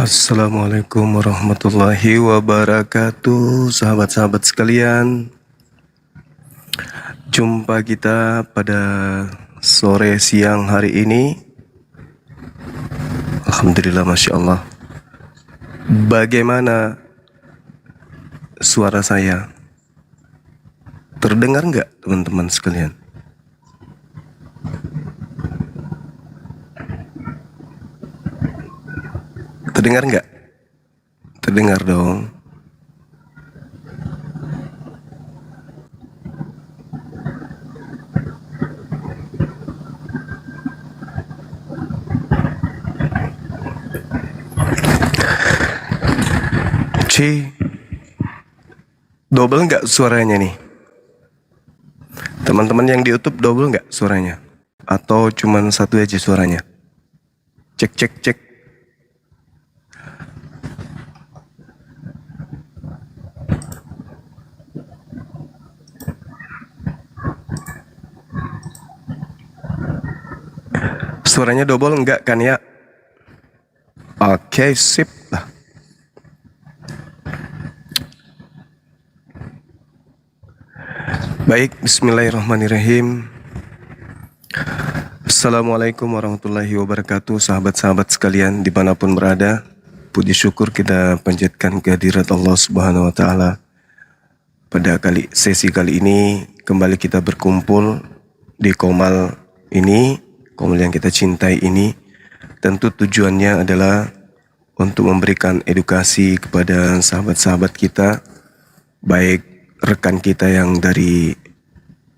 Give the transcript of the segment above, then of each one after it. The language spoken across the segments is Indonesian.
Assalamualaikum warahmatullahi wabarakatuh, sahabat-sahabat sekalian. Jumpa kita pada sore siang hari ini. Alhamdulillah, Masya Allah. Bagaimana suara saya? Terdengar nggak teman-teman sekalian? Terdengar nggak? Terdengar dong. Double nggak suaranya nih? Teman-teman yang di YouTube double nggak suaranya? Atau cuman satu aja suaranya? Cek, cek, cek. Suaranya double enggak kan ya? Oke, sip lah. Baik, bismillahirrahmanirrahim. Assalamualaikum warahmatullahi wabarakatuh, sahabat-sahabat sekalian dimanapun berada. Puji syukur kita panjatkan kehadirat Allah Subhanahu wa Ta'ala. Pada sesi kali ini kembali kita berkumpul di Qomal ini, Qomal yang kita cintai ini. Tentu tujuannya adalah untuk memberikan edukasi kepada sahabat-sahabat kita, baik rekan kita yang dari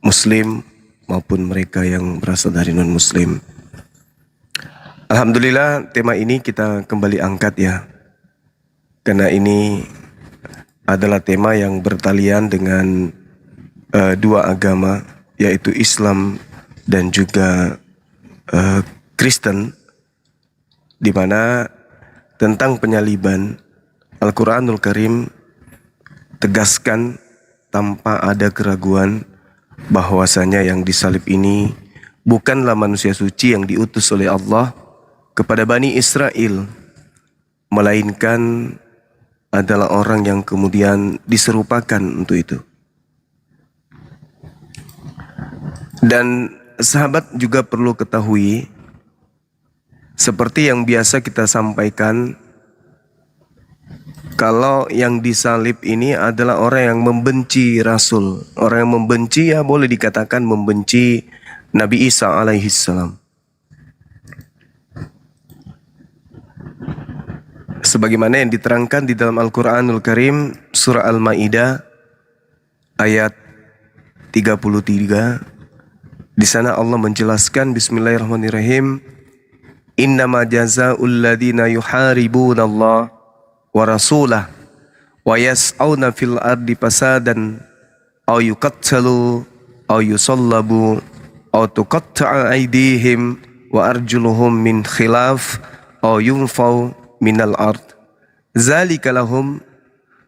Muslim maupun mereka yang berasal dari non-Muslim. Alhamdulillah, tema ini kita kembali angkat ya, karena ini adalah tema yang bertalian dengan dua agama, yaitu Islam dan juga Kristen, di mana tentang penyaliban Al-Quranul Karim tegaskan tanpa ada keraguan bahwasanya yang disalib ini bukanlah manusia suci yang diutus oleh Allah kepada Bani Israel, melainkan adalah orang yang kemudian diserupakan untuk itu. Dan sahabat juga perlu ketahui, seperti yang biasa kita sampaikan, kalau yang disalib ini adalah orang yang membenci Rasul. Orang yang membenci, ya boleh dikatakan membenci Nabi Isa alaihissalam. Sebagaimana yang diterangkan di dalam Al-Quranul Karim, surah Al-Ma'idah ayat 33. Di sana Allah menjelaskan, bismillahirrahmanirrahim, innama jazaa'ul ladina yuharibuna Allah wa rasulah wa yas'auna fil ardi fasadan aw yuqattalu aw yusallabu aw tuqatta'a aydihim wa arjuluhum min khilaf aw yunfaw minal ard zalika lahum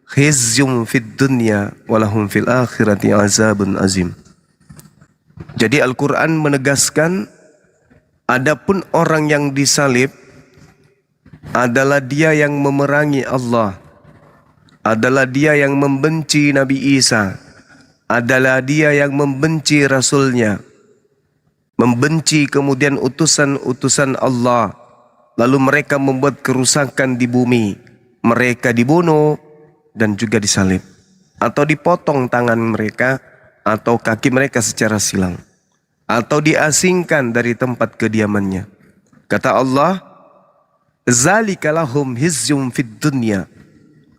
khizyum fid dunya wa lahum fil akhirati azabun azim. Jadi Al-Quran menegaskan, adapun orang yang disalib adalah dia yang memerangi Allah, adalah dia yang membenci Nabi Isa, adalah dia yang membenci Rasulnya, membenci kemudian utusan-utusan Allah. Lalu mereka membuat kerusakan di bumi, mereka dibunuh dan juga disalib, atau dipotong tangan mereka atau kaki mereka secara silang, atau diasingkan dari tempat kediamannya. Kata Allah, zalika lahum hizyum fid dunya.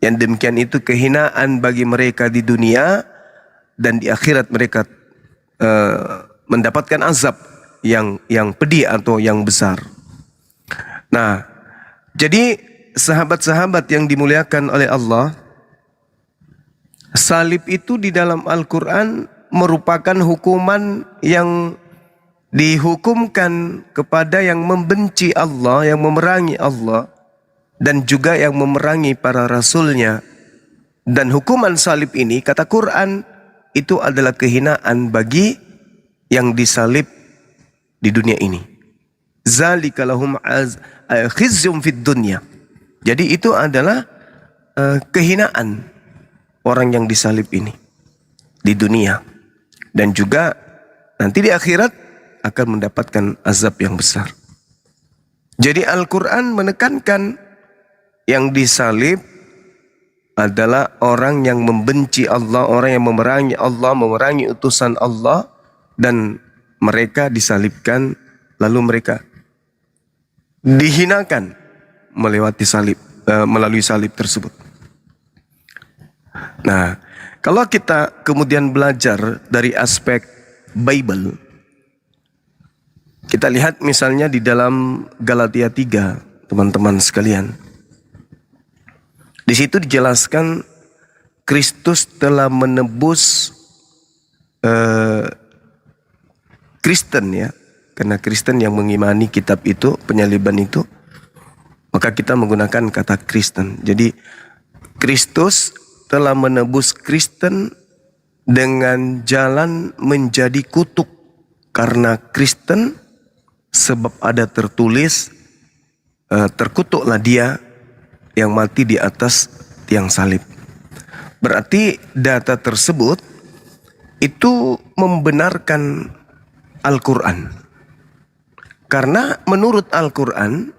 Yang demikian itu kehinaan bagi mereka di dunia, dan di akhirat mereka mendapatkan azab yang pedih atau yang besar. Nah, jadi sahabat-sahabat yang dimuliakan oleh Allah, salib itu di dalam Al-Quran merupakan hukuman yang dihukumkan kepada yang membenci Allah, yang memerangi Allah, dan juga yang memerangi para rasulnya. Dan hukuman salib ini, kata Quran, itu adalah kehinaan bagi yang disalib di dunia ini. Zalika lahum khizyum fid dunya. Jadi itu adalah kehinaan orang yang disalib ini di dunia, dan juga nanti di akhirat akan mendapatkan azab yang besar. Jadi Al-Quran menekankan yang disalib adalah orang yang membenci Allah, orang yang memerangi Allah, memerangi utusan Allah, dan mereka disalibkan, lalu mereka dihinakan melalui salib tersebut. Nah, kalau kita kemudian belajar dari aspek Bible, kita lihat misalnya di dalam Galatia 3, teman-teman sekalian. Di situ dijelaskan Kristus telah menebus Kristen ya. Karena Kristen yang mengimani kitab itu, penyaliban itu, maka kita menggunakan kata Kristen. Jadi Kristus telah menebus Kristen dengan jalan menjadi kutuk. Karena Kristen, sebab ada tertulis, terkutuklah dia yang mati di atas tiang salib. Berarti data tersebut itu membenarkan Al-Quran. Karena menurut Al-Quran,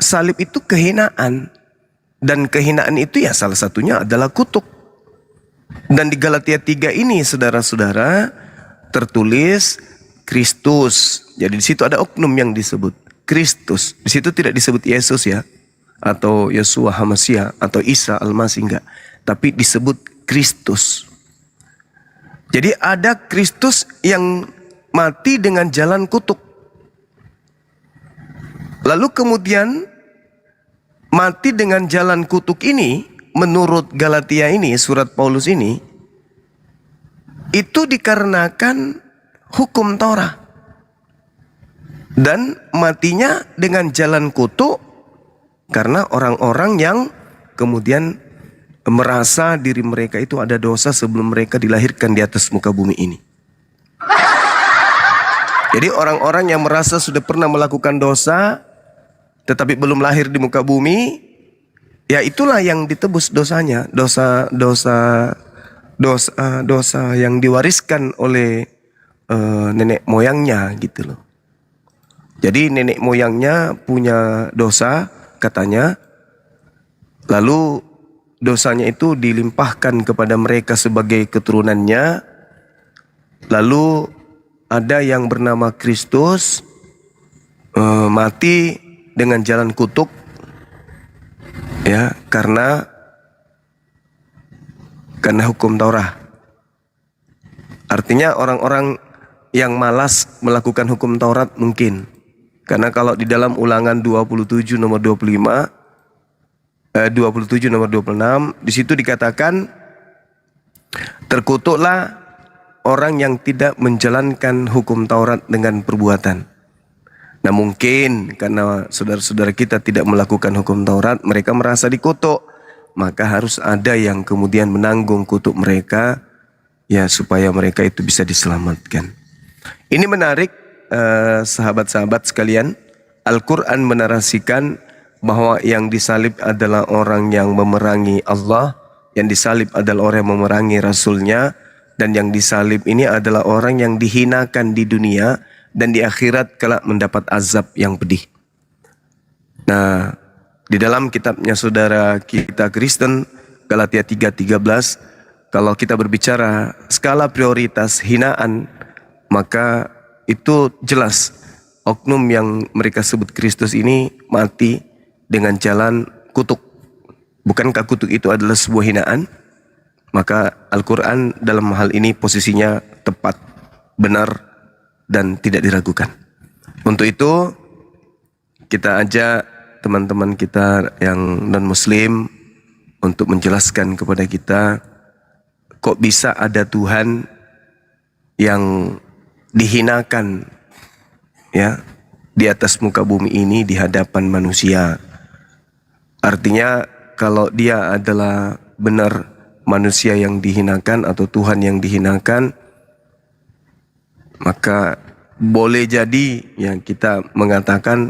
salib itu kehinaan. Dan kehinaan itu ya salah satunya adalah kutuk. Dan di Galatia 3 ini saudara-saudara tertulis Kristus. Jadi di situ ada oknum yang disebut Kristus. Di situ tidak disebut Yesus ya, atau Yesua Hamasia, atau Isa Al-Masih, enggak. Tapi disebut Kristus. Jadi ada Kristus yang mati dengan jalan kutuk. Lalu kemudian mati dengan jalan kutuk ini, menurut Galatia ini, surat Paulus ini, itu dikarenakan hukum Taurat. Dan matinya dengan jalan kutuk karena orang-orang yang kemudian merasa diri mereka itu ada dosa sebelum mereka dilahirkan di atas muka bumi ini. Jadi orang-orang yang merasa sudah pernah melakukan dosa tetapi belum lahir di muka bumi, ya itulah yang ditebus dosanya. Dosa yang diwariskan oleh nenek moyangnya gitu loh. Jadi nenek moyangnya punya dosa katanya, lalu dosanya itu dilimpahkan kepada mereka sebagai keturunannya. Lalu ada yang bernama Kristus mati dengan jalan kutuk ya, karena hukum Taurat. Artinya orang-orang yang malas melakukan hukum Taurat mungkin. Karena kalau di dalam Ulangan 27 nomor 26, di situ dikatakan terkutuklah orang yang tidak menjalankan hukum Taurat dengan perbuatan. Nah mungkin karena saudara-saudara kita tidak melakukan hukum Taurat, mereka merasa dikutuk. Maka harus ada yang kemudian menanggung kutuk mereka, ya supaya mereka itu bisa diselamatkan. Ini menarik sahabat-sahabat sekalian. Al-Quran menarasikan bahwa yang disalib adalah orang yang memerangi Allah, yang disalib adalah orang yang memerangi Rasulnya, dan yang disalib ini adalah orang yang dihinakan di dunia dan di akhirat kelak mendapat azab yang pedih. Nah, di dalam kitabnya saudara kita Kristen, Galatia 3:13, kalau kita berbicara skala prioritas hinaan, maka itu jelas oknum yang mereka sebut Kristus ini mati dengan jalan kutuk. Bukankah kutuk itu adalah sebuah hinaan? Maka Al-Quran dalam hal ini posisinya tepat, benar, dan tidak diragukan. Untuk itu kita ajak teman-teman kita yang non-muslim untuk menjelaskan kepada kita, kok bisa ada Tuhan yang dihinakan ya di atas muka bumi ini di hadapan manusia. Artinya kalau dia adalah benar manusia yang dihinakan atau Tuhan yang dihinakan, maka boleh jadi yang kita mengatakan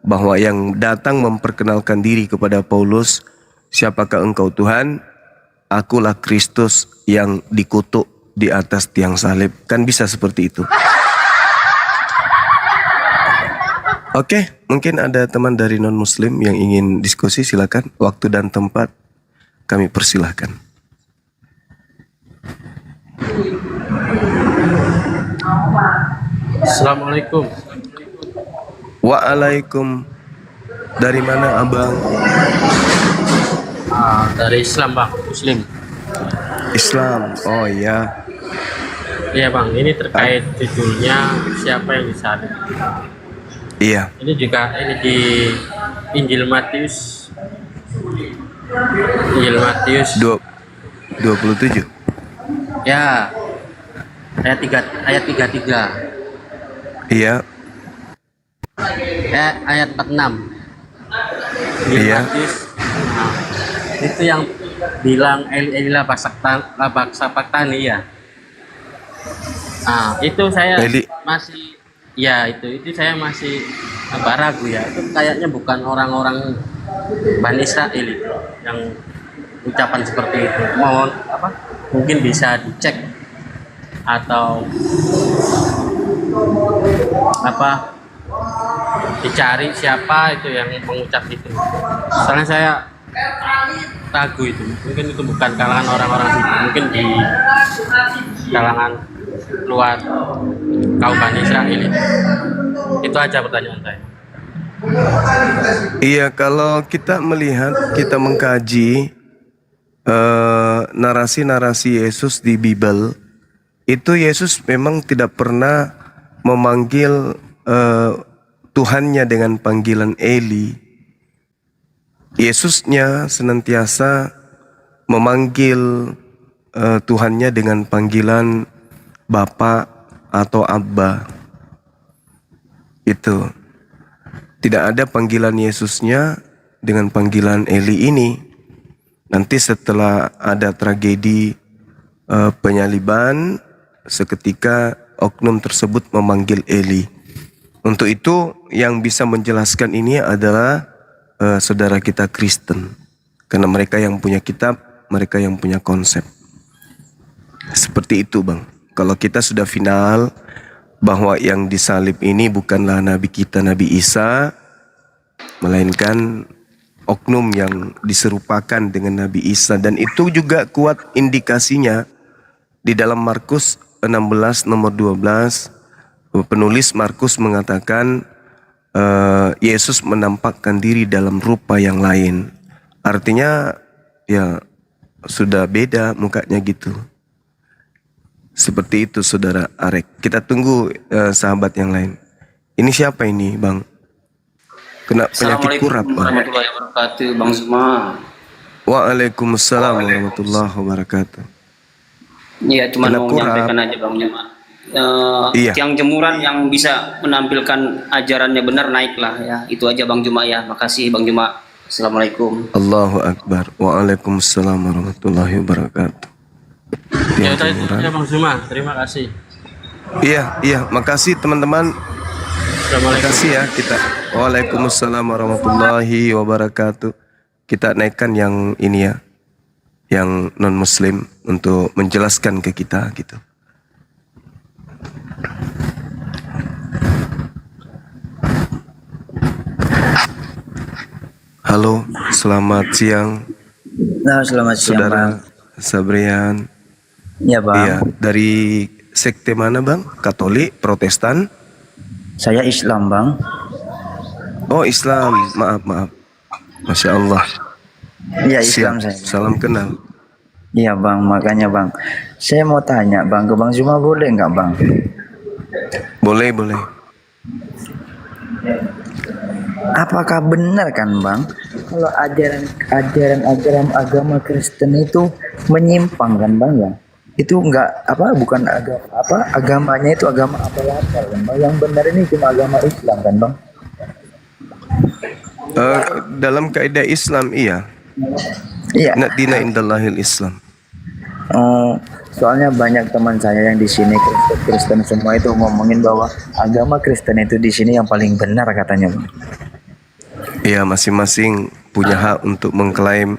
bahwa yang datang memperkenalkan diri kepada Paulus, siapakah engkau Tuhan? Akulah Kristus yang dikutuk di atas tiang salib. Kan bisa seperti itu. Oke, mungkin ada teman dari non-muslim yang ingin diskusi, silakan. Waktu dan tempat kami persilahkan. Assalamualaikum. Waalaikum. Dari mana abang? Dari Islam bang, Muslim. Islam. Oh iya. Iya bang, ini terkait judulnya siapa yang disalib. Iya. Ini juga ini di Injil Matius. Injil Matius 27. ya ayat 33. Iya. Ayat 46. Injil Iya. Matius. Nah, itu yang bilang Eli labak sapaktani ya. Nah, itu saya Eli. masih ya itu saya masih agak ragu ya. Itu kayaknya bukan orang-orang Bani Israel itu yang ucapan seperti itu. Mohon mungkin bisa dicek atau dicari siapa itu yang mengucap itu. Soalnya saya ragu itu. Mungkin itu bukan kalangan orang-orang situ. Mungkin di kalangan luar kaum Bani Israel itu. Itu aja pertanyaan saya. Iya, kalau kita melihat, kita mengkaji narasi-narasi Yesus di Bible, itu Yesus memang tidak pernah memanggil Tuhannya dengan panggilan Eli. Yesusnya senantiasa memanggil Tuhannya dengan panggilan Bapa atau Abba. Itu tidak ada panggilan Yesusnya dengan panggilan Eli ini. Nanti setelah ada tragedi penyaliban, seketika oknum tersebut memanggil Eli. Untuk itu yang bisa menjelaskan ini adalah saudara kita Kristen. Karena mereka yang punya kitab, mereka yang punya konsep. Seperti itu bang. Kalau kita sudah final bahwa yang disalib ini bukanlah Nabi kita Nabi Isa, melainkan oknum yang diserupakan dengan Nabi Isa. Dan itu juga kuat indikasinya di dalam Markus 16 nomor 12. Penulis Markus mengatakan Yesus menampakkan diri dalam rupa yang lain. Artinya ya sudah beda mukanya gitu. Seperti itu saudara Arek. Kita tunggu sahabat yang lain. Ini siapa ini bang? Kena penyakit kurap bang. Warahmatullahi wabarakatuh, Bang Zuma. Waalaikumsalam warahmatullahi wabarakatuh. Iya, cuma Kena mau kurap. menyampaikan aja Bang Zuma. Iya. Tiang jemuran yang bisa menampilkan ajarannya benar naiklah ya. Itu aja Bang Zuma ya. Makasih Bang Zuma. Assalamualaikum. Allahu Akbar. Waalaikumsalam warahmatullahi wabarakatuh. Ya udah itu aja Bang Zuma. Terima kasih. Iya, makasih teman-teman. Assalamualaikum. Makasih ya kita. Waalaikumsalam warahmatullahi wabarakatuh. Kita naikkan yang ini ya, yang non muslim untuk menjelaskan ke kita gitu. Halo, selamat siang. Nah, selamat siang, Saudara Bang. Sabrian. Ya, Bang. Iya, dari sekte mana bang? Katolik, Protestan? Saya Islam, Bang. Oh Islam, maaf. Masya Allah. Iya, Islam Siap. saya. Salam kenal. Iya, Bang. Makanya, Bang. Saya mau tanya, Bang, ke Bang Zuma boleh nggak, Bang? Boleh. Apakah benar kan, Bang, kalau ajaran agama Kristen itu menyimpang kan, Bang ya? Itu bukan agamanya itu agama abal-abal kan, Bang. Yang benar ini cuma agama Islam kan, Bang? Dalam kaidah Islam iya. Iya. Inna dina indallahil Islam. Soalnya banyak teman saya yang di sini Kristen semua itu ngomongin bahwa agama Kristen itu di sini yang paling benar katanya, Bang. Ya, masing-masing punya hak untuk mengklaim.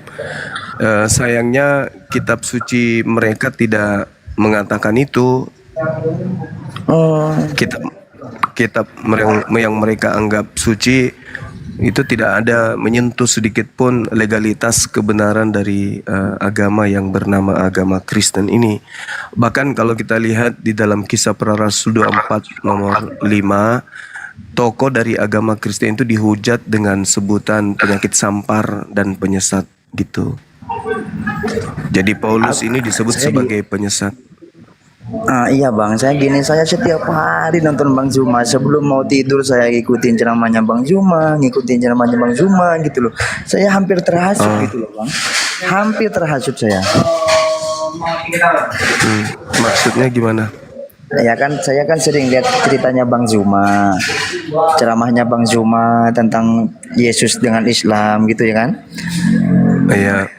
Sayangnya kitab suci mereka tidak mengatakan itu. Oh, Kitab kitab yang mereka anggap suci itu tidak ada menyentuh sedikit pun legalitas kebenaran dari agama yang bernama agama Kristen ini. Bahkan kalau kita lihat di dalam Kisah Para Rasul 24 nomor 5, tokoh dari agama Kristen itu dihujat dengan sebutan penyakit sampar dan penyesat gitu. Jadi Paulus ini disebut sebagai penyesat. iya bang, saya setiap hari nonton Bang Zuma. Sebelum mau tidur saya ngikutin ceramahnya Bang Zuma, gitu loh. Saya hampir terhasut gitu loh bang, hampir terhasut saya. Maksudnya gimana? Ya kan, saya kan sering lihat ceritanya Bang Zuma, ceramahnya Bang Zuma tentang Yesus dengan Islam gitu ya kan. Ya,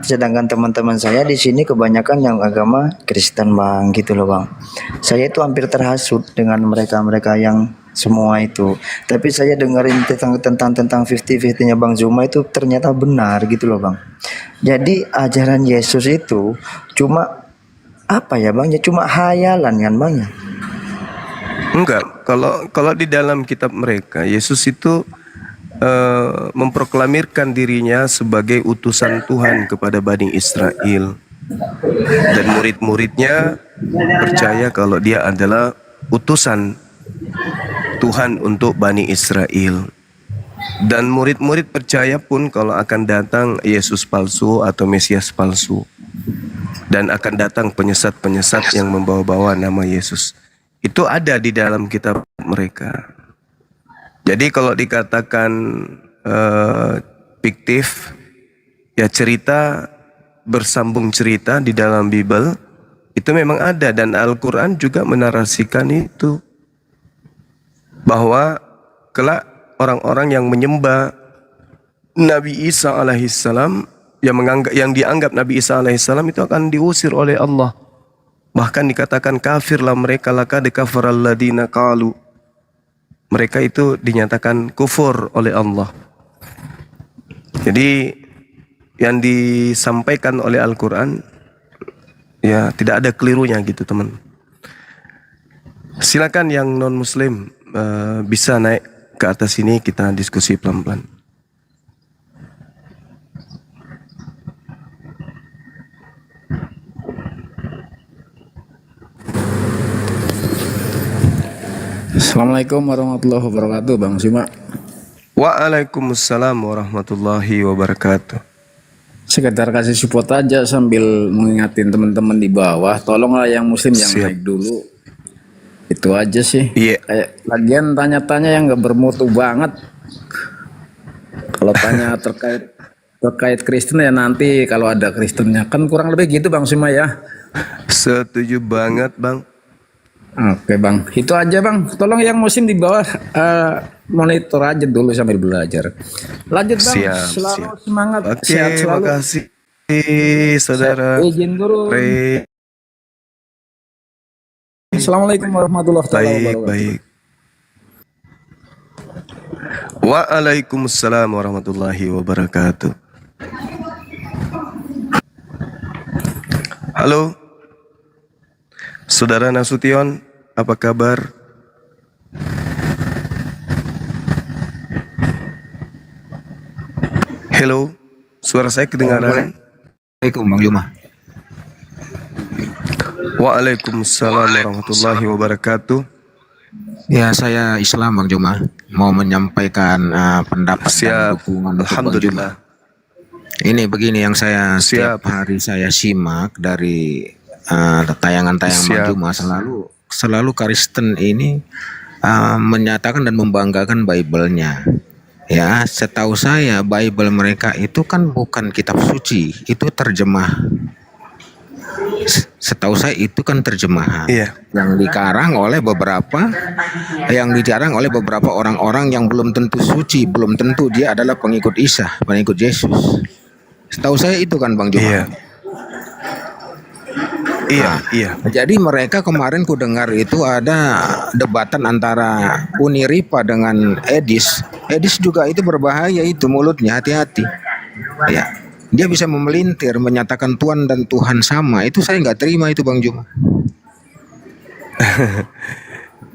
Sedangkan teman-teman saya di sini kebanyakan yang agama Kristen bang, gitu loh bang. Saya itu hampir terhasut dengan mereka-mereka yang semua itu. Tapi saya dengerin tentang 50-50-nya Bang Zuma itu ternyata benar gitu loh bang. Jadi ajaran Yesus itu cuma apa ya bang? Ya cuma hayalan kan bang ya. enggak. Kalau di dalam kitab mereka, Yesus itu memproklamirkan dirinya sebagai utusan Tuhan kepada Bani Israel, dan murid-muridnya percaya kalau dia adalah utusan Tuhan untuk Bani Israel. Dan murid-murid percaya pun kalau akan datang Yesus palsu atau Mesias palsu, dan akan datang penyesat-penyesat yang membawa-bawa nama Yesus. Itu ada di dalam kitab mereka. Jadi kalau dikatakan fiktif, ya cerita bersambung cerita di dalam Bible itu memang ada, dan Al-Quran juga menarasikan itu, bahwa kelak orang-orang yang menyembah Nabi Isa alaihissalam, yang dianggap Nabi Isa alaihissalam itu akan diusir oleh Allah. Bahkan dikatakan kafirlah mereka, laqad kafaral ladina qalu. Mereka itu dinyatakan kufur oleh Allah. Jadi yang disampaikan oleh Al-Quran ya tidak ada kelirunya gitu teman. Silakan yang non muslim bisa naik ke atas sini, kita diskusi pelan-pelan. Assalamualaikum warahmatullahi wabarakatuh, Bang Zuma. Waalaikumsalam warahmatullahi wabarakatuh. Sekedar kasih support aja sambil mengingatin teman-teman di bawah, tolonglah yang muslim yang Siap. naik dulu. Itu aja sih. Iya. Kayak lagian tanya-tanya yang nggak bermutu banget. Kalau tanya terkait Kristen ya nanti kalau ada Kristennya, kan kurang lebih gitu Bang Zuma ya. Setuju banget Bang. Oke Bang, itu aja Bang. Tolong yang muslim di bawah monitor aja dulu sambil belajar. Lanjut Bang, Siap, selalu siap. semangat, Oke, sehat selalu. makasih saudara. Izin turun. Baik, Assalamualaikum warahmatullahi baik, wabarakatuh. baik. Waalaikumsalam warahmatullahi wabarakatuh. Halo, Saudara Nasution, apa kabar? Halo, suara saya kedengaran? Assalamualaikum Bang Juma. Waalaikumsalam warahmatullahi wabarakatuh. Ya, saya Islam Bang Juma. Mau menyampaikan pendapat dan Siap, dukungan untuk Bang Juma. alhamdulillah. Ini begini yang saya Siap. setiap hari saya simak dari tayangan-tayangan Bang Siap. Juma, selalu Kristen ini menyatakan dan membanggakan Bible-nya. Ya, setahu saya Bible mereka itu kan bukan kitab suci, itu terjemah. Setahu saya itu kan terjemahan Iya. yang dikarang oleh beberapa orang-orang yang belum tentu suci, belum tentu dia adalah pengikut Isa, pengikut Yesus. Setahu saya itu kan Bang Juma. Iya. Iya, iya. Jadi mereka kemarin ku dengar itu ada debatan antara Uniripa dengan Edis. Edis juga itu berbahaya itu mulutnya, hati-hati. Ya, dia bisa memelintir menyatakan Tuhan dan Tuhan sama. Itu saya nggak terima itu Bang Juma.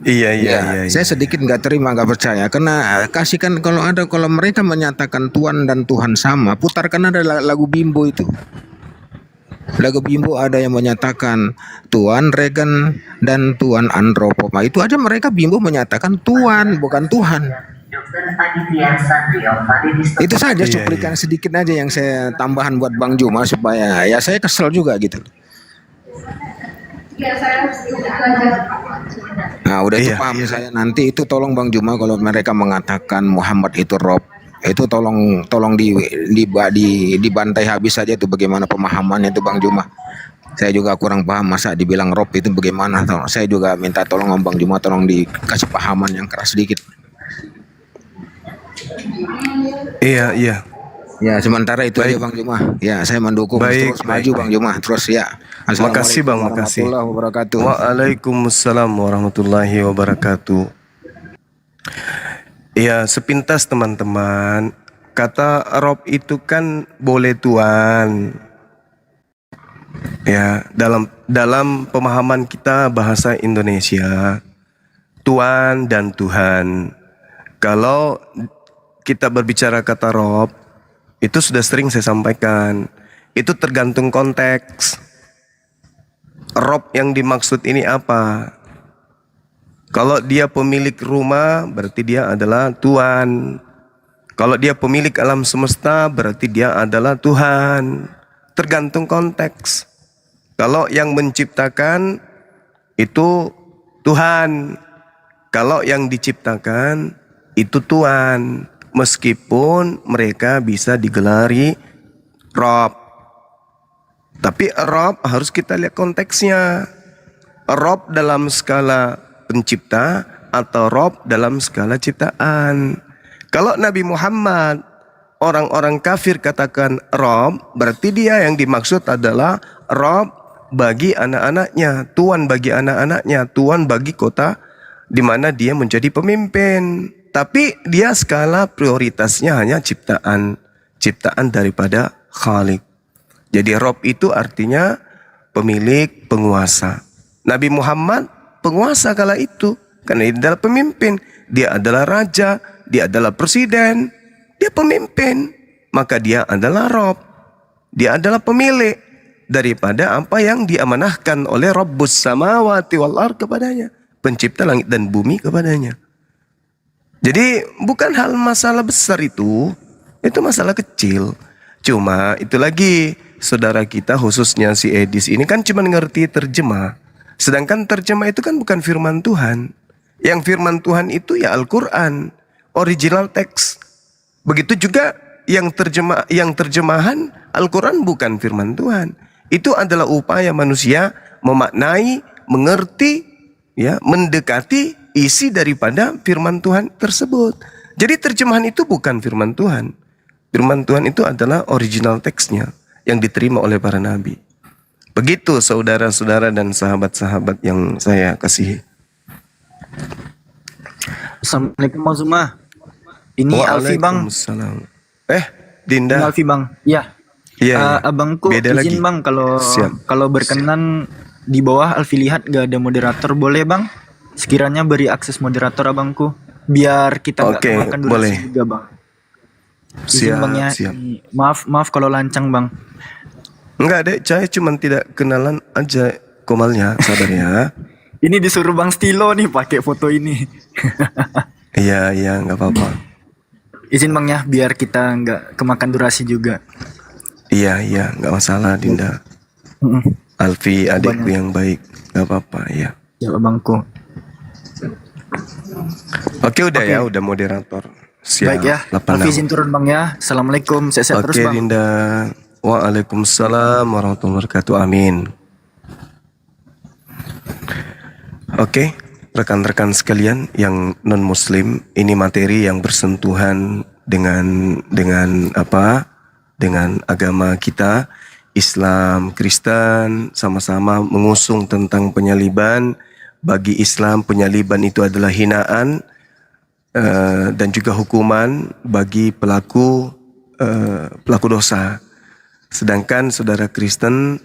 Iya, iya, Ya, iya, iya. saya sedikit nggak terima, nggak percaya. Karena kasihkan kalau mereka menyatakan Tuhan dan Tuhan sama, putarkan ada lagu Bimbo itu. Lagu Bimbo ada yang menyatakan Tuan Regan dan Tuan Andropoma. Itu aja mereka Bimbo menyatakan Tuan bukan Tuhan. Itu saja Iya, cuplikan sedikit aja yang saya tambahan buat Bang Juma supaya ya saya kesel juga gitu. Nah udah itu Iya, paham iya. saya, nanti itu tolong Bang Juma kalau mereka mengatakan Muhammad itu Rob, itu tolong dibantai habis saja itu bagaimana pemahamannya itu Bang Juma. Saya juga kurang paham masa dibilang Rob itu bagaimana. Saya juga minta tolong sama Bang Juma, tolong dikasih pahaman yang keras sedikit. Iya, iya. Ya sementara itu aja Bang Juma. Ya saya mendukung Baik, terus baik, maju baik. Bang Juma terus ya. Makasih Bang, makasih. Warahmatullahi wabarakatuh. Waalaikumsalam warahmatullahi wabarakatuh. Ya, sepintas teman-teman, kata Rob itu kan boleh Tuhan. Ya, dalam pemahaman kita bahasa Indonesia, Tuan dan Tuhan. Kalau kita berbicara kata Rob, itu sudah sering saya sampaikan. Itu tergantung konteks. Rob yang dimaksud ini apa? Kalau dia pemilik rumah, berarti dia adalah Tuhan. Kalau dia pemilik alam semesta, berarti dia adalah Tuhan. Tergantung konteks. Kalau yang menciptakan itu Tuhan. Kalau yang diciptakan itu Tuhan. Meskipun mereka bisa digelari Rob. Tapi Rob harus kita lihat konteksnya. Rob dalam skala pencipta atau Rob dalam skala ciptaan. Kalau Nabi Muhammad, orang-orang kafir katakan Rob, berarti dia yang dimaksud adalah Rob bagi anak-anaknya, Tuhan bagi anak-anaknya, Tuhan bagi kota di mana dia menjadi pemimpin. Tapi dia skala prioritasnya hanya ciptaan daripada Khalik. Jadi Rob itu artinya pemilik, penguasa. Nabi Muhammad penguasa kala itu, karena dia adalah pemimpin, dia adalah raja, dia adalah presiden, dia pemimpin, maka dia adalah Rob, dia adalah pemilik daripada apa yang diamanahkan oleh Rabbus samawati wal ard kepadanya, pencipta langit dan bumi kepadanya. Jadi bukan hal masalah besar itu masalah kecil. Cuma itu lagi, saudara kita khususnya si Edis ini kan cuma ngerti terjemah. Sedangkan terjemah itu kan bukan firman Tuhan. Yang firman Tuhan itu ya Al-Quran, original text. Begitu juga yang terjemahan Al-Quran bukan firman Tuhan. Itu adalah upaya manusia memaknai, mengerti, ya, mendekati isi daripada firman Tuhan tersebut. Jadi terjemahan itu bukan firman Tuhan. Firman Tuhan itu adalah original teksnya yang diterima oleh para nabi. Begitu saudara-saudara dan sahabat-sahabat yang saya kasihi. Assalamualaikum Bang Zuma. Ini Alfi Bang. Waalaikumsalam. Ini Dinda. Alfi Bang. Ya. Iya, iya. Abangku Beda lagi. izin Bang Siap. kalau berkenan di bawah Alfi lihat gak ada moderator boleh Bang? Sekiranya beri akses moderator abangku biar kita nggak Oke, kemakan durasi boleh. juga Bang. Izin Siap, Bang ya. siap. Maaf kalau lancang Bang. Enggak deh, saya cuma tidak kenalan aja Komalnya, sabar ya. Ini disuruh Bang Stilo nih pakai foto ini. Iya, iya, nggak apa-apa. Izin Bang ya biar kita nggak kemakan durasi juga. Iya, iya, nggak masalah Dinda. Mm-mm. Alfi adikku yang baik, nggak apa-apa ya. Ya abangku. Oke, udah ya, udah moderator. Siap. Baik ya. 86. Alfi izin turun Bang ya. Assalamualaikum. Sehat-sehat terus Oke Bang. Dinda. Waalaikumsalam warahmatullahi wabarakatuh. Amin. Oke, rekan-rekan sekalian yang non muslim, ini materi yang bersentuhan dengan apa? Dengan agama kita. Islam, Kristen sama-sama mengusung tentang penyaliban. Bagi Islam penyaliban itu adalah hinaan dan juga hukuman bagi pelaku dosa. Sedangkan saudara Kristen,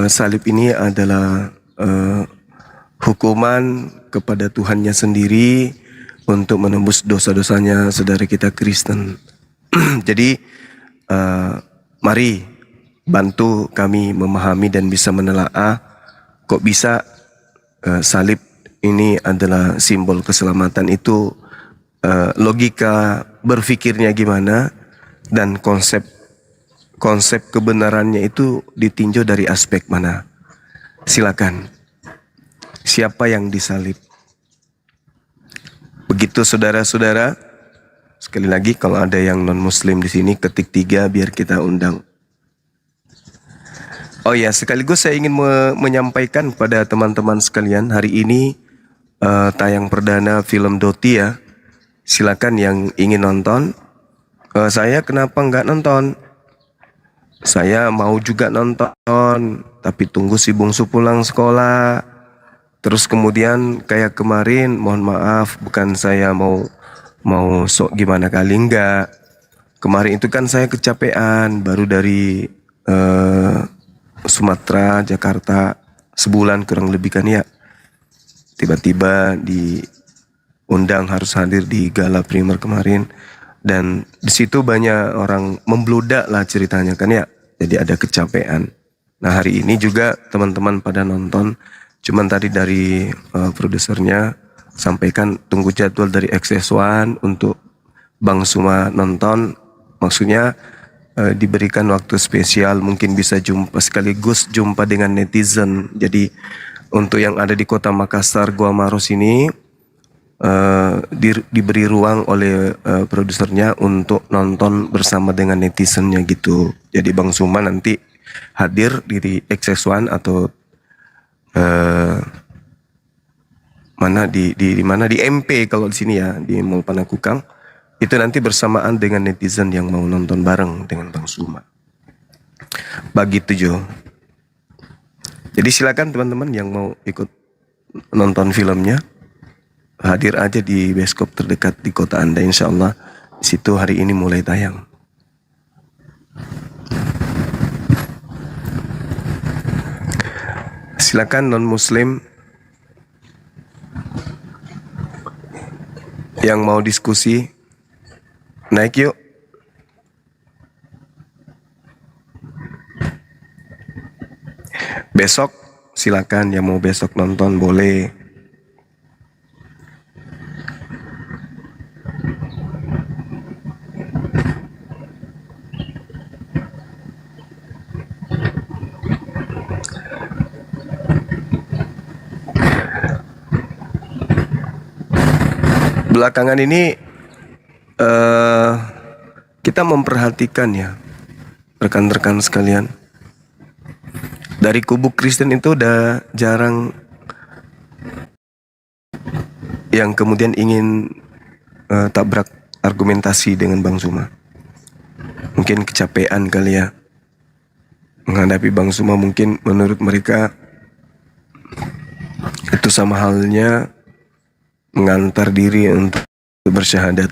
salib ini adalah hukuman kepada Tuhannya sendiri untuk menembus dosa-dosanya saudara kita Kristen. Jadi mari bantu kami memahami dan bisa menelaah kok bisa salib ini adalah simbol keselamatan itu, logika berfikirnya gimana dan konsep kebenarannya itu ditinjau dari aspek mana. Silakan. Siapa yang disalib? Begitu saudara-saudara. Sekali lagi kalau ada yang non muslim di sini ketik 3 biar kita undang. Oh ya, sekaligus saya ingin menyampaikan pada teman-teman sekalian, hari ini tayang perdana film Doti ya. Silakan yang ingin nonton. Saya kenapa nggak nonton? Saya mau juga nonton, tapi tunggu si bungsu pulang sekolah. Terus kemudian kayak kemarin, mohon maaf, bukan saya mau sok gimana kali, enggak. Kemarin itu kan saya kecapean, baru dari Sumatera, Jakarta, sebulan kurang lebih kan ya. Tiba-tiba diundang harus hadir di gala primer kemarin. Dan di situ banyak orang membludak lah ceritanya kan ya. Jadi ada kecapean. Nah hari ini juga teman-teman pada nonton. Cuman tadi dari produsernya sampaikan tunggu jadwal dari XS1 untuk Bang Suma nonton. Maksudnya diberikan waktu spesial, mungkin bisa jumpa sekaligus jumpa dengan netizen. Jadi untuk yang ada di kota Makassar, Gua Maros ini diberi ruang oleh produsernya untuk nonton bersama dengan netizennya gitu. Jadi Bang Suma nanti hadir di XS1 atau mana di mana di MP kalau di sini ya, di Mall Panakukang. Itu nanti bersamaan dengan netizen yang mau nonton bareng dengan Bang Suma. Begitu Jo. Jadi silakan teman-teman yang mau ikut nonton filmnya, hadir aja di bioskop terdekat di kota Anda, insya Allah. Di situ hari ini mulai tayang. Silakan non-muslim yang mau diskusi, naik yuk. Besok silakan yang mau besok nonton boleh. Belakangan ini kita memperhatikan ya rekan-rekan sekalian, dari kubu Kristen itu udah jarang yang kemudian ingin tabrak argumentasi dengan Bang Suma. Mungkin kecapean kali ya menghadapi Bang Suma. Mungkin menurut mereka itu sama halnya mengantar diri untuk bersyahadat.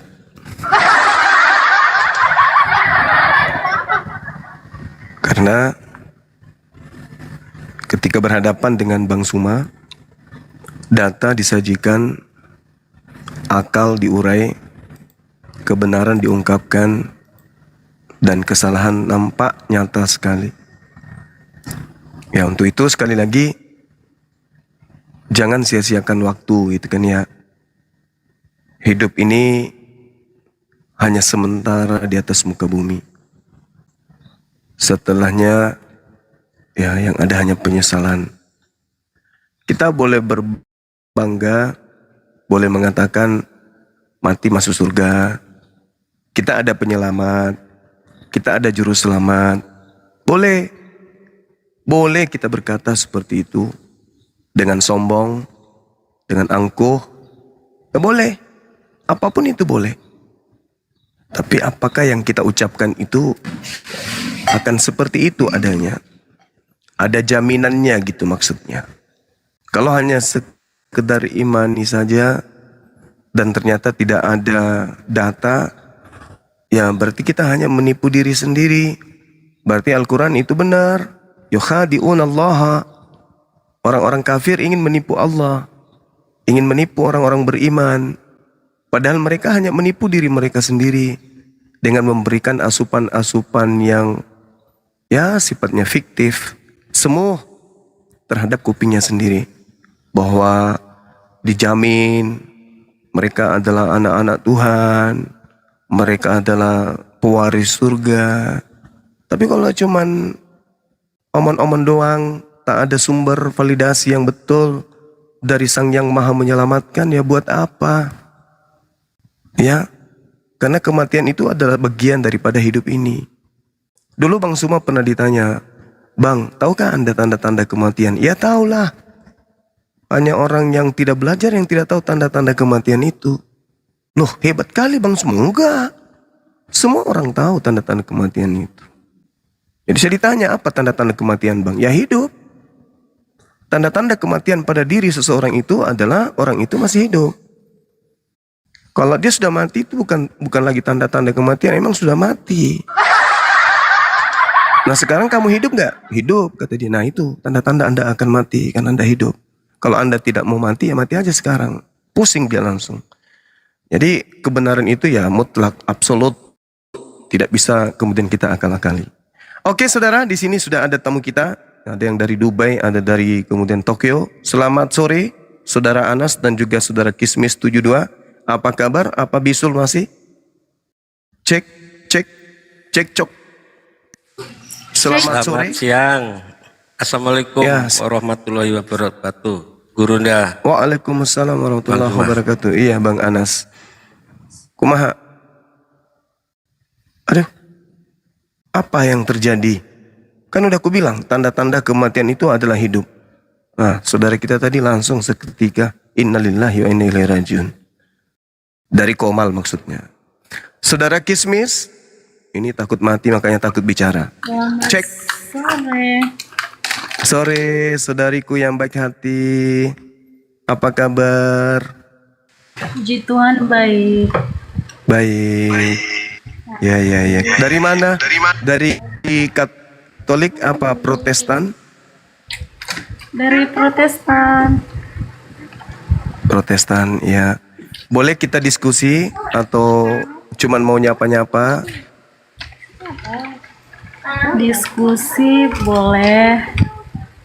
Karena ketika berhadapan dengan Bang Suma, data disajikan, akal diurai, kebenaran diungkapkan, dan kesalahan nampak nyata sekali. Ya untuk itu sekali lagi, jangan sia-siakan waktu gitu kan ya. Hidup ini hanya sementara di atas muka bumi. Setelahnya ya yang ada hanya penyesalan. Kita boleh berbangga, boleh mengatakan mati masuk surga. Kita ada penyelamat, kita ada juru selamat. Boleh kita berkata seperti itu dengan sombong, dengan angkuh. Ya boleh, apapun itu boleh. Tapi apakah yang kita ucapkan itu akan seperti itu adanya. Ada jaminannya gitu maksudnya. Kalau hanya sekedar imani saja dan ternyata tidak ada data, ya berarti kita hanya menipu diri sendiri. Berarti Al-Quran itu benar. Yukhadi'unallaha. Orang-orang kafir ingin menipu Allah, ingin menipu orang-orang beriman. Padahal mereka hanya menipu diri mereka sendiri dengan memberikan asupan-asupan yang ya sifatnya fiktif, semu terhadap kupingnya sendiri. Bahwa dijamin mereka adalah anak-anak Tuhan, mereka adalah pewaris surga. Tapi kalau cuman omon-omon doang, tak ada sumber validasi yang betul dari Sang Yang Maha Menyelamatkan, ya buat apa? Ya, karena kematian itu adalah bagian daripada hidup ini. Dulu Bang Suma pernah ditanya, Bang, tahukah Anda tanda-tanda kematian? Ya tahulah. Hanya orang yang tidak belajar yang tidak tahu tanda-tanda kematian itu. Loh, hebat kali Bang Suma. Enggak. Semua orang tahu tanda-tanda kematian itu. Jadi saya ditanya, apa tanda-tanda kematian Bang? Ya hidup. Tanda-tanda kematian pada diri seseorang itu adalah orang itu masih hidup. Kalau dia sudah mati itu bukan lagi tanda-tanda kematian, emang sudah mati. Nah sekarang kamu hidup nggak? Hidup, kata dia. Nah itu tanda-tanda Anda akan mati, kan Anda hidup. Kalau Anda tidak mau mati, ya mati aja sekarang. Pusing dia langsung. Jadi kebenaran itu ya mutlak, absolut. Tidak bisa kemudian kita akal-akali. Oke saudara, di sini sudah ada tamu kita. Ada yang dari Dubai, ada dari kemudian Tokyo. Selamat sore, saudara Anas dan juga saudara Kismis 72. Apa kabar? Apa bisul masih? Cek, cok. Selamat sore. Siang. Assalamualaikum Ya. warahmatullahi wabarakatuh. Gurunda. Waalaikumsalam warahmatullahi wabarakatuh. Iya Bang Anas. Kumaha? Aduh. Apa yang terjadi? Kan udah aku bilang, tanda-tanda kematian itu adalah hidup. Nah, saudara kita tadi langsung seketika, innalillahi wa inna ilaihi rajiun. Dari komal maksudnya. Saudara Kismis, ini takut mati makanya takut bicara. Cek. Sore, saudariku yang baik hati. Apa kabar? Puji Tuhan baik. Baik. Ya. Dari mana? Dari Katolik apa Protestan? Dari Protestan. Protestan, ya. Boleh kita diskusi atau cuman mau nyapa-nyapa? Diskusi boleh.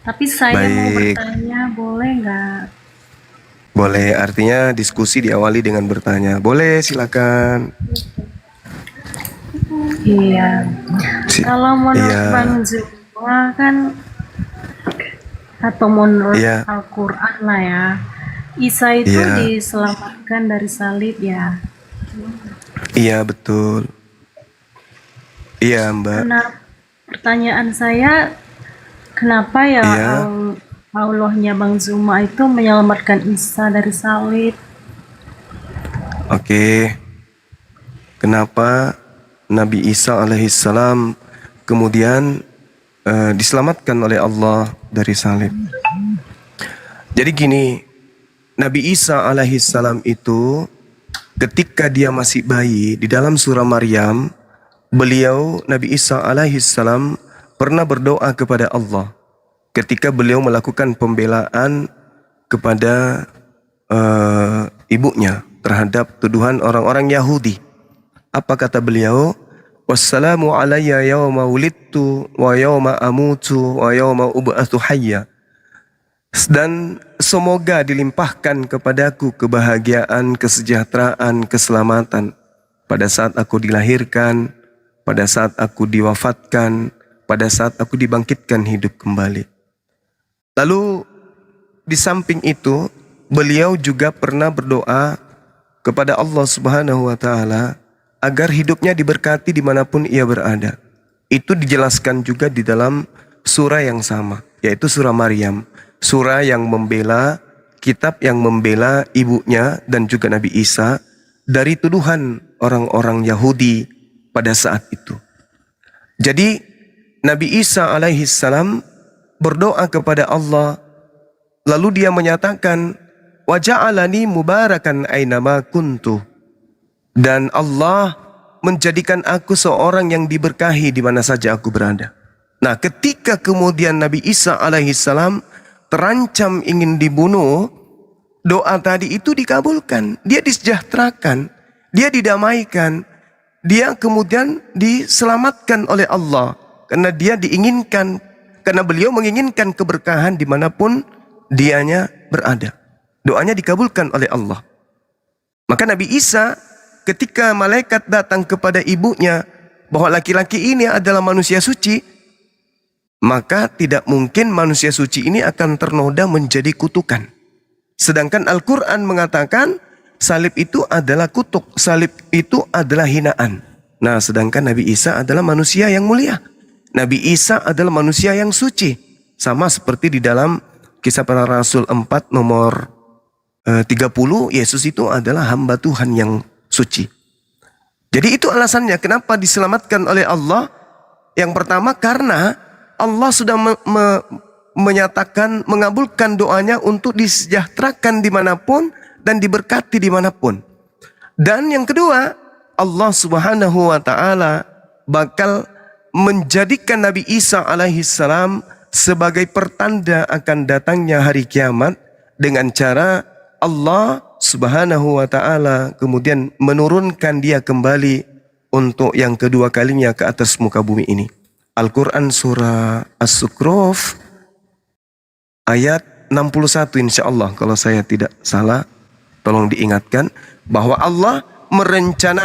Tapi saya mau Baik. bertanya, boleh nggak? Boleh, artinya diskusi diawali dengan bertanya. Boleh, silakan. Iya. Kalau menurut Iya. Bang Zuma kan, atau menurut Iya. Al-Quran lah ya, Isa itu Iya. diselamatkan dari salib ya. Iya, betul. Iya, Mbak. Nah, pertanyaan saya, kenapa ya Iya. Allahnya Bang Zuma itu menyelamatkan Isa dari salib? Oke. Kenapa Nabi Isa alaihissalam kemudian diselamatkan oleh Allah dari salib? Jadi gini, Nabi Isa alaihissalam itu ketika dia masih bayi di dalam surah Maryam, beliau Nabi Isa alaihissalam pernah berdoa kepada Allah ketika beliau melakukan pembelaan kepada ibunya terhadap tuduhan orang-orang Yahudi. Apa kata beliau? Wassalamu alayya yawma wulidtu wa yawma amutu wa yawma ub'atsu hayya. Dan semoga dilimpahkan kepadaku kebahagiaan, kesejahteraan, keselamatan pada saat aku dilahirkan, pada saat aku diwafatkan, pada saat aku dibangkitkan hidup kembali. Lalu di samping itu, beliau juga pernah berdoa kepada Allah Subhanahu wa Ta'ala agar hidupnya diberkati dimanapun ia berada. Itu dijelaskan juga di dalam surah yang sama, yaitu surah Maryam. Surah yang membela, kitab yang membela ibunya dan juga Nabi Isa dari tuduhan orang-orang Yahudi pada saat itu. Jadi Nabi Isa alaihi salam berdoa kepada Allah, lalu dia menyatakan, wa ja'alani mubarakan ainama kuntu, dan Allah menjadikan aku seorang yang diberkahi di mana saja aku berada. Nah, ketika kemudian Nabi Isa alaihi salam terancam ingin dibunuh, doa tadi itu dikabulkan. Dia disejahterakan, dia didamaikan, dia kemudian diselamatkan oleh Allah. Karena dia diinginkan, karena beliau menginginkan keberkahan dimanapun dianya berada. Doanya dikabulkan oleh Allah. Maka Nabi Isa ketika malaikat datang kepada ibunya bahwa laki-laki ini adalah manusia suci, maka tidak mungkin manusia suci ini akan ternoda menjadi kutukan. Sedangkan Al-Quran mengatakan salib itu adalah kutuk, salib itu adalah hinaan. Nah, sedangkan Nabi Isa adalah manusia yang mulia. Nabi Isa adalah manusia yang suci. Sama seperti di dalam Kisah Para Rasul 4 nomor 30, Yesus itu adalah hamba Tuhan yang suci. Jadi itu alasannya kenapa diselamatkan oleh Allah. Yang pertama karena Allah sudah menyatakan, mengabulkan doanya untuk disejahterakan dimanapun dan diberkati dimanapun. Dan yang kedua, Allah subhanahu wa ta'ala bakal menjadikan Nabi Isa alaihi salam sebagai pertanda akan datangnya hari kiamat dengan cara Allah subhanahu wa ta'ala kemudian menurunkan dia kembali untuk yang kedua kalinya ke atas muka bumi ini. Al-Quran surah As-Sukhruf ayat 61 insya Allah, kalau saya tidak salah, tolong diingatkan bahwa Allah merancang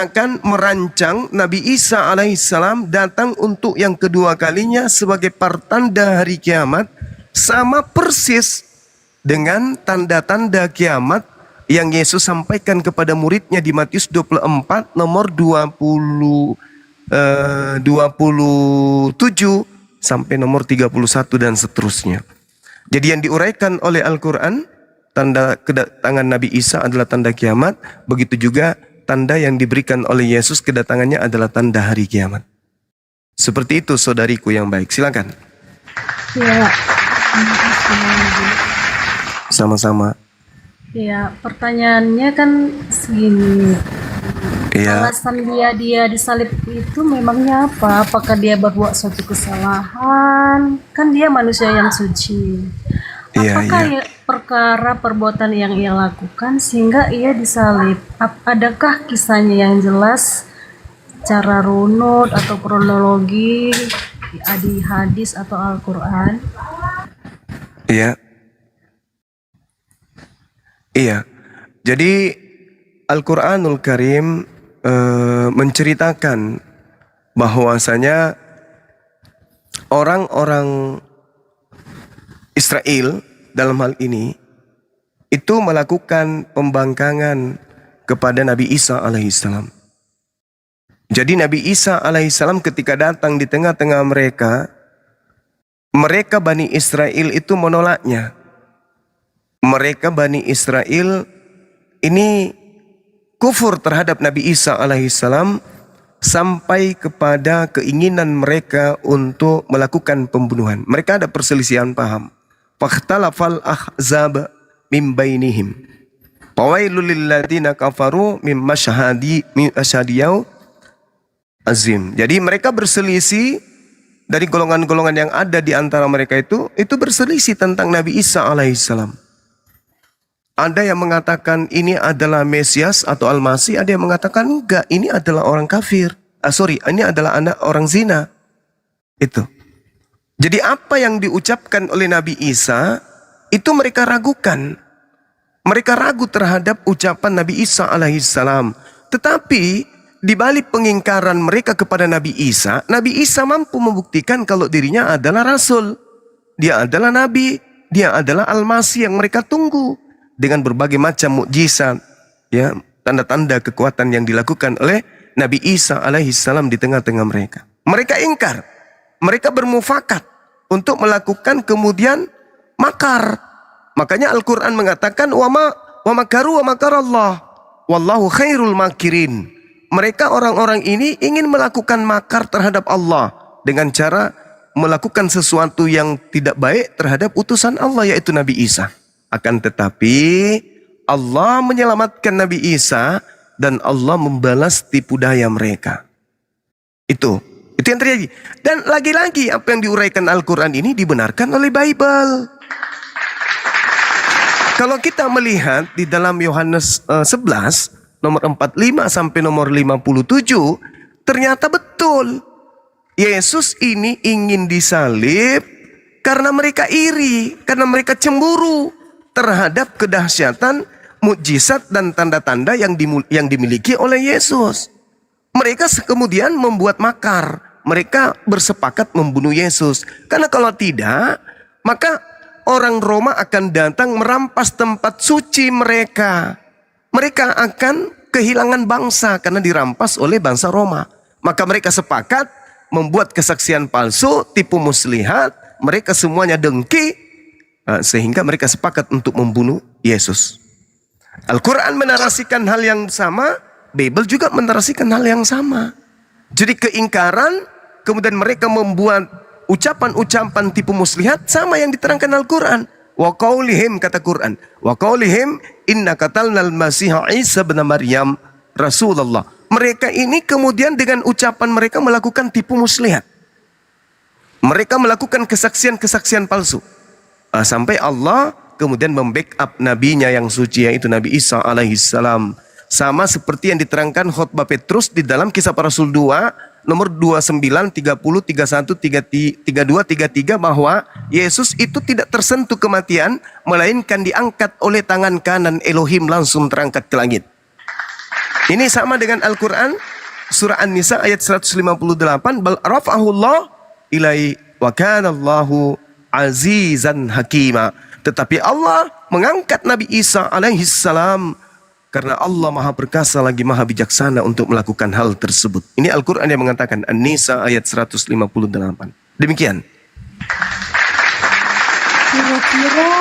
Nabi Isa alaihissalam datang untuk yang kedua kalinya sebagai pertanda hari kiamat, sama persis dengan tanda-tanda kiamat yang Yesus sampaikan kepada muridnya di Matius 24 nomor 27 sampai nomor 31 dan seterusnya. Jadi yang diuraikan oleh Al-Quran, tanda kedatangan Nabi Isa adalah tanda kiamat. Begitu juga tanda yang diberikan oleh Yesus kedatangannya adalah tanda hari kiamat. Seperti itu saudariku yang baik. Silakan. Ya, Sama-sama. ya, pertanyaannya kan segini. Iya. Alasan dia disalib itu memangnya apa? Apakah dia berbuat suatu kesalahan? Kan dia manusia yang suci. Iya, Apakah iya. perkara perbuatan yang ia lakukan sehingga ia disalib? Adakah kisahnya yang jelas, cara runut atau kronologi di hadis atau Al-Quran? Iya. Iya. Jadi Al-Quranul Karim menceritakan bahwasanya orang-orang Israel dalam hal ini itu melakukan pembangkangan kepada Nabi Isa alaihissalam. Jadi Nabi Isa alaihissalam ketika datang di tengah-tengah mereka Bani Israel itu menolaknya. Mereka Bani Israel ini kufur terhadap Nabi Isa alaihissalam sampai kepada keinginan mereka untuk melakukan pembunuhan. Mereka ada perselisihan paham. Fakhtalafal ahzab min bainihim. Fawailul lil ladzina kafaru min masyhadiyau azim. Jadi mereka berselisih dari golongan-golongan yang ada di antara mereka itu berselisih tentang Nabi Isa alaihissalam. Ada yang mengatakan ini adalah Mesias atau Al-Masih, ada yang mengatakan enggak, ini adalah orang kafir. Ini adalah anak orang zina. Itu. Jadi apa yang diucapkan oleh Nabi Isa itu mereka ragukan. Mereka ragu terhadap ucapan Nabi Isa alaihissalam. Tetapi di balik pengingkaran mereka kepada Nabi Isa mampu membuktikan kalau dirinya adalah rasul. Dia adalah nabi, dia adalah Al-Masih yang mereka tunggu. Dengan berbagai macam mukjizat, ya, tanda-tanda kekuatan yang dilakukan oleh Nabi Isa alaihissalam di tengah-tengah mereka. Mereka ingkar, mereka bermufakat untuk melakukan kemudian makar. Makanya Al-Quran mengatakan wa makaru wa makarallah wallahu khairul makirin. Mereka orang-orang ini ingin melakukan makar terhadap Allah dengan cara melakukan sesuatu yang tidak baik terhadap utusan Allah yaitu Nabi Isa. Akan tetapi Allah menyelamatkan Nabi Isa dan Allah membalas tipu daya mereka. Itu yang terjadi. Dan lagi-lagi apa yang diuraikan Al-Quran ini dibenarkan oleh Bible. Kalau kita melihat di dalam Yohanes 11 nomor 45 sampai nomor 57, ternyata betul Yesus ini ingin disalib karena mereka iri, karena mereka cemburu terhadap kedahsyatan, mukjizat dan tanda-tanda yang dimiliki oleh Yesus. Mereka kemudian membuat makar. Mereka bersepakat membunuh Yesus. Karena kalau tidak, maka orang Roma akan datang merampas tempat suci mereka. Mereka akan kehilangan bangsa karena dirampas oleh bangsa Roma. Maka mereka sepakat membuat kesaksian palsu, tipu muslihat. Mereka semuanya dengki, sehingga mereka sepakat untuk membunuh Yesus. Al-Quran menarasikan hal yang sama, Bible juga menarasikan hal yang sama. Jadi keingkaran, kemudian mereka membuat ucapan-ucapan tipu muslihat sama yang diterangkan Al-Quran. Wa qaulihim, kata Quran, wa qaulihim inna qatalnal masiha Isa bin Maryam Rasulullah. Mereka ini kemudian dengan ucapan mereka melakukan tipu muslihat. Mereka melakukan kesaksian-kesaksian palsu. Sampai Allah kemudian membackup nabinya yang suci, yaitu Nabi Isa alaihissalam. Sama seperti yang diterangkan khutbah Petrus di dalam Kisah Para Rasul 2 nomor 29, 30, 31, 32, 33 bahwa Yesus itu tidak tersentuh kematian melainkan diangkat oleh tangan kanan Elohim, langsung terangkat ke langit. Ini sama dengan Al-Quran surah An-Nisa ayat 158, bal rafa'ahullah ilai wa kana Allahu azizan hakima. Tetapi Allah mengangkat Nabi Isa alaihissalam karena Allah maha perkasa lagi maha bijaksana untuk melakukan hal tersebut. Ini Al-Quran yang mengatakan, An-Nisa ayat 158. Demikian. Kira-kira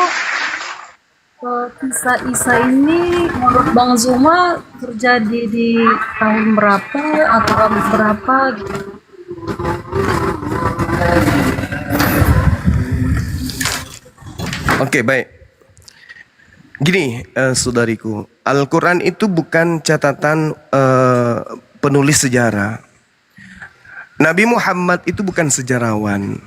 kisah Isa ini menurut Bang Zuma terjadi di tahun berapa atau abad berapa gitu? Oke, baik. Gini, saudariku, Al-Quran itu bukan catatan penulis sejarah. Nabi Muhammad itu bukan sejarawan.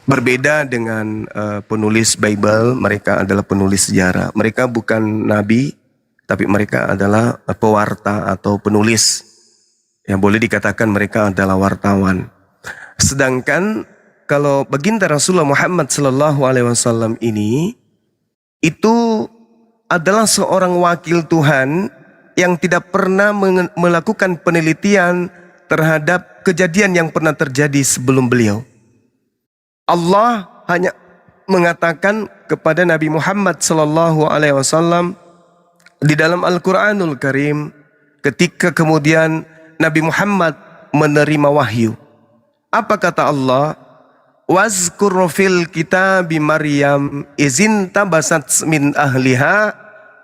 Berbeda dengan penulis Bible, mereka adalah penulis sejarah. Mereka bukan nabi, tapi mereka adalah pewarta atau penulis. Yang boleh dikatakan mereka adalah wartawan. Sedangkan kalau baginda Rasulullah Muhammad SAW ini, itu adalah seorang wakil Tuhan yang tidak pernah melakukan penelitian terhadap kejadian yang pernah terjadi sebelum beliau. Allah hanya mengatakan kepada Nabi Muhammad SAW di dalam Al-Quranul Karim, ketika kemudian Nabi Muhammad menerima wahyu. Apa kata Allah? Wazkur fil kitabi Maryam izin tabasat min ahliha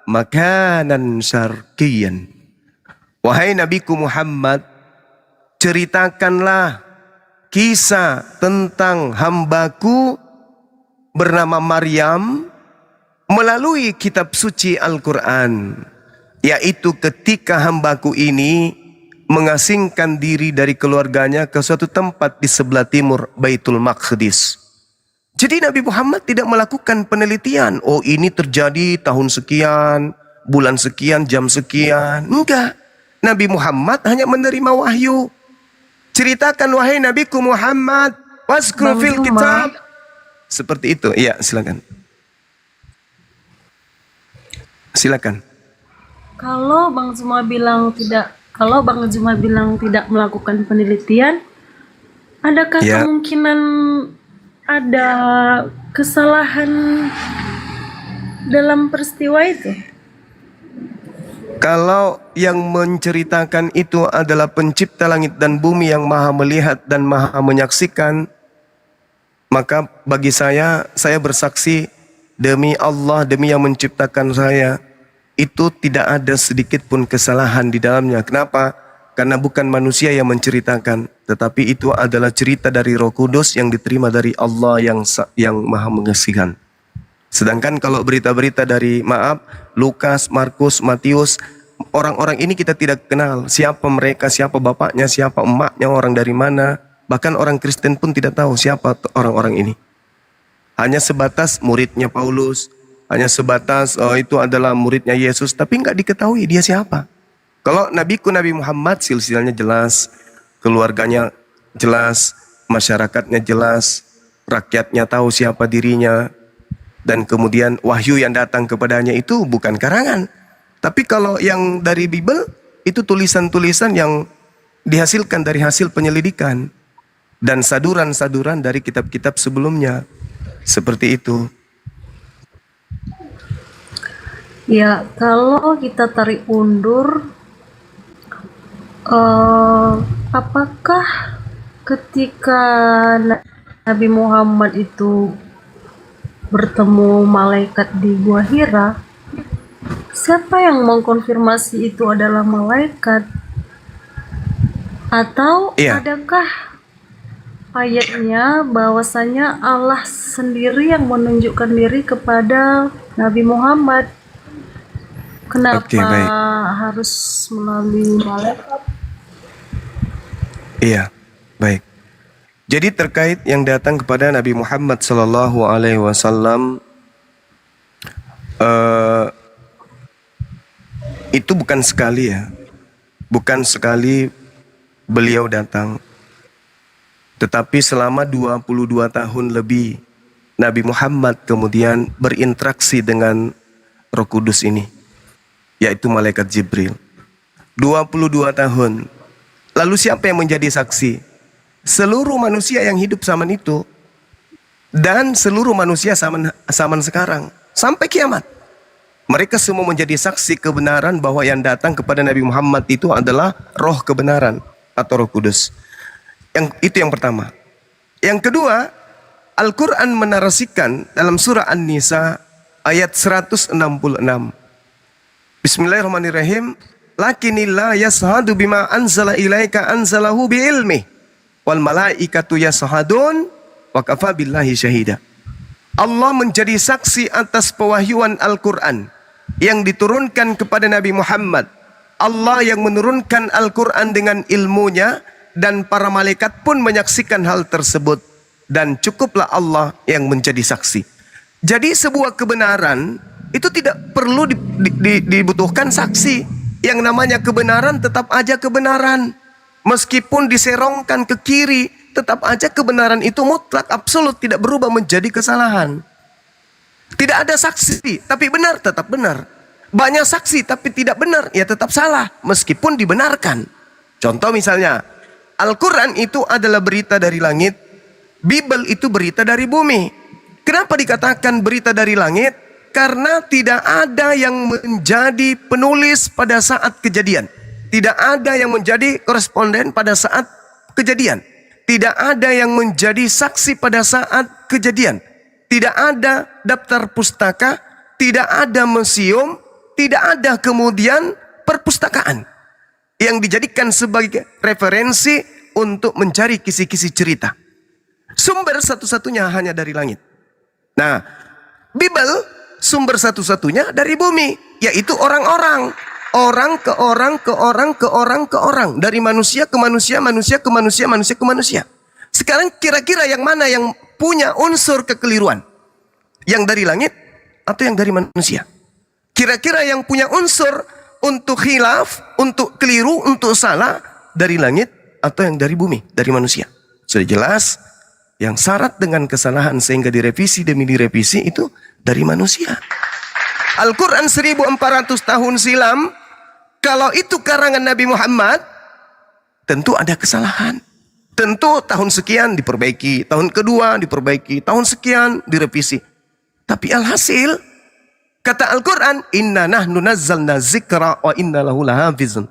makanan syarqiyan. Wahai Nabiku Muhammad, ceritakanlah kisah tentang hambaku bernama Maryam melalui kitab suci Al-Quran, yaitu ketika hambaku ini mengasingkan diri dari keluarganya ke suatu tempat di sebelah timur Baitul Maqdis. Jadi Nabi Muhammad tidak melakukan penelitian, oh ini terjadi tahun sekian, bulan sekian, jam sekian. Enggak. Nabi Muhammad hanya menerima wahyu. Ceritakan wahai Nabiku Muhammad, wazkur fil kitab. Seperti itu. Iya, silakan. Silakan. Kalau Bang Zuma bilang tidak melakukan penelitian, adakah kemungkinan ada kesalahan dalam peristiwa itu? Kalau yang menceritakan itu adalah pencipta langit dan bumi yang maha melihat dan maha menyaksikan, maka bagi saya bersaksi demi Allah, demi yang menciptakan saya, itu tidak ada sedikit pun kesalahan di dalamnya. Kenapa? Karena bukan manusia yang menceritakan, tetapi itu adalah cerita dari Roh Kudus yang diterima dari Allah yang Maha Mengasihkan. Sedangkan kalau berita-berita dari Lukas, Markus, Matius, orang-orang ini kita tidak kenal siapa mereka, siapa bapaknya, siapa emaknya, orang dari mana. Bahkan orang Kristen pun tidak tahu siapa orang-orang ini. Hanya sebatas muridnya Paulus, hanya sebatas itu adalah muridnya Yesus, tapi nggak diketahui dia siapa. Kalau Nabi Muhammad silsilahnya jelas, keluarganya jelas, masyarakatnya jelas, rakyatnya tahu siapa dirinya, dan kemudian wahyu yang datang kepadanya itu bukan karangan. Tapi kalau yang dari Bible itu tulisan-tulisan yang dihasilkan dari hasil penyelidikan dan saduran-saduran dari kitab-kitab sebelumnya. Seperti itu. Ya, kalau kita tarik undur, apakah ketika Nabi Muhammad itu bertemu malaikat di Gua Hira, siapa yang mengkonfirmasi itu adalah malaikat? Atau adakah ayatnya bahwasanya Allah sendiri yang menunjukkan diri kepada Nabi Muhammad? Kenapa harus melalui malaikat? Iya, baik. Jadi terkait yang datang kepada Nabi Muhammad sallallahu alaihi wasallam, itu bukan sekali ya. Bukan sekali beliau datang. Tetapi selama 22 tahun lebih Nabi Muhammad kemudian berinteraksi dengan Roh Kudus ini, yaitu malaikat Jibril. 22 tahun. Lalu siapa yang menjadi saksi? Seluruh manusia yang hidup zaman itu dan seluruh manusia zaman sekarang sampai kiamat. Mereka semua menjadi saksi kebenaran bahwa yang datang kepada Nabi Muhammad itu adalah roh kebenaran atau Roh Kudus. Itu yang pertama. Yang kedua, Al-Quran menarasikan dalam surah An-Nisa ayat 166. Bismillahirrahmanirrahim. Lakinillah yashhadu bima anzala ilaika anzalahu biilmih wal malaikatu yashhadun wa kafa billahi syahida. Allah menjadi saksi atas pewahyuan Al-Quran yang diturunkan kepada Nabi Muhammad. Allah yang menurunkan Al-Quran dengan ilmunya dan para malaikat pun menyaksikan hal tersebut. Dan cukuplah Allah yang menjadi saksi. Jadi sebuah kebenaran itu tidak perlu dibutuhkan saksi. Yang namanya kebenaran tetap aja kebenaran. Meskipun diserongkan ke kiri, tetap aja kebenaran itu mutlak, absolut, tidak berubah menjadi kesalahan. Tidak ada saksi, tapi benar, tetap benar. Banyak saksi, tapi tidak benar, ya tetap salah, meskipun dibenarkan. Contoh misalnya, Al-Quran itu adalah berita dari langit, Bible itu berita dari bumi. Kenapa dikatakan berita dari langit? Karena tidak ada yang menjadi penulis pada saat kejadian. Tidak ada yang menjadi koresponden pada saat kejadian. Tidak ada yang menjadi saksi pada saat kejadian. Tidak ada daftar pustaka, tidak ada museum, tidak ada kemudian perpustakaan yang dijadikan sebagai referensi untuk mencari kisi-kisi cerita. Sumber satu-satunya hanya dari langit. Nah, Bible sumber satu-satunya dari bumi, yaitu orang-orang. Orang ke orang, ke orang, ke orang, ke orang. Dari manusia ke manusia, manusia ke manusia, manusia ke manusia. Sekarang kira-kira yang mana yang punya unsur kekeliruan? Yang dari langit atau yang dari manusia? Kira-kira yang punya unsur untuk khilaf, untuk keliru, untuk salah, dari langit atau yang dari bumi, dari manusia? Sudah jelas, yang syarat dengan kesalahan sehingga direvisi demi direvisi itu dari manusia. Al-Quran 1400 tahun silam, kalau itu karangan Nabi Muhammad, tentu ada kesalahan. Tentu tahun sekian diperbaiki, tahun kedua diperbaiki, tahun sekian direvisi. Tapi alhasil, kata Al-Quran, Inna nahnu nazzalna zikra wa inna lahu lahafizun.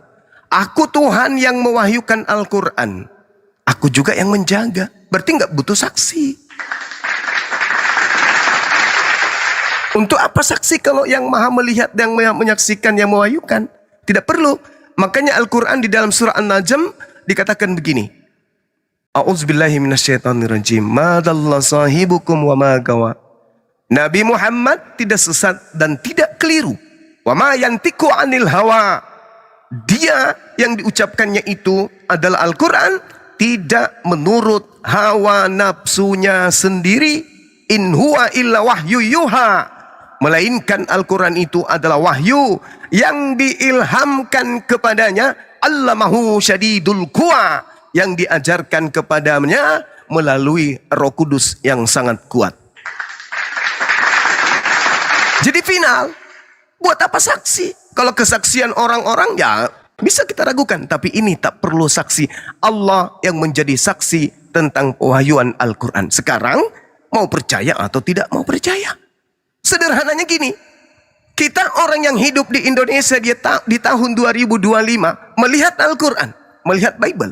Aku Tuhan yang mewahyukan Al-Quran. Aku juga yang menjaga. Berarti nggak butuh saksi. Untuk apa saksi kalau yang maha melihat, yang maha menyaksikan, yang mewahyukan? Tidak perlu. Makanya Al-Quran di dalam surah An-Najm dikatakan begini. A'udzubillahi minasyaitonirrajim. Ma dalla sahibukum wa ma gawa. Nabi Muhammad tidak sesat dan tidak keliru. Wa ma yantiqu 'anil hawa. Dia yang diucapkannya itu adalah Al-Quran, tidak menurut hawa nafsunya sendiri. In huwa illa wahyu yuha. Melainkan Al-Quran itu adalah wahyu yang diilhamkan kepadanya. Allamahu syadidul quwa, yang diajarkan kepadanya melalui Roh Kudus yang sangat kuat. Jadi final, buat apa saksi? Kalau kesaksian orang-orang ya bisa kita ragukan, tapi ini tak perlu saksi. Allah yang menjadi saksi tentang pewahyuan Al-Quran. Sekarang mau percaya atau tidak mau percaya? Sederhananya gini, kita orang yang hidup di Indonesia di tahun 2025 melihat Al-Quran, melihat Bible.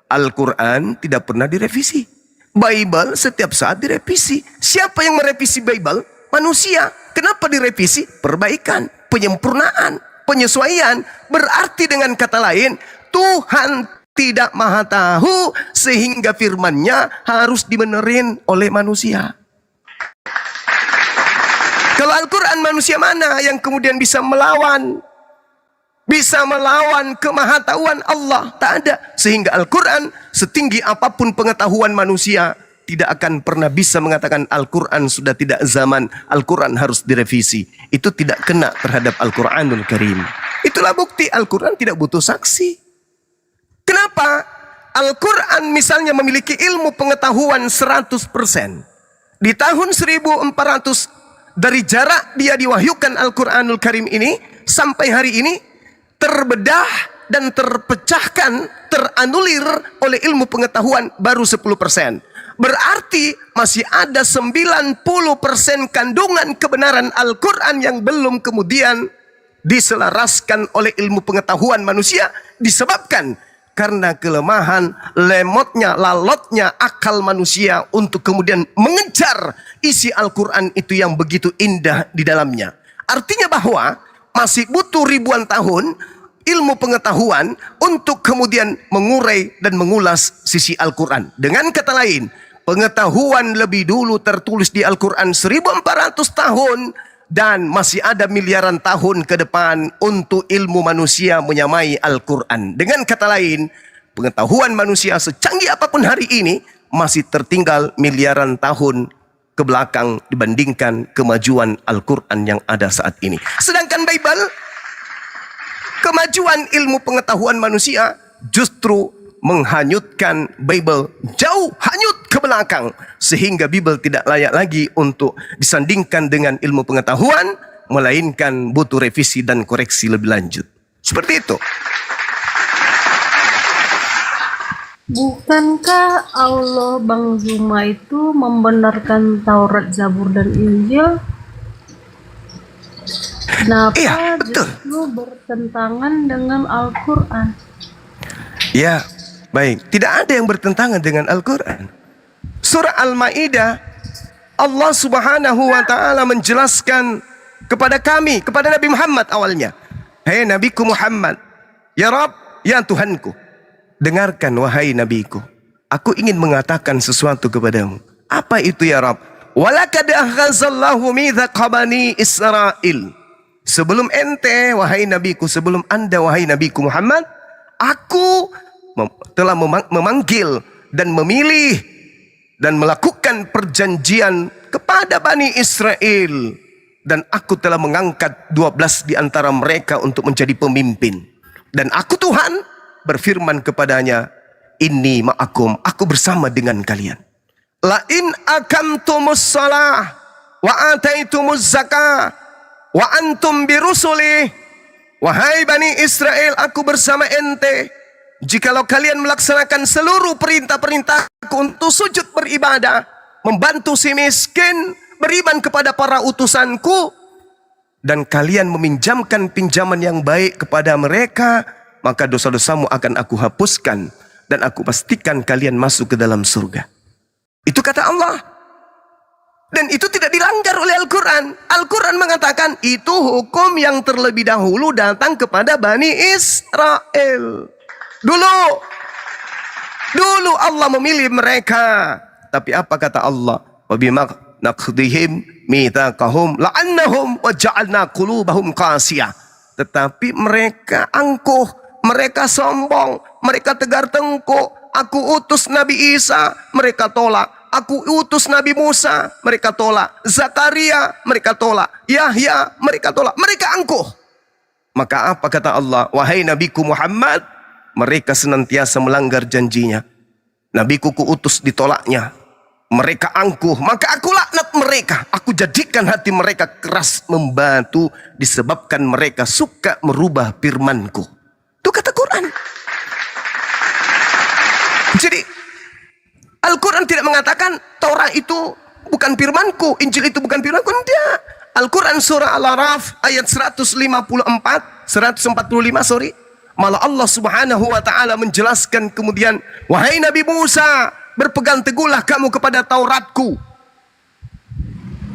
Al-Quran tidak pernah direvisi. Bible setiap saat direvisi. Siapa yang merevisi Bible? Manusia. Kenapa direvisi? Perbaikan, penyempurnaan, penyesuaian. Berarti dengan kata lain, Tuhan tidak maha tahu sehingga firman-Nya harus dibenerin oleh manusia. Kalau Al-Quran, manusia mana yang kemudian bisa melawan? Bisa melawan kemahatauan Allah? Tak ada. Sehingga Al-Quran, setinggi apapun pengetahuan manusia, tidak akan pernah bisa mengatakan Al-Quran sudah tidak zaman, Al-Quran harus direvisi. Itu tidak kena terhadap Al-Quranul Karim. Itulah bukti Al-Quran tidak butuh saksi. Kenapa? Al-Quran misalnya memiliki ilmu pengetahuan 100%. Di tahun 1400 dari jarak dia diwahyukan Al-Quranul Karim ini sampai hari ini terbedah dan terpecahkan, teranulir oleh ilmu pengetahuan baru 10%. Berarti masih ada 90% kandungan kebenaran Al-Quran yang belum kemudian diselaraskan oleh ilmu pengetahuan manusia, disebabkan karena kelemahan, lemotnya, lalotnya akal manusia untuk kemudian mengejar isi Al-Quran itu yang begitu indah di dalamnya. Artinya bahwa masih butuh ribuan tahun ilmu pengetahuan untuk kemudian mengurai dan mengulas sisi Al-Quran. Dengan kata lain, pengetahuan lebih dulu tertulis di Al-Quran 1400 tahun. Dan masih ada miliaran tahun ke depan untuk ilmu manusia menyamai Al-Quran. Dengan kata lain, pengetahuan manusia secanggih apapun hari ini masih tertinggal miliaran tahun ke belakang dibandingkan kemajuan Al-Quran yang ada saat ini. Sedangkan Bible, kemajuan ilmu pengetahuan manusia justru menghanyutkan Bible jauh hanyut ke belakang, sehingga Bible tidak layak lagi untuk disandingkan dengan ilmu pengetahuan, melainkan butuh revisi dan koreksi lebih lanjut. Seperti itu. Bukankah Allah Bang Zuma itu membenarkan Taurat, Zabur, dan Injil? Kenapa Iya, betul. justru bertentangan dengan Al-Quran? Ya, baik. Tidak ada yang bertentangan dengan Al-Quran. Surah Al-Ma'idah, Allah Subhanahu wa ta'ala menjelaskan kepada kami, kepada Nabi Muhammad awalnya. Hai Nabiku Muhammad, ya Rabb, ya Tuhanku, dengarkan wahai Nabiku, aku ingin mengatakan sesuatu kepadamu. Apa itu ya Rabb? Walakad akhazallahu mithaqa bani Israel. Sebelum ente, wahai Nabiku, sebelum anda, wahai Nabiku Muhammad, aku telah memanggil dan memilih dan melakukan perjanjian kepada Bani Israel. Dan aku telah mengangkat 12 di antara mereka untuk menjadi pemimpin. Dan aku Tuhan berfirman kepadanya, Inni ma'akum, aku bersama dengan kalian. La in akamtumus salah wa ataitumuz zakah wa antum birusuli. Wahai Bani Israel, aku bersama ente. Jikalau kalian melaksanakan seluruh perintah-perintahku untuk sujud beribadah, membantu si miskin, beriman kepada para utusanku, dan kalian meminjamkan pinjaman yang baik kepada mereka, maka dosa-dosamu akan aku hapuskan, dan aku pastikan kalian masuk ke dalam surga. Itu kata Allah. Dan itu tidak dilanggar oleh Al-Quran. Al-Quran mengatakan itu hukum yang terlebih dahulu datang kepada Bani Israel. Dulu Allah memilih mereka. Tapi apa kata Allah? Wabima naqdihim mitsaqahum la'annahum wa ja'alna qulubahum qasiyah. Tetapi mereka angkuh, mereka sombong, mereka tegar tengkuk. Aku utus Nabi Isa, mereka tolak. Aku utus Nabi Musa, mereka tolak. Zakaria, mereka tolak. Yahya, mereka tolak. Mereka angkuh. Maka apa kata Allah? Wahai Nabiku Muhammad, mereka senantiasa melanggar janjinya. Nabiku kuutus ditolaknya. Mereka angkuh, maka aku laknat mereka. Aku jadikan hati mereka keras membatu disebabkan mereka suka merubah firmanku. Itu kata Quran. Jadi Al-Quran tidak mengatakan Taurat itu bukan firmanku, Injil itu bukan firmanku. Tidak. Al-Quran surah Al-Araf ayat 145 sorry. Malah Allah subhanahu wa ta'ala menjelaskan kemudian, wahai Nabi Musa, berpegang teguhlah kamu kepada Tauratku.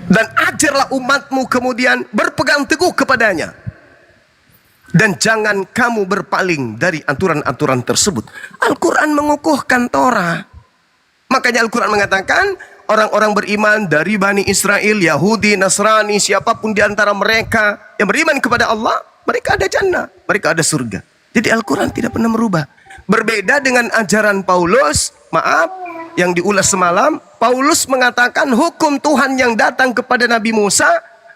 Dan ajarlah umatmu kemudian berpegang teguh kepadanya. Dan jangan kamu berpaling dari aturan-aturan tersebut. Al-Quran mengukuhkan Taurat. Makanya Al-Quran mengatakan orang-orang beriman dari Bani Israel, Yahudi, Nasrani, siapapun di antara mereka yang beriman kepada Allah, mereka ada jannah, mereka ada surga. Jadi Al-Quran tidak pernah merubah. Berbeda dengan ajaran Paulus, maaf, yang diulas semalam, Paulus mengatakan hukum Tuhan yang datang kepada Nabi Musa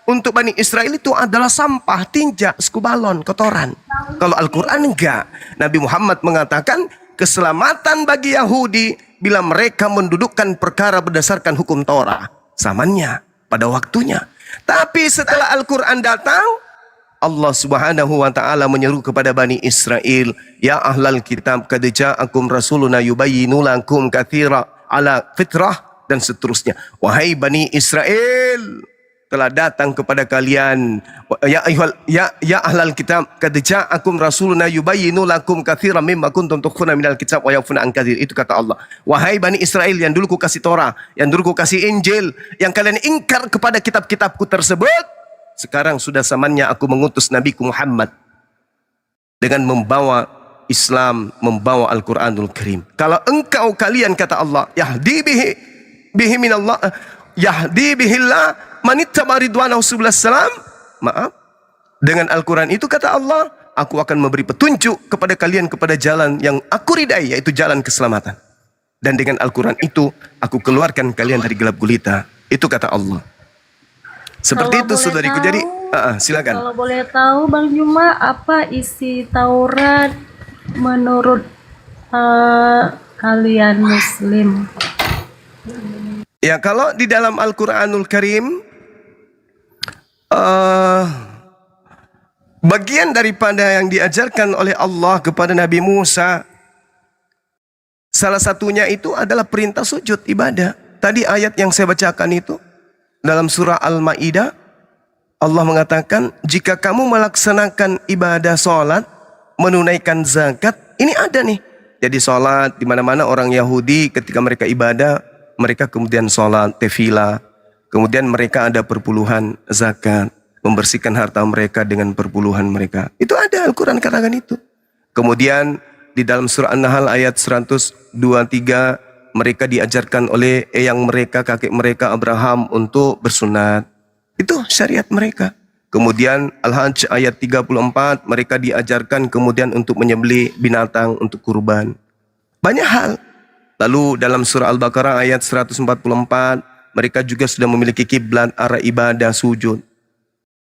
untuk Bani Israel itu adalah sampah, tinja, skubalon, kotoran. Kalau Al-Quran enggak. Nabi Muhammad mengatakan keselamatan bagi Yahudi bila mereka mendudukkan perkara berdasarkan hukum Torah. Zamannya, pada waktunya. Tapi setelah Al-Quran datang, Allah subhanahu wa ta'ala menyeru kepada Bani Israel, ya ahlal kitab qad ja'akum rasuluna yubayyinu lakum katsira ala fitrah, dan seterusnya. Wahai Bani Israel, telah datang kepada kalian ya ahlal kitab qad ja'akum rasuluna yubayyinu lakum katsiran mimma kuntum tukhfuna minal kitab wa yafuna an katsir. Itu kata Allah. Wahai Bani Israel yang dulu ku kasih Torah, yang dulu ku kasih Injil, yang kalian ingkar kepada kitab-kitabku tersebut, sekarang sudah zamannya aku mengutus Nabiku Muhammad dengan membawa Islam, membawa Al-Quranul Karim. Kalau engkau kalian, kata Allah, yahdi bihi minallah, yahdi bihillah manittaba ridwanahu subul salam. Maaf, dengan Al-Quran itu kata Allah, aku akan memberi petunjuk kepada kalian kepada jalan yang aku ridai, yaitu jalan keselamatan. Dan dengan Al-Quran itu aku keluarkan kalian dari gelap gulita. Itu kata Allah. Seperti Kalau itu boleh saudariku. tahu, Jadi silakan. Kalau boleh tahu Bang Juma, apa isi Taurat menurut kalian Muslim? Ya, kalau di dalam Al-Quranul Karim, bagian daripada yang diajarkan oleh Allah kepada Nabi Musa, salah satunya itu adalah perintah sujud ibadah. Tadi ayat yang saya bacakan itu dalam surah Al-Maidah, Allah mengatakan, jika kamu melaksanakan ibadah sholat, menunaikan zakat, ini ada nih. Jadi sholat, di mana-mana orang Yahudi ketika mereka ibadah, mereka kemudian sholat, tefillah, kemudian mereka ada perpuluhan zakat, membersihkan harta mereka dengan perpuluhan mereka. Itu ada Al-Quran katakan itu. Kemudian di dalam surah An-Nahl ayat 123, mereka diajarkan oleh eyang mereka, kakek mereka Abraham untuk bersunat. Itu syariat mereka. Kemudian Al-Hajj ayat 34, mereka diajarkan kemudian untuk menyembelih binatang untuk kurban. Banyak hal. Lalu dalam surah Al-Baqarah ayat 144, mereka juga sudah memiliki kiblat, arah ibadah, sujud.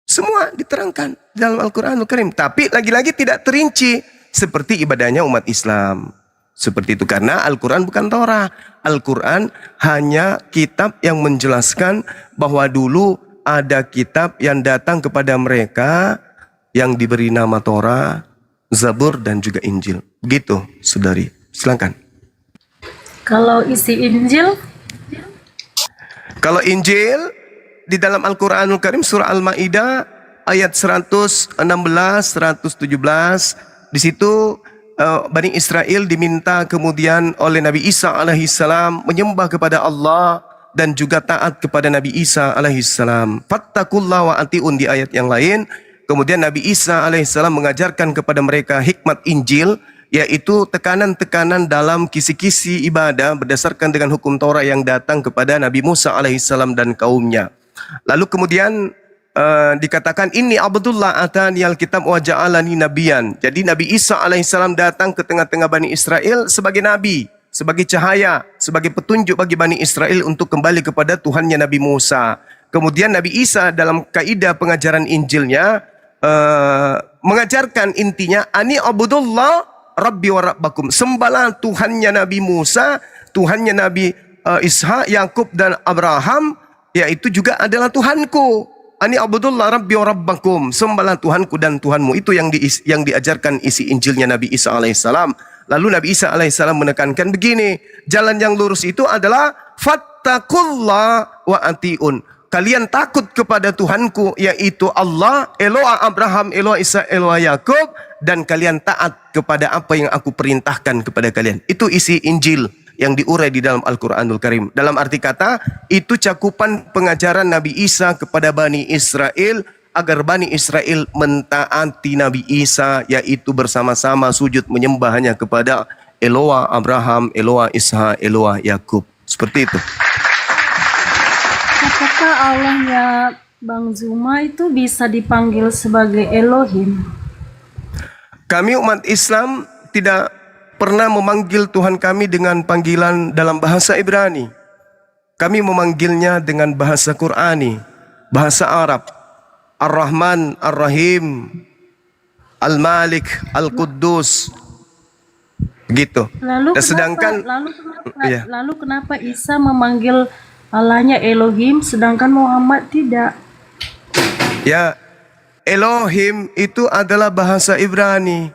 Semua diterangkan dalam Al-Quranul Karim. Tapi lagi-lagi tidak terinci seperti ibadahnya umat Islam. Seperti itu, karena Al-Quran bukan Torah. Al-Quran hanya kitab yang menjelaskan bahwa dulu ada kitab yang datang kepada mereka yang diberi nama Torah, Zabur, dan juga Injil. Begitu, saudari. Silakan. Kalau isi Injil? Kalau Injil, di dalam Al-Quranul Karim surah Al-Maidah ayat 116, 117, di situ Bani Israel diminta kemudian oleh Nabi Isa alaihissalam menyembah kepada Allah dan juga taat kepada Nabi Isa alaihissalam. Fattakullah wa atiun di ayat yang lain. Kemudian Nabi Isa alaihissalam mengajarkan kepada mereka hikmat Injil, yaitu tekanan-tekanan dalam kisi-kisi ibadah berdasarkan dengan hukum Taurat yang datang kepada Nabi Musa alaihissalam dan kaumnya. Lalu kemudian dikatakan ini Abdullah atani alkitab wa ja'alani nabiyan. Jadi Nabi Isa alaihissalam datang ke tengah-tengah Bani Israel sebagai nabi, sebagai cahaya, sebagai petunjuk bagi Bani Israel untuk kembali kepada Tuhannya Nabi Musa. Kemudian Nabi Isa dalam kaidah pengajaran Injilnya mengajarkan intinya ani Abdullah Rabbi wa Rabbakum. Sembahlah Tuhannya Nabi Musa, Tuhannya Nabi Ishak, Yakub dan Abraham, yaitu juga adalah Tuhanku. Ani Abdullah Rabbi wa Rabbakum. Sembahlah Tuhanku dan Tuhanmu. Itu yang diajarkan isi Injilnya Nabi Isa alaihissalam. Lalu Nabi Isa alaihissalam menekankan begini, jalan yang lurus itu adalah fattakullah wa atiun. Kalian takut kepada Tuhanku, yaitu Allah, Eloah Abraham, Eloah Isa, Eloah Yakub, dan kalian taat kepada apa yang aku perintahkan kepada kalian. Itu isi Injil yang diurai di dalam Al-Quranul Karim. Dalam arti kata, itu cakupan pengajaran Nabi Isa kepada Bani Israel, agar Bani Israel mentaati Nabi Isa, yaitu bersama-sama sujud menyembah hanya kepada Eloah Abraham, Eloah Ishak, Eloah Yakub. Seperti itu. Apakah Allahnya Bang Zuma itu bisa dipanggil sebagai Elohim? Kami umat Islam tidak pernah memanggil Tuhan kami dengan panggilan dalam bahasa Ibrani. Kami memanggilnya dengan bahasa Qurani, bahasa Arab. Ar-Rahman, Ar-Rahim, Al-Malik, Al-Quddus. Gitu. Lalu kenapa Isa memanggil Allahnya Elohim sedangkan Muhammad tidak? Ya, Elohim itu adalah bahasa Ibrani.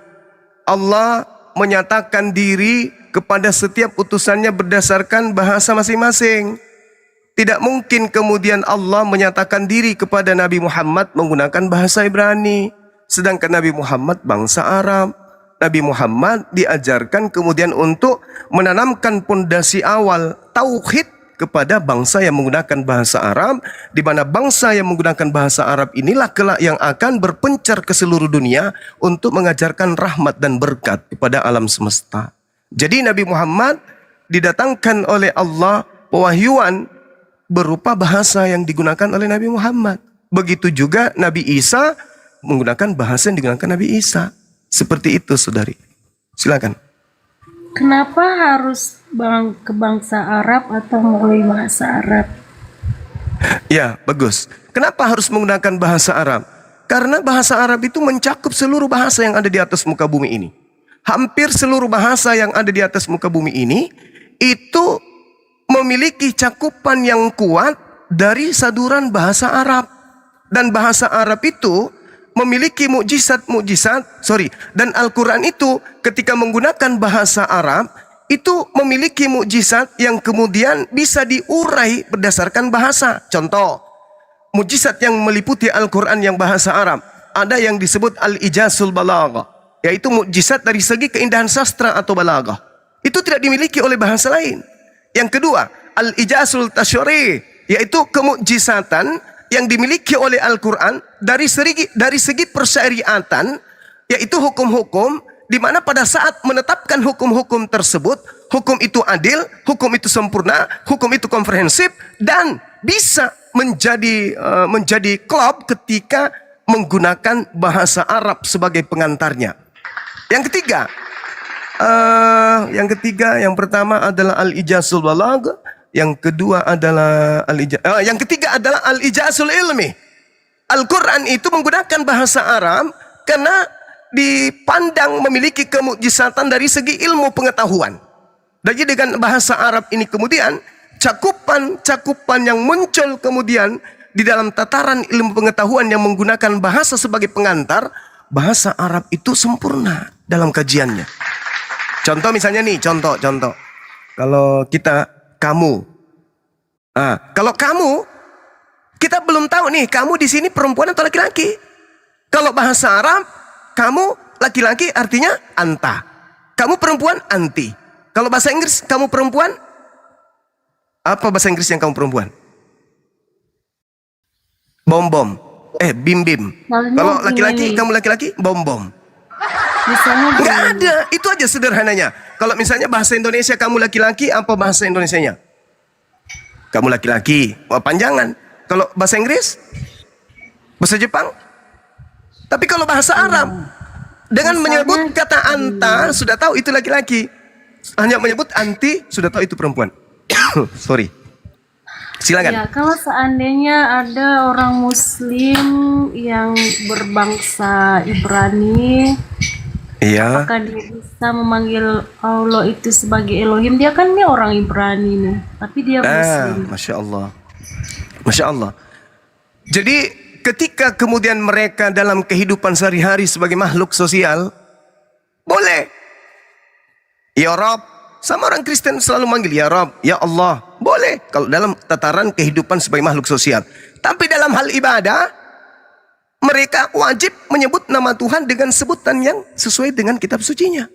Allah menyatakan diri kepada setiap utusannya berdasarkan bahasa masing-masing. Tidak mungkin kemudian Allah menyatakan diri kepada Nabi Muhammad menggunakan bahasa Ibrani. Sedangkan Nabi Muhammad bangsa Arab. Nabi Muhammad diajarkan kemudian untuk menanamkan pondasi awal tauhid kepada bangsa yang menggunakan bahasa Arab, di mana bangsa yang menggunakan bahasa Arab inilah kelak yang akan berpencar ke seluruh dunia untuk mengajarkan rahmat dan berkat kepada alam semesta. Jadi Nabi Muhammad didatangkan oleh Allah pewahyuan berupa bahasa yang digunakan oleh Nabi Muhammad. Begitu juga Nabi Isa menggunakan bahasa yang digunakan Nabi Isa. Seperti itu, saudari. Silakan. Kenapa harus ke bangsa Arab atau melalui bahasa Arab? Ya, bagus. Kenapa harus menggunakan bahasa Arab? Karena bahasa Arab itu mencakup seluruh bahasa yang ada di atas muka bumi ini. Hampir seluruh bahasa yang ada di atas muka bumi ini itu memiliki cakupan yang kuat dari saduran bahasa Arab. Dan bahasa Arab itu memiliki dan Al-Quran itu ketika menggunakan bahasa Arab itu memiliki mukjizat yang kemudian bisa diurai berdasarkan bahasa. Contoh, mukjizat yang meliputi Al-Quran yang bahasa Arab, ada yang disebut Al-Ijazul Balaghah, yaitu mukjizat dari segi keindahan sastra atau balaghah. Itu tidak dimiliki oleh bahasa lain. Yang kedua, Al-Ijazul Tasyri', yaitu kemukjizatan yang dimiliki oleh Al-Quran dari segi persyariatan, yaitu hukum-hukum di mana pada saat menetapkan hukum-hukum tersebut, hukum itu adil, hukum itu sempurna, hukum itu komprehensif, dan bisa menjadi klop ketika menggunakan bahasa Arab sebagai pengantarnya. Yang ketiga, yang pertama adalah Al-Ijazul Balaghah. Yang kedua adalah yang ketiga adalah Al-Ijazul Ilmi. Al-Quran itu menggunakan bahasa Arab karena dipandang memiliki kemukjizatan dari segi ilmu pengetahuan. Jadi dengan bahasa Arab ini kemudian cakupan yang muncul kemudian di dalam tataran ilmu pengetahuan yang menggunakan bahasa sebagai pengantar, bahasa Arab itu sempurna dalam kajiannya. Contoh misalnya nih, contoh. Kalau kamu. Kalau kamu, kita belum tahu nih, kamu di sini perempuan atau laki-laki. Kalau bahasa Arab, kamu laki-laki artinya anta. Kamu perempuan anti. Kalau bahasa Inggris, kamu perempuan Apa bahasa Inggris yang kamu perempuan? Bom-bom. Bim-bim. Soalnya Kalau gini laki-laki, nih, kamu laki-laki, bom-bom. misalnya Nggak gini, ada. Itu aja sederhananya. Kalau misalnya bahasa Indonesia kamu laki-laki, apa bahasa Indonesianya? Kamu laki-laki. Wah, panjangan. Kalau bahasa Inggris? Bahasa Jepang? Tapi kalau bahasa Arab, dengan Misalnya menyebut kata anta, sudah tahu itu laki-laki. Hanya menyebut anti, sudah tahu itu perempuan. Sorry. Silakan. ya kalau seandainya ada orang Muslim yang berbangsa Ibrani, Iya. apakah dia bisa memanggil Allah itu sebagai Elohim? Dia kan nih orang Ibrani nih, tapi dia Muslim. Masya Allah. Masya Allah. Jadi ketika kemudian mereka dalam kehidupan sehari-hari sebagai makhluk sosial, boleh. Ya Rob, sama orang Kristen selalu manggil ya Rob, ya Allah. Boleh kalau dalam tataran kehidupan sebagai makhluk sosial. Tapi dalam hal ibadah, mereka wajib menyebut nama Tuhan dengan sebutan yang sesuai dengan kitab sucinya.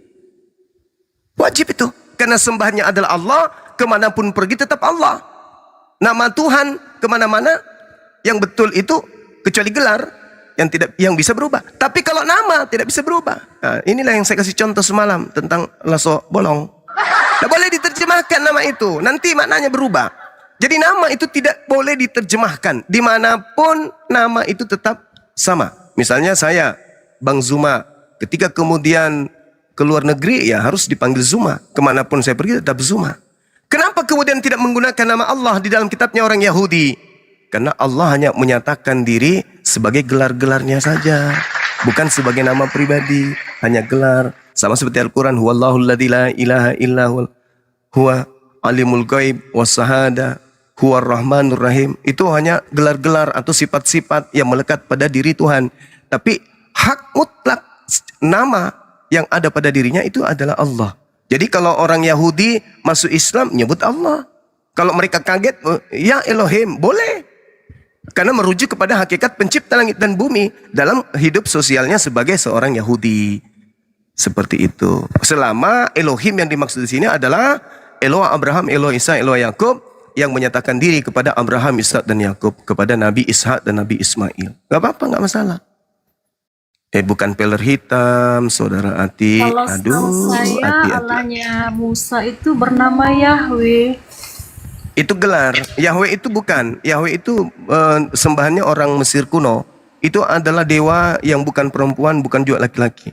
Wajib itu. Karena sembahnya adalah Allah, kemanapun pergi tetap Allah. Nama Tuhan kemana-mana yang betul itu kecuali gelar yang bisa berubah. Tapi kalau nama tidak bisa berubah. Nah, inilah yang saya kasih contoh semalam tentang laso bolong. Tidak boleh diterjemahkan nama itu. Nanti maknanya berubah. Jadi nama itu tidak boleh diterjemahkan. Dimanapun nama itu tetap sama. Misalnya saya, Bang Zuma. Ketika kemudian ke luar negeri ya harus dipanggil Zuma. Kemanapun saya pergi tetap Zuma. Kenapa kemudian tidak menggunakan nama Allah di dalam kitabnya orang Yahudi? Karena Allah hanya menyatakan diri sebagai gelar-gelarnya saja. Bukan sebagai nama pribadi. Hanya gelar. Sama seperti Al-Quran. Huwallahu alladzi la ilaha illa huwa alimul ghaib wassahada huwa rahmanur rahim. Itu hanya gelar-gelar atau sifat-sifat yang melekat pada diri Tuhan. Tapi hak mutlak nama yang ada pada dirinya itu adalah Allah. Jadi kalau orang Yahudi masuk Islam nyebut Allah. Kalau mereka kaget, ya Elohim, boleh. Karena merujuk kepada hakikat pencipta langit dan bumi dalam hidup sosialnya sebagai seorang Yahudi. Seperti itu. Selama Elohim yang dimaksud di sini adalah Eloah Abraham, Eloah Ishak, Eloah Yakub yang menyatakan diri kepada Abraham, Ishak dan Yakub, kepada Nabi Ishak dan Nabi Ismail. Gak apa-apa, gak masalah. Bukan peler hitam, saudara Ati. Kalau setahu saya Ati. Allahnya Musa itu bernama Yahweh. Itu gelar. Yahweh itu bukan. Yahweh itu sembahannya orang Mesir kuno. Itu adalah dewa yang bukan perempuan, bukan juga laki-laki.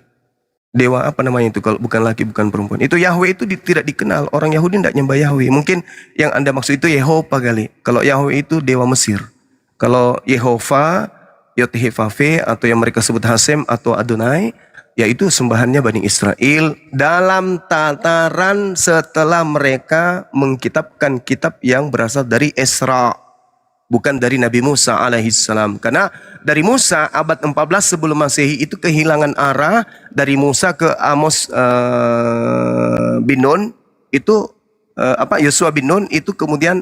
Dewa apa namanya itu kalau bukan laki bukan perempuan. Itu Yahweh itu tidak dikenal. Orang Yahudi tidak nyembah Yahweh. Mungkin yang Anda maksud itu Yehova kali. Kalau Yahweh itu dewa Mesir. Kalau Yehova, Yotihevave atau yang mereka sebut Hasem atau Adonai, yaitu sembahannya Bani Israel dalam tataran setelah mereka mengkitabkan kitab yang berasal dari Esra. Bukan dari Nabi Musa alaihissalam. Karena dari Musa abad 14 sebelum Masehi itu kehilangan arah. Dari Musa ke Amos bin Nun itu Yosua bin Nun itu kemudian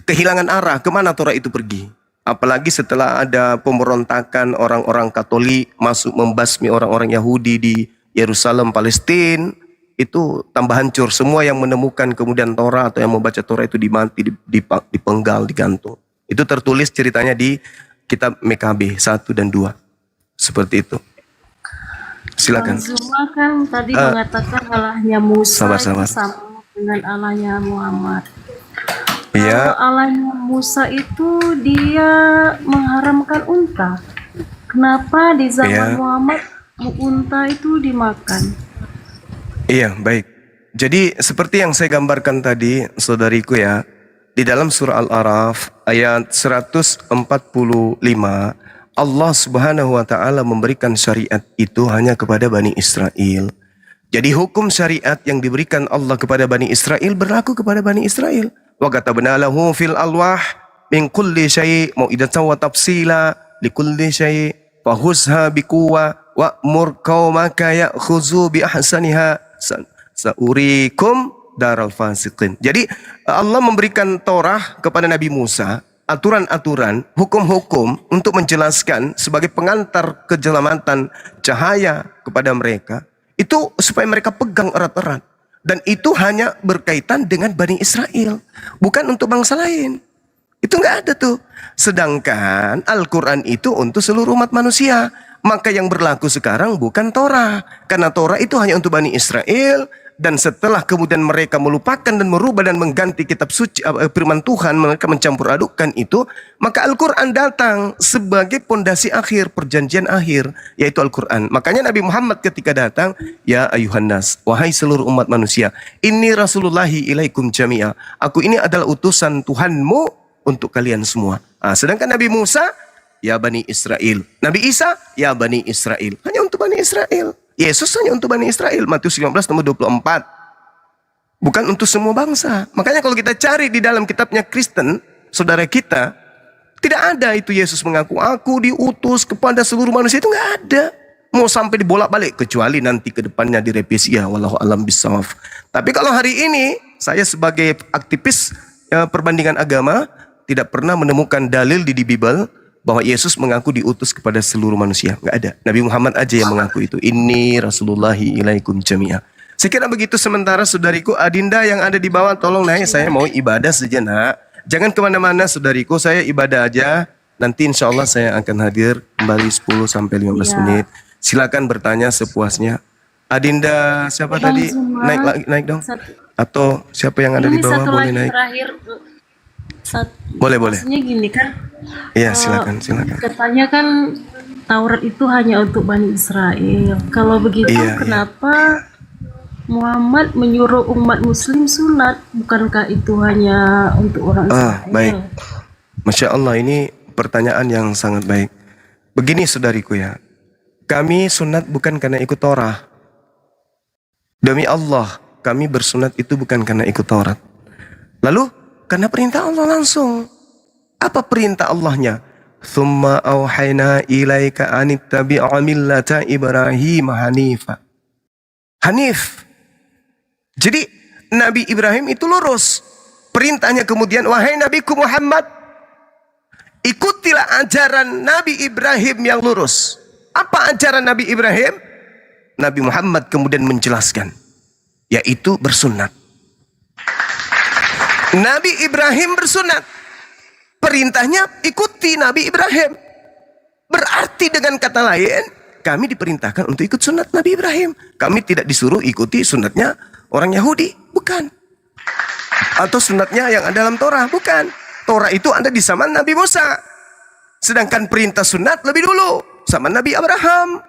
kehilangan arah. Kemana Torah itu pergi? Apalagi setelah ada pemberontakan orang-orang Katolik masuk membasmi orang-orang Yahudi di Yerusalem, Palestina. Itu tambah hancur. Semua yang menemukan kemudian Torah atau yang membaca Torah itu dimati, dipenggal, digantung. Itu tertulis ceritanya di kitab MKB 1 dan 2. Seperti itu. Silakan. Bang Zuma kan tadi mengatakan Allahnya Musa sabar. itu sama dengan Allahnya Muhammad. Iya. Kalau Allahnya Musa itu dia mengharamkan unta. Kenapa di zaman Muhammad unta itu dimakan? Iya, baik. Jadi seperti yang saya gambarkan tadi, saudariku ya, di dalam surah Al-A'raf ayat 145, Allah Subhanahu wa taala memberikan syariat itu hanya kepada Bani Israel. Jadi hukum syariat yang diberikan Allah kepada Bani Israel berlaku kepada Bani Israel. Wa katabna lahu fil alwah min kulli syai' mau'idatan wa tafsila likulli syai' fahuzha biquwa wa'mur qaumaka ya'khuzu bi ahsaniha sa'urikum daral fasiqin. Jadi Allah memberikan Torah kepada Nabi Musa, aturan-aturan, hukum-hukum untuk menjelaskan sebagai pengantar keselamatan cahaya kepada mereka. Itu supaya mereka pegang erat-erat. Dan itu hanya berkaitan dengan Bani Israel, bukan untuk bangsa lain. Itu nggak ada tuh. Sedangkan Al-Quran itu untuk seluruh umat manusia. Maka yang berlaku sekarang bukan Torah. Karena Torah itu hanya untuk Bani Israel. Dan setelah kemudian mereka melupakan dan merubah dan mengganti kitab suci, firman Tuhan, mereka mencampur adukkan itu. Maka Al-Quran datang sebagai pondasi akhir, perjanjian akhir, yaitu Al-Quran. Makanya Nabi Muhammad ketika datang, ya ayuhan nas, wahai seluruh umat manusia, inni rasulullahi ilaikum jami'a. Aku ini adalah utusan Tuhanmu untuk kalian semua. Sedangkan Nabi Musa, ya Bani Israel. Nabi Isa, ya Bani Israel. Hanya untuk Bani Israel. Yesus hanya untuk Bani Israel. Matius 15 nomor 24. Bukan untuk semua bangsa. Makanya kalau kita cari di dalam kitabnya Kristen, saudara kita, tidak ada itu Yesus mengaku, aku diutus kepada seluruh manusia. Itu nggak ada. Mau sampai dibolak-balik. Kecuali nanti ke depannya direvisi, ya wallahu alam bisawab. Tapi kalau hari ini, saya sebagai aktivis perbandingan agama, tidak pernah menemukan dalil di Bible bahwa Yesus mengaku diutus kepada seluruh manusia. Nggak ada. Nabi Muhammad aja yang mengaku itu. Inni rasulullahi ilaikum jami'a. Sekira begitu sementara saudariku. Adinda yang ada di bawah tolong naik. Saya mau ibadah sejenak. Jangan kemana-mana saudariku. Saya ibadah aja. Nanti insya Allah saya akan hadir kembali 10-15 menit. Silakan bertanya sepuasnya. Adinda siapa Bang tadi? Zuma, Naik dong. Atau siapa yang ada di ini bawah satu boleh lagi naik. terakhir. Boleh. Maksudnya gini kan, Iya silakan. katanya kan Taurat itu hanya untuk Bani Israel. Kalau begitu Iya. kenapa Muhammad menyuruh umat muslim sunat? Bukankah itu hanya untuk orang Israel? Baik. Masya Allah, ini pertanyaan yang sangat baik. Begini saudariku ya, kami sunat bukan karena ikut Torah. Demi Allah, kami bersunat itu bukan karena ikut Taurat. Lalu, karena perintah Allah langsung. Apa perintah Allahnya? Thumma awhayna ilaika anittabi'a millata Ibrahim hanifa. Hanif. Jadi, Nabi Ibrahim itu lurus. Perintahnya kemudian, wahai Nabiku Muhammad, ikutilah ajaran Nabi Ibrahim yang lurus. Apa ajaran Nabi Ibrahim? Nabi Muhammad kemudian menjelaskan, yaitu bersunat. Nabi Ibrahim bersunat. Perintahnya ikuti Nabi Ibrahim. Berarti dengan kata lain, kami diperintahkan untuk ikut sunat Nabi Ibrahim. Kami tidak disuruh ikuti sunatnya orang Yahudi. Bukan. Atau sunatnya yang ada dalam Torah. Bukan. Torah itu ada di zaman Nabi Musa. Sedangkan perintah sunat lebih dulu. Sama Nabi Abraham.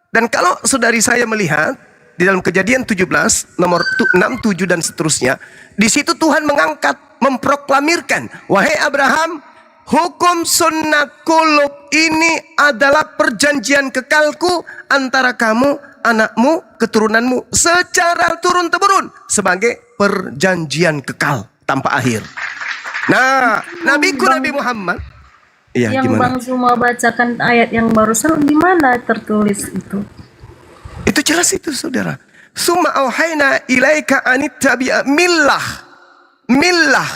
Dan kalau saudari saya melihat di dalam Kejadian 17 nomor 6, 7 dan seterusnya, di situ Tuhan mengangkat, memproklamirkan, wahai Abraham, hukum sunnat kulub ini adalah perjanjian kekalku antara kamu, anakmu, keturunanmu secara turun-temurun sebagai perjanjian kekal tanpa akhir. Nah, nabiku Nabi Muhammad, iya, yang gimana? Bang Zuma bacakan ayat yang barusan, di mana tertulis itu? Itu jelas itu saudara. Summa auhayna ilaika anittabi'a millah. Millah.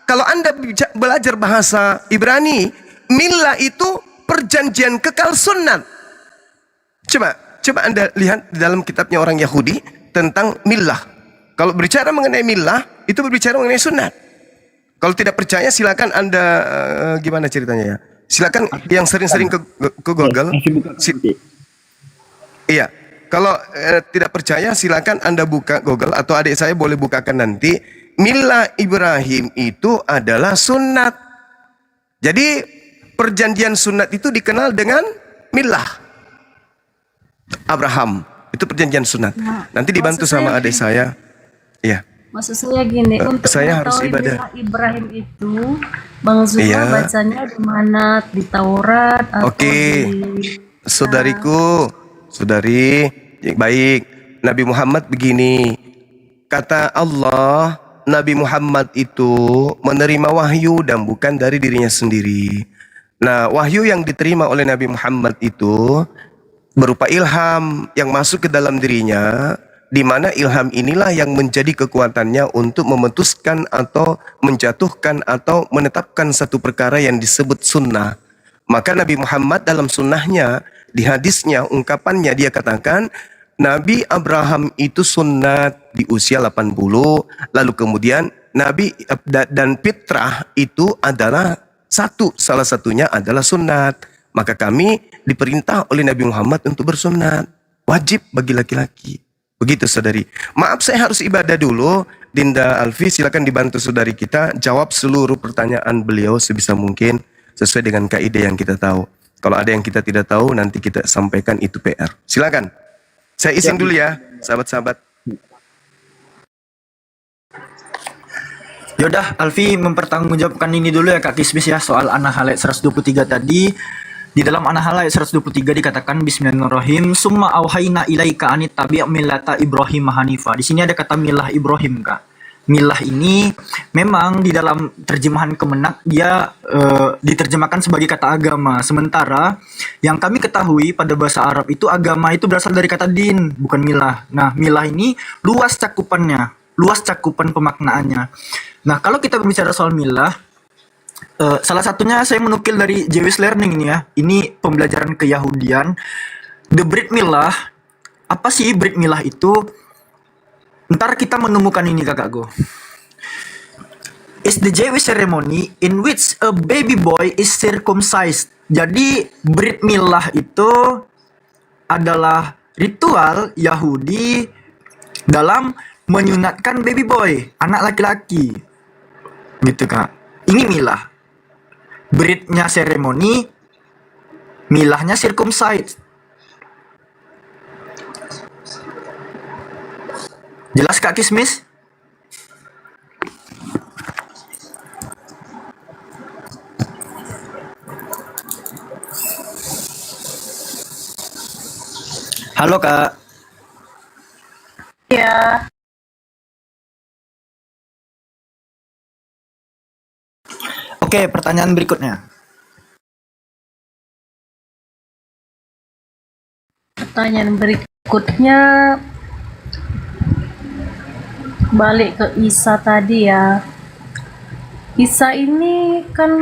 Kalau Anda belajar bahasa Ibrani, millah itu perjanjian kekal sunnat. Coba Anda lihat di dalam kitabnya orang Yahudi tentang millah. Kalau berbicara mengenai millah, itu berbicara mengenai sunat. Kalau tidak percaya silakan Anda gimana ceritanya ya? Silakan yang sering-sering ke Google. Iya. Kalau tidak percaya silakan Anda buka Google atau adik saya boleh bukakan nanti. Millah Ibrahim itu adalah sunat. Jadi perjanjian sunat itu dikenal dengan millah Abraham. Itu perjanjian sunat. Nanti dibantu sama adik saya. Iya. Maksud saya gini, untuk saya harus mengetahui ibadah. millah Ibrahim itu, Bang Zuma Iya. bacanya di mana? Di Taurat atau Oke. di... Saudariku, saudari, baik. Nabi Muhammad begini. Kata Allah, Nabi Muhammad itu menerima wahyu dan bukan dari dirinya sendiri. Nah, wahyu yang diterima oleh Nabi Muhammad itu berupa ilham yang masuk ke dalam dirinya, di mana ilham inilah yang menjadi kekuatannya untuk memutuskan atau menjatuhkan atau menetapkan satu perkara yang disebut sunnah. Maka Nabi Muhammad dalam sunnahnya, di hadisnya, ungkapannya dia katakan, Nabi Abraham itu sunat di usia 80, lalu kemudian Nabi dan fitrah itu adalah salah satunya adalah sunat. Maka kami diperintah oleh Nabi Muhammad untuk bersunat. Wajib bagi laki-laki. Begitu saudari. Maaf saya harus ibadah dulu. Dinda Alfi silakan dibantu saudari kita jawab seluruh pertanyaan beliau sebisa mungkin sesuai dengan kaidah yang kita tahu. Kalau ada yang kita tidak tahu nanti kita sampaikan itu PR. Silakan. Saya izin dulu ya, sahabat-sahabat. Yaudah, Alfi mempertanggungjawabkan ini dulu ya Kak Kismis ya, soal An-Nahl ayat 123 tadi. Di dalam An-Nahl ayat 123 dikatakan Bismillahirrahmanirrahim, summa auhayna ilaika anit tabi' millata Ibrahim hanifa. Di sini ada kata milah Ibrahim, Kak. Milah ini memang di dalam terjemahan Kemenak dia diterjemahkan sebagai kata agama. Sementara yang kami ketahui pada bahasa Arab itu agama itu berasal dari kata din, bukan milah. Nah, milah ini luas cakupan pemaknaannya. Nah, kalau kita berbicara soal milah, salah satunya saya menukil dari Jewish Learning ini ya. Ini pembelajaran keyahudian. The Brit Milah. Apa sih Brit Milah itu? Ntar kita menemukan ini kakakku. It's the Jewish ceremony in which a baby boy is circumcised. Jadi Brit Milah itu adalah ritual Yahudi dalam menyunatkan baby boy, anak laki-laki. Gitu kak. Ini milah. Britnya seremoni, milahnya circumcised. Jelas Kak Kismis? Halo Kak. Ya, Oke, pertanyaan berikutnya. pertanyaan berikutnya balik ke Isa tadi ya. Isa ini kan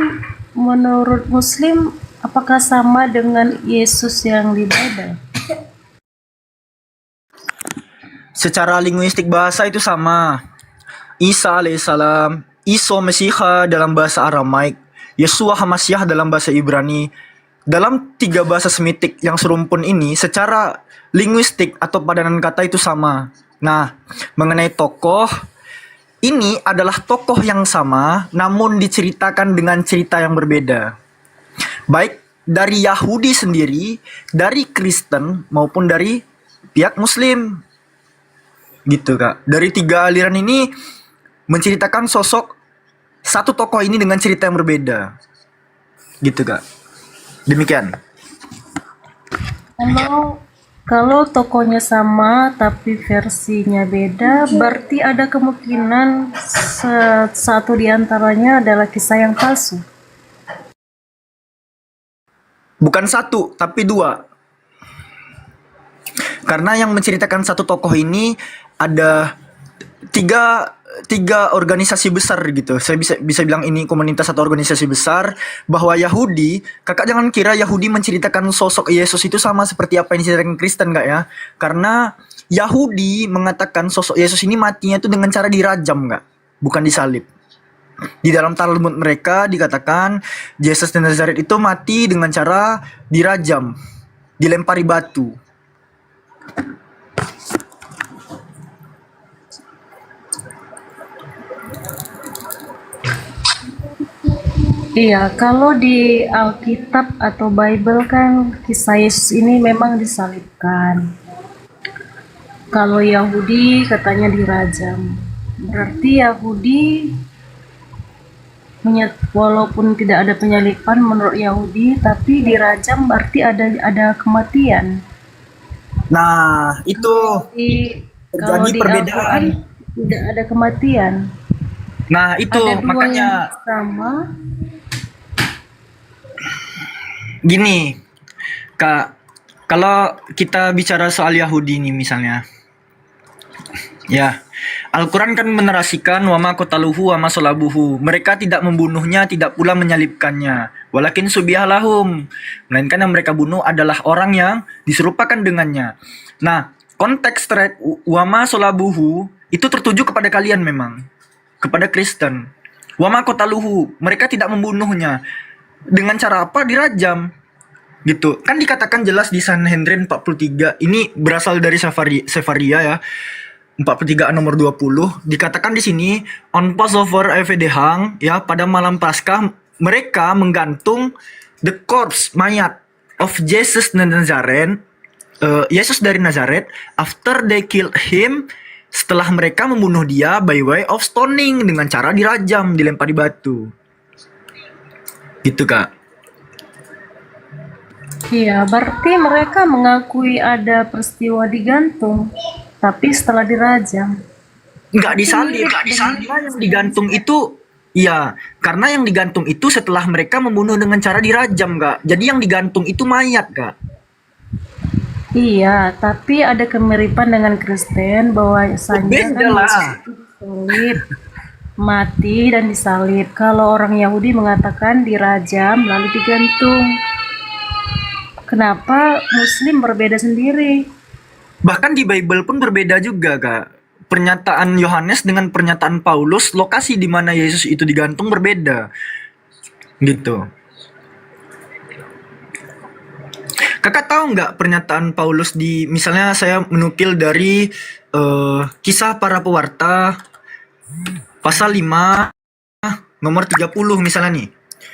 menurut Muslim apakah sama dengan Yesus yang di Bible? Secara linguistik bahasa itu sama. Isa alaihissalam, Iso Mesiha dalam bahasa Aramaik, Yesua Hamasyah dalam bahasa Ibrani. Dalam tiga bahasa Semitik yang serumpun ini, secara linguistik atau padanan kata itu sama. Nah, mengenai tokoh, ini adalah tokoh yang sama, namun diceritakan dengan cerita yang berbeda. Baik dari Yahudi sendiri, dari Kristen, maupun dari pihak Muslim. Gitu kak. Dari tiga aliran ini menceritakan sosok satu tokoh ini dengan cerita yang berbeda. Gitu kak. Demikian. Kalau tokohnya sama tapi versinya beda, berarti ada kemungkinan satu di antaranya adalah kisah yang palsu. Bukan satu, tapi dua. Karena yang menceritakan satu tokoh ini ada tiga organisasi besar gitu. Saya bisa bilang ini komunitas atau organisasi besar. Bahwa Yahudi, kakak jangan kira Yahudi menceritakan sosok Yesus itu sama seperti apa yang diceritakan Kristen enggak ya. Karena Yahudi mengatakan sosok Yesus ini matinya itu dengan cara dirajam enggak, bukan disalib. Di dalam Talmud mereka dikatakan Yesus dari Nazaret itu mati dengan cara dirajam, dilempari batu. Iya, kalau di Alkitab atau Bible kan kisah Yesus ini memang disalibkan. Kalau Yahudi katanya dirajam. Berarti Yahudi walaupun tidak ada penyaliban menurut Yahudi, tapi dirajam berarti ada kematian. Nah, itu Kalau terjadi di perbedaan. Al-Quran tidak ada kematian. Nah, itu Ada dua makanya yang sama. gini, Kak, kalau kita bicara soal Yahudi nih misalnya. Ya, Al-Quran kan menerasikan wama qataluhu wama salabuhu. Mereka tidak membunuhnya, tidak pula menyalibkannya. Walakin subiyah lahum. Melainkan yang mereka bunuh adalah orang yang diserupakan dengannya. Nah, konteks wama solabuhu itu tertuju kepada kalian memang, kepada Kristen. Wama kotaluhu, mereka tidak membunuhnya. Dengan cara apa? Dirajam. Gitu. Kan dikatakan jelas di Sanhedrin 43, ini berasal dari Sefaria ya. 43 nomor 20 dikatakan di sini on Passover Evedehang ya, pada malam Paskah mereka menggantung the corpse, mayat of Jesus Nazareth, Yesus dari Nazaret, after they killed him, setelah mereka membunuh dia by way of stoning, dengan cara dirajam, dilempari batu. Gitu Kak. Iya, berarti mereka mengakui ada peristiwa digantung, tapi setelah dirajam. Nggak disalib. Karena yang digantung itu, ya, karena yang digantung itu setelah mereka membunuh dengan cara dirajam, Kak. Jadi yang digantung itu mayat, Kak. Iya, tapi ada kemiripan dengan Kristen bahwasanya Beda kan lah. Yesus itu disalib, mati dan disalib. Kalau orang Yahudi mengatakan dirajam lalu digantung. Kenapa Muslim berbeda sendiri? Bahkan di Bible pun berbeda juga, Kak. Pernyataan Yohanes dengan pernyataan Paulus, lokasi di mana Yesus itu digantung berbeda. Gitu. Kakak tahu nggak pernyataan Paulus di, misalnya saya menukil dari Kisah Para Pewarta pasal 5 nomor 30 misalnya nih.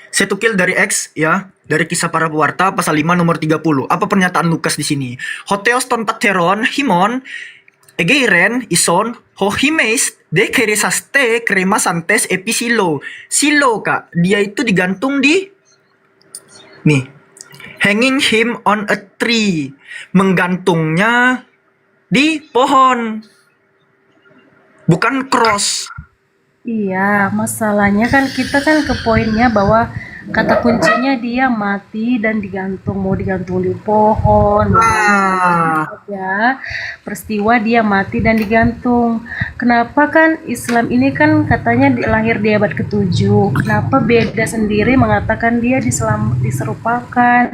Saya tukil dari X ya, dari Kisah Para Pewarta pasal 5 nomor 30. Apa pernyataan Lukas di sini? Hoteos ton pateron himon egeiren ison ho himes de keresaste kremasantes episilo. Silo, Kak. Dia itu digantung di nih. Hanging him on a tree. Menggantungnya di pohon. Bukan cross. Iya, masalahnya kan kita kan ke poinnya bahwa kata kuncinya dia mati dan digantung, mau digantung di pohon, mau digantung ya. Peristiwa dia mati dan digantung. Kenapa kan Islam ini kan katanya lahir di abad ke-7. Kenapa beda sendiri mengatakan dia diserupakan?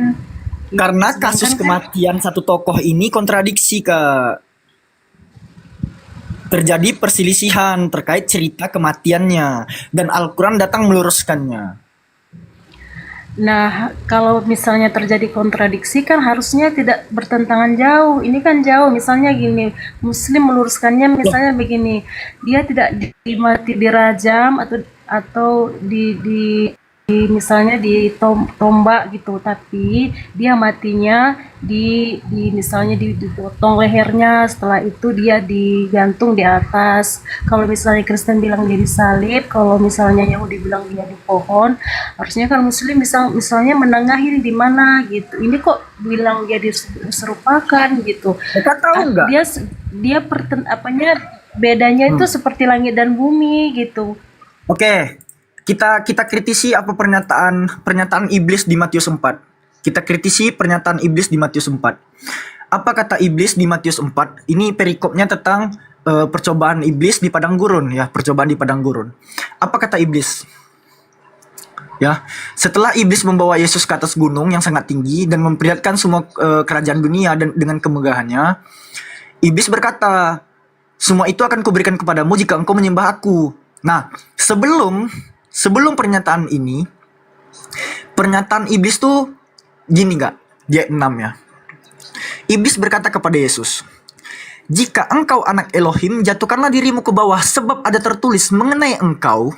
Karena kasus Sedangkan kematian satu tokoh ini kontradiksi, Kak. Terjadi perselisihan terkait cerita kematiannya. Dan Al-Quran datang meluruskannya. Nah, kalau misalnya terjadi kontradiksi kan harusnya tidak bertentangan jauh. Ini kan jauh. Misalnya gini, Muslim meluruskannya misalnya begini, dia tidak dimati dirajam atau misalnya ditombak gitu, tapi dia matinya misalnya dipotong lehernya, setelah itu dia digantung di atas. Kalau misalnya Kristen bilang dia disalib, kalau misalnya Yahudi bilang dia di pohon, harusnya kan Muslim misalnya menengahi di mana gitu. Ini kok bilang dia diserupakan gitu. Kakak tahu nggak? Dia bedanya itu seperti langit dan bumi gitu. Oke, kita kritisi apa pernyataan iblis di Matius 4. Kita kritisi pernyataan iblis di Matius 4. Apa kata iblis di Matius 4? Ini perikopnya tentang percobaan iblis di padang gurun ya, percobaan di padang gurun. Apa kata iblis? Ya, setelah iblis membawa Yesus ke atas gunung yang sangat tinggi dan memperlihatkan semua kerajaan dunia dan dengan kemegahannya, iblis berkata, "Semua itu akan kuberikan kepadamu jika engkau menyembah aku." Nah, sebelum pernyataan ini, pernyataan iblis tuh gini gak? Di ayat 6 ya. Iblis berkata kepada Yesus, "Jika engkau anak Elohim, jatuhkanlah dirimu ke bawah, sebab ada tertulis mengenai engkau,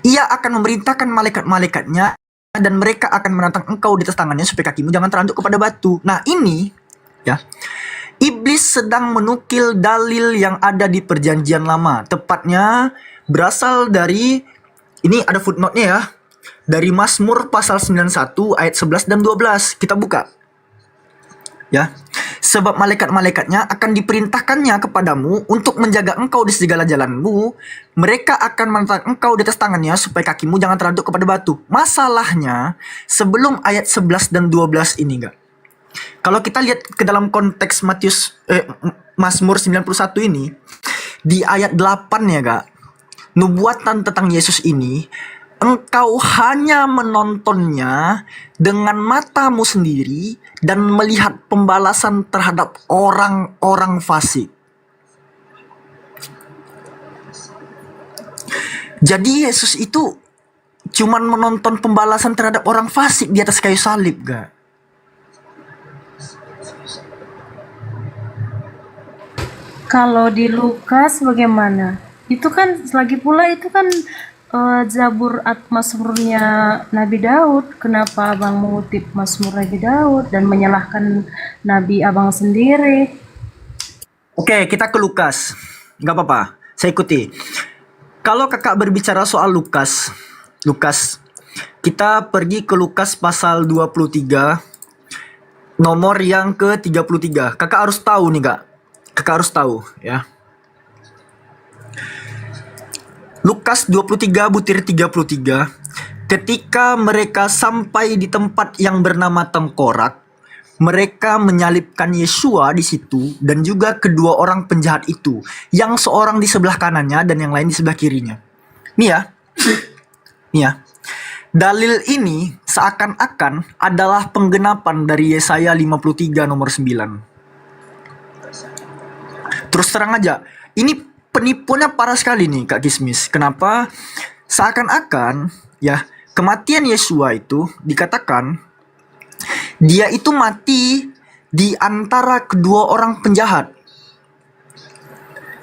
ia akan memerintahkan malaikat-malaikatnya dan mereka akan menantang engkau di atas tangannya supaya kakimu jangan teranduk kepada batu." Nah ini ya, iblis sedang menukil dalil yang ada di perjanjian lama. Tepatnya berasal dari, ini ada footnote-nya ya, dari Mazmur pasal 91 ayat 11 dan 12. Kita buka. Ya. Sebab malaikat-malaikatnya akan diperintahkannya kepadamu untuk menjaga engkau di segala jalanmu. Mereka akan menantang engkau di atas tangannya supaya kakimu jangan teranduk kepada batu. Masalahnya, sebelum ayat 11 dan 12 ini enggak. Kalau kita lihat ke dalam konteks Mazmur 91 ini, di ayat 8 ya, Kak. Nubuatan tentang Yesus ini engkau hanya menontonnya dengan matamu sendiri dan melihat pembalasan terhadap orang-orang fasik. Jadi Yesus itu cuman menonton pembalasan terhadap orang fasik di atas kayu salib, gak? Kalau di Lukas bagaimana? Itu kan lagi pula itu kan Zabur Mazmurnya Nabi Daud. Kenapa abang mengutip Mazmur Nabi Daud dan menyalahkan Nabi abang sendiri? Oke, kita ke Lukas. Gak apa-apa, saya ikuti. Kalau kakak berbicara soal Lukas, kita pergi ke Lukas pasal 23, nomor yang ke-33. Kakak harus tahu nih, Kak. Kakak harus tahu, ya. Lukas 23 butir 33. Ketika mereka sampai di tempat yang bernama Tengkorak, mereka menyalibkan Yesua di situ dan juga kedua orang penjahat itu, yang seorang di sebelah kanannya dan yang lain di sebelah kirinya. Nih ya. Dalil ini seakan-akan adalah penggenapan dari Yesaya 53 nomor 9. Terus terang aja, ini penipuannya parah sekali nih Kak Kismis. Kenapa? Seakan-akan ya kematian Yesua itu dikatakan dia itu mati di antara kedua orang penjahat.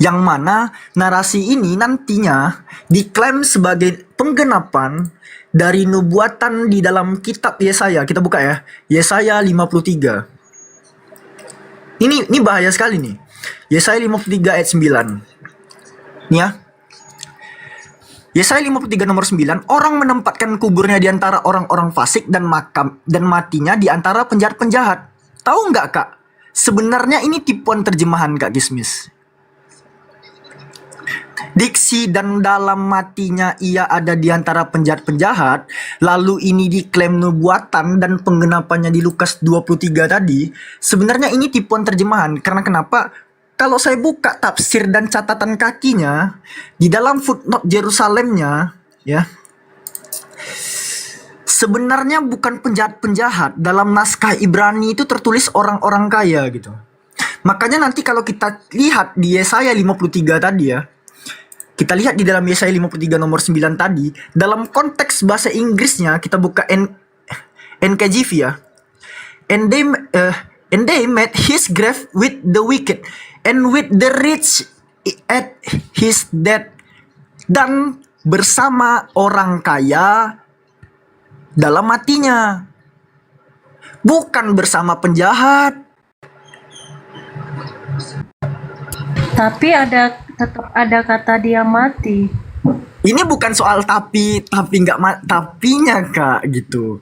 Yang mana narasi ini nantinya diklaim sebagai penggenapan dari nubuatan di dalam kitab Yesaya. Kita buka ya, Yesaya 53. Ini bahaya sekali nih. Yesaya 53 ayat 9. Nih ya. Yesaya 53 nomor 9, orang menempatkan kuburnya di antara orang-orang fasik dan matinya di antara penjahat-penjahat. Tahu nggak Kak? Sebenarnya ini tipuan terjemahan Kak Gismis. Diksi dan dalam matinya ia ada di antara penjahat-penjahat, lalu ini diklaim nubuatan dan penggenapannya di Lukas 23 tadi. Sebenarnya ini tipuan terjemahan. Karena kenapa? Kalau saya buka tafsir dan catatan kakinya, di dalam footnote Yerusalemnya, ya, sebenarnya bukan penjahat-penjahat. Dalam naskah Ibrani itu tertulis orang-orang kaya gitu. Makanya nanti kalau kita lihat di Yesaya 53 tadi ya, kita lihat di dalam Yesaya 53 nomor 9 tadi, dalam konteks bahasa Inggrisnya, kita buka NKJV ya. And they met his grave with the wicked and with the rich at his death. Dan bersama orang kaya dalam matinya. Bukan bersama penjahat. Tapi tetap ada kata dia mati. Ini bukan soal tapi nggak tapinya Kak gitu.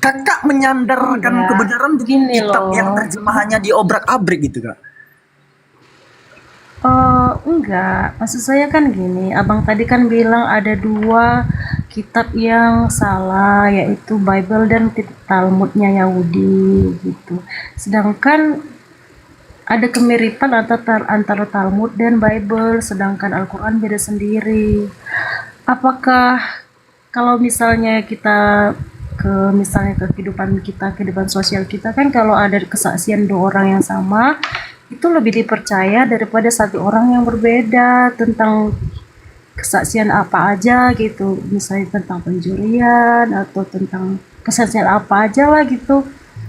Kakak menyandarkan kebenaran di kitab yang terjemahannya diobrak-abrik gitu Kak. Enggak, maksud saya kan gini, abang tadi kan bilang ada dua kitab yang salah, yaitu Bible dan Talmudnya Yahudi gitu. Sedangkan ada kemiripan antara Talmud dan Bible, sedangkan Al-Quran beda sendiri. Apakah kalau misalnya kita misalnya ke kehidupan sosial kita kan, kalau ada kesaksian dua orang yang sama, itu lebih dipercaya daripada satu orang yang berbeda tentang kesaksian apa aja gitu, misalnya tentang pencurian atau tentang kesaksian apa aja lah gitu.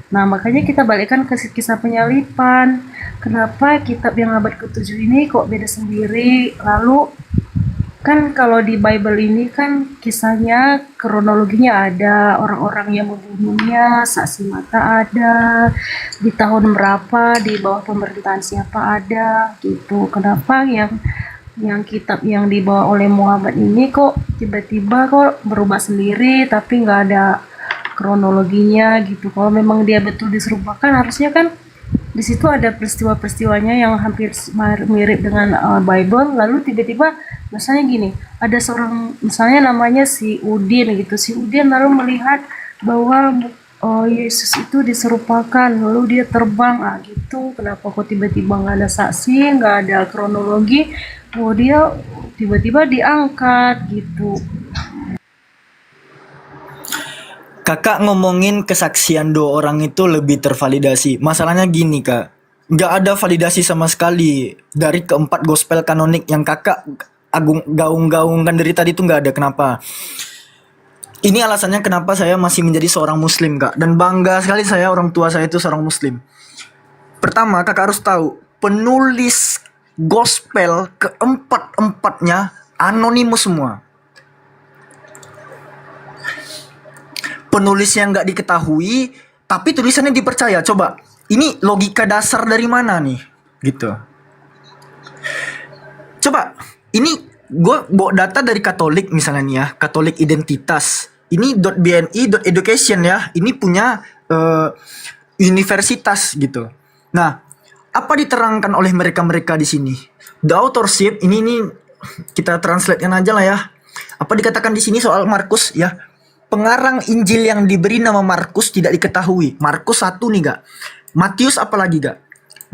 Nah makanya kita balikkan ke kisah penyalipan. Kenapa kitab yang abad ke-7 ini kok beda sendiri? Lalu kan kalau di Bible ini kan kisahnya, kronologinya ada, orang-orang yang membunuhnya, saksi mata ada, di tahun berapa, di bawah pemerintahan siapa ada, gitu. Kenapa yang kitab yang dibawa oleh Muhammad ini kok tiba-tiba kok berubah sendiri, tapi nggak ada kronologinya gitu. Kalau memang dia betul diserupakan, harusnya kan di situ ada peristiwa-peristiwanya yang hampir mirip dengan Bible. Lalu tiba-tiba misalnya gini, ada seorang misalnya namanya si Udin gitu, si Udin lalu melihat bahwa Yesus itu diserupakan, lalu dia terbang gitu. Kenapa kok tiba-tiba nggak ada saksi, nggak ada kronologi, dia tiba-tiba diangkat gitu. Kakak ngomongin kesaksian dua orang itu lebih tervalidasi. Masalahnya gini kak, nggak ada validasi sama sekali dari keempat gospel kanonik yang kakak gaung-gaungkan dari tadi tuh nggak ada. Kenapa? Ini alasannya kenapa saya masih menjadi seorang muslim kak. Dan bangga sekali saya orang tua saya itu seorang muslim. Pertama kakak harus tahu, penulis gospel keempat-empatnya anonimus semua. Penulisnya nggak diketahui, tapi tulisannya dipercaya. Coba, ini logika dasar dari mana nih? Gitu. Coba, ini gue bawa data dari Katolik misalnya nih ya, Katolik Identitas. Ini .bni.education ya, ini punya universitas gitu. Nah, apa diterangkan oleh mereka-mereka di sini? The authorship ini kita translatekan aja lah ya. Apa dikatakan di sini soal Markus ya? Pengarang Injil yang diberi nama Markus tidak diketahui. Markus 1 nih gak. Matius apalagi gak.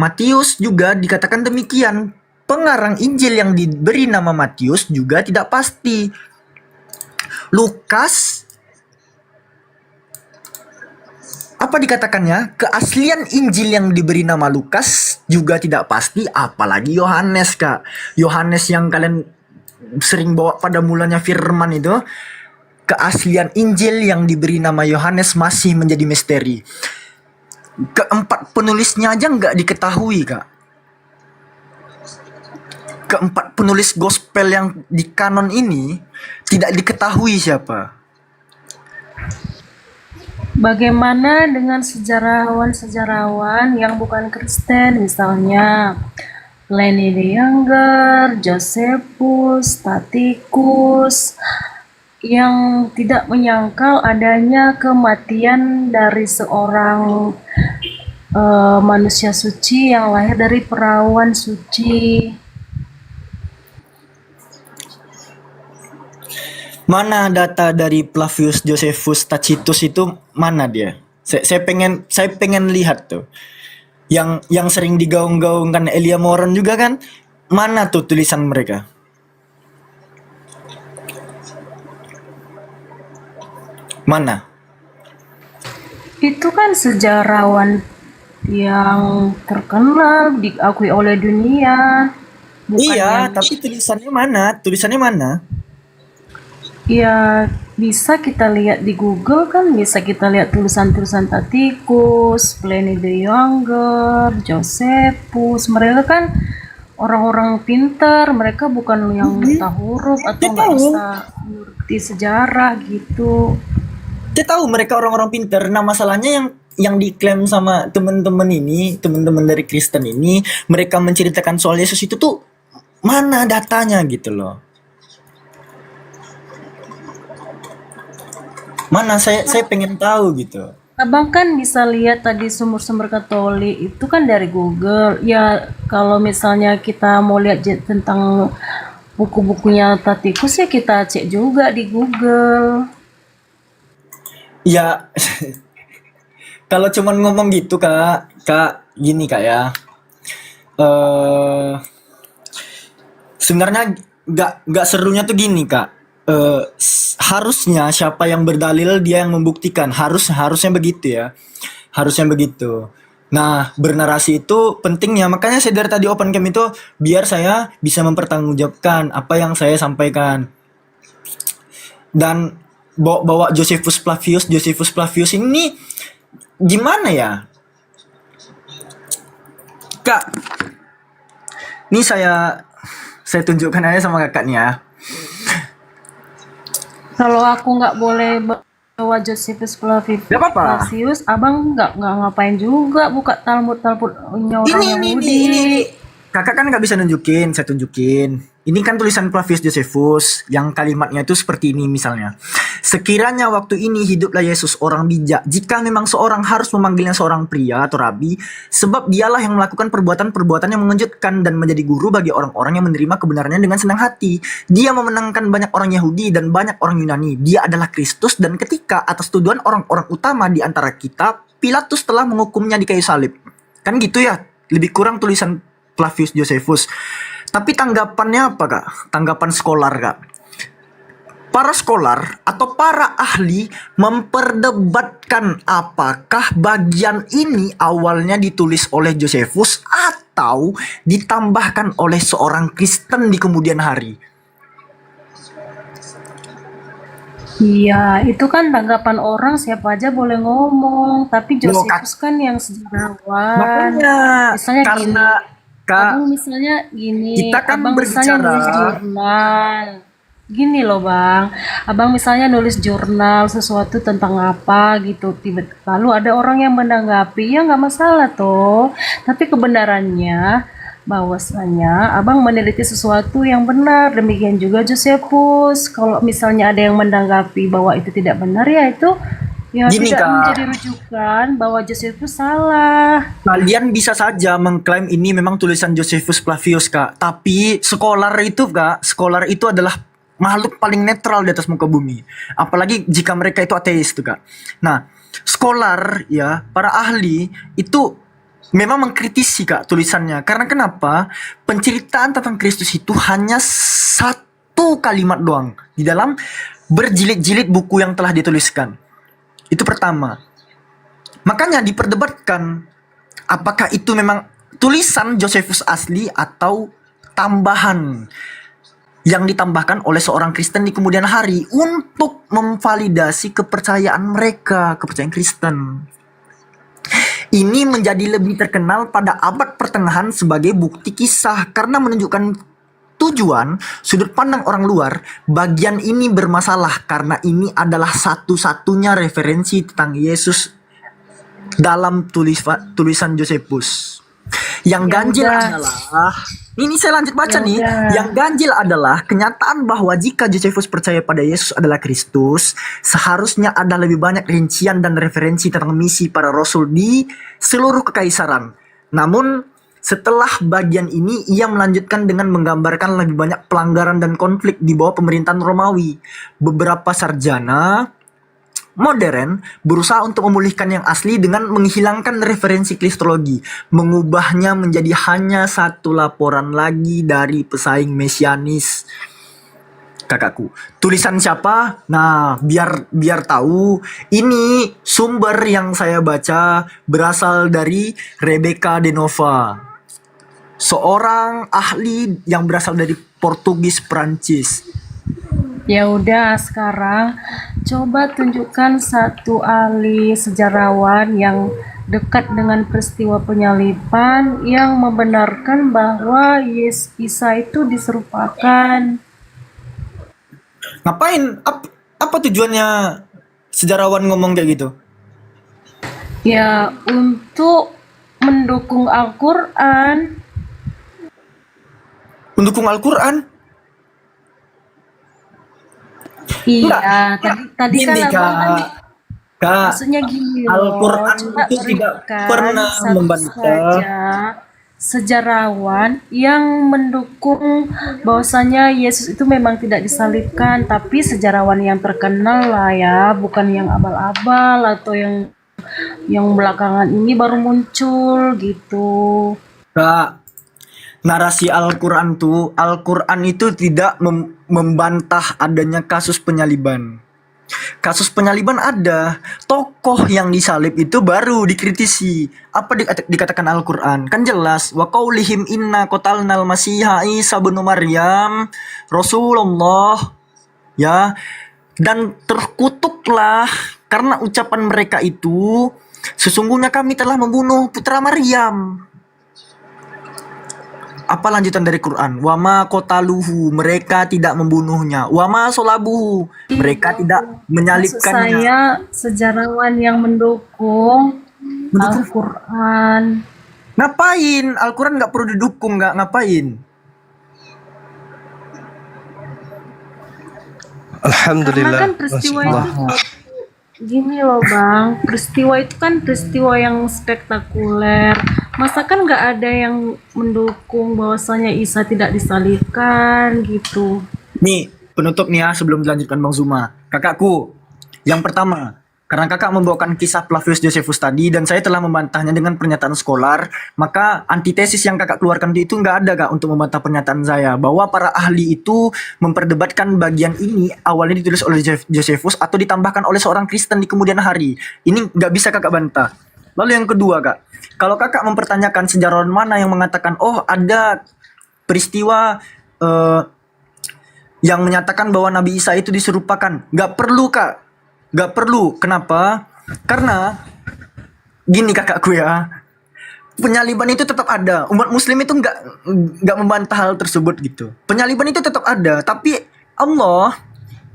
Matius juga dikatakan demikian. Pengarang Injil yang diberi nama Matius juga tidak pasti. Lukas, apa dikatakannya? Keaslian Injil yang diberi nama Lukas juga tidak pasti. Apalagi Yohanes kak. Yohanes yang kalian sering bawa pada mulanya firman itu. Keaslian Injil yang diberi nama Yohanes masih menjadi misteri. Keempat penulisnya aja nggak diketahui kak. Keempat penulis gospel yang di kanon ini tidak diketahui siapa. Bagaimana dengan sejarawan-sejarawan yang bukan Kristen, misalnya Pliny the Younger, Josephus, Tacitus, yang tidak menyangkal adanya kematian dari seorang manusia suci yang lahir dari perawan suci. Mana data dari Flavius Josephus Tacitus itu, mana dia? Saya pengen lihat tuh. Yang sering digaung-gaungkan Elia Moran juga kan? Mana tuh tulisan mereka? Mana? Itu kan sejarawan yang terkenal, diakui oleh dunia. Bukan Iya, yang, tapi tulisannya mana? Tulisannya mana? ya bisa kita lihat di Google kan, bisa kita lihat tulisan-tulisan Tacitus, Pliny the Younger, Josephus. Mereka kan orang-orang pintar, mereka bukan yang buta huruf atau nggak bisa ngerti sejarah gitu. Kita tahu mereka orang-orang pintar. Nah, masalahnya yang diklaim sama teman-teman dari Kristen ini, mereka menceritakan soal Yesus itu tuh mana datanya gitu loh. Mana saya pengen tahu gitu. Abang kan bisa lihat tadi sumber-sumber Katolik itu kan dari Google. Ya kalau misalnya kita mau lihat tentang buku-bukunya Tacitus ya kita cek juga di Google. Ya kalau cuman ngomong gitu kak gini kak ya. Sebenarnya nggak serunya tuh gini kak. Harusnya siapa yang berdalil dia yang membuktikan, harusnya begitu ya, harusnya begitu. Nah, bernarasi itu pentingnya, makanya saya dari tadi open cam itu biar saya bisa mempertanggungjawabkan apa yang saya sampaikan. Dan bawa Josephus Flavius ini gimana ya kak? Ini saya tunjukkan aja sama kakak nih ya. Kalau aku nggak boleh bawa Josephus Flavius, abang nggak ngapain juga buka Talmud-Talmudnya orang Yahudi. Ini. Kakak kan nggak bisa nunjukin, saya tunjukin. Ini kan tulisan Flavius Josephus yang kalimatnya itu seperti ini misalnya. Sekiranya waktu ini hiduplah Yesus orang bijak, jika memang seorang harus memanggilnya seorang pria atau rabi, sebab dialah yang melakukan perbuatan-perbuatan yang mengejutkan dan menjadi guru bagi orang-orang yang menerima kebenarannya dengan senang hati. Dia memenangkan banyak orang Yahudi dan banyak orang Yunani. Dia adalah Kristus, dan ketika atas tuduhan orang-orang utama di antara kita, Pilatus telah menghukumnya di kayu salib. Kan gitu ya, lebih kurang tulisan Flavius Josephus. Tapi tanggapannya apa kak? Tanggapan skolar kak? para skolar atau para ahli memperdebatkan apakah bagian ini awalnya ditulis oleh Josephus atau ditambahkan oleh seorang Kristen di kemudian hari. Iya, itu kan tanggapan orang, siapa aja boleh ngomong. Tapi Loh, Josephus kan yang sejarawan. makanya Misalnya gini, karena Kak, abang misalnya gini, kita kan abang misalnya berbicara. nulis jurnal. Gini loh bang, abang misalnya nulis jurnal sesuatu tentang apa gitu, lalu ada orang yang menanggapi, ya nggak masalah toh. Tapi kebenarannya bahwasanya abang meneliti sesuatu yang benar, demikian juga Josephus. Kalau misalnya ada yang menanggapi bahwa itu tidak benar, ya itu ya Gini, tidak Kak. menjadi rujukan bahwa Josephus salah. Kalian bisa saja mengklaim ini memang tulisan Josephus Flavius, Kak. Tapi skolar itu, Kak, skolar itu adalah makhluk paling netral di atas muka bumi. Apalagi jika mereka itu ateis tuh, Kak. Nah, skolar ya, para ahli itu memang mengkritisi, Kak, tulisannya. Karena kenapa? Penceritaan tentang Kristus itu hanya satu kalimat doang di dalam berjilid-jilid buku yang telah dituliskan. Itu pertama. Makanya diperdebatkan apakah itu memang tulisan Josephus asli atau tambahan yang ditambahkan oleh seorang Kristen di kemudian hari untuk memvalidasi kepercayaan mereka, kepercayaan Kristen. Ini menjadi lebih terkenal pada abad pertengahan sebagai bukti kisah karena menunjukkan tujuan sudut pandang orang luar. Bagian ini bermasalah karena ini adalah satu-satunya referensi tentang Yesus dalam tulisan Josephus. Yang Ya ganjil udah. adalah, ini saya lanjut baca Ya nih. udah. Yang ganjil adalah kenyataan bahwa jika Josephus percaya pada Yesus adalah Kristus, seharusnya ada lebih banyak rincian dan referensi tentang misi para rasul di seluruh kekaisaran. Namun setelah bagian ini, ia melanjutkan dengan menggambarkan lebih banyak pelanggaran dan konflik di bawah pemerintahan Romawi. Beberapa sarjana modern berusaha untuk memulihkan yang asli dengan menghilangkan referensi kristologi, mengubahnya menjadi hanya satu laporan lagi dari pesaing mesianis. Kakakku, tulisan siapa? Nah, biar tahu, ini sumber yang saya baca berasal dari Rebecca de Nova, seorang ahli yang berasal dari Portugis Prancis. Ya udah, sekarang coba tunjukkan satu ahli sejarawan yang dekat dengan peristiwa penyaliban yang membenarkan bahwa Isa itu diserupakan. Ngapain? Apa tujuannya sejarawan ngomong kayak gitu? Ya, untuk mendukung Al-Quran. Mendukung Al-Quran? Iya, tadi kan Gini, abang kan Kak, maksudnya gini loh, Al-Quran coba itu tidak berikan pernah satu membantah. saja sejarawan yang mendukung bahwasanya Yesus itu memang tidak disalibkan, tapi sejarawan yang terkenal lah ya, bukan yang abal-abal atau yang belakangan ini baru muncul gitu. Kak, narasi Al-Quran itu tidak membantah adanya kasus penyaliban. Kasus penyaliban ada, tokoh yang disalib itu baru dikritisi. Apa dikatakan Al-Quran? Kan jelas, wa qaulihim inna qatalnal masiha Isa bin Maryam Rasulullah, ya. Dan terkutuklah karena ucapan mereka itu, sesungguhnya kami telah membunuh putra Maryam. Apa lanjutan dari Quran? Wama kotaluhu, mereka tidak membunuhnya. Wama solabuhu, mereka tidak Maksud menyalibkannya. saya sejarawan yang mendukung Al-Quran. Ngapain? Al-Quran nggak perlu didukung, nggak ngapain? Karena Alhamdulillah. kan peristiwa Masya itu Allah. gini loh bang, peristiwa itu kan peristiwa yang spektakuler. Masa kan nggak ada yang mendukung bahwasanya Isa tidak disalibkan gitu. Nih, penutup nih ya sebelum dilanjutkan Bang Zuma. Kakakku, yang pertama, Karena kakak membawakan kisah Flavius Josephus tadi dan saya telah membantahnya dengan pernyataan Scholar, maka antitesis yang kakak keluarkan itu nggak ada kak untuk membantah pernyataan saya bahwa para ahli itu memperdebatkan bagian ini awalnya ditulis oleh Josephus atau ditambahkan oleh seorang Kristen di kemudian hari. Ini nggak bisa kakak bantah. Lalu yang kedua kak, kalau kakak mempertanyakan sejarawan mana yang mengatakan oh ada peristiwa yang menyatakan bahwa Nabi Isa itu diserupakan, nggak perlu kak. Gak perlu. Kenapa? Karena gini kakakku ya, penyaliban itu tetap ada. Umat muslim itu nggak membantah hal tersebut gitu. Penyaliban itu tetap ada, tapi Allah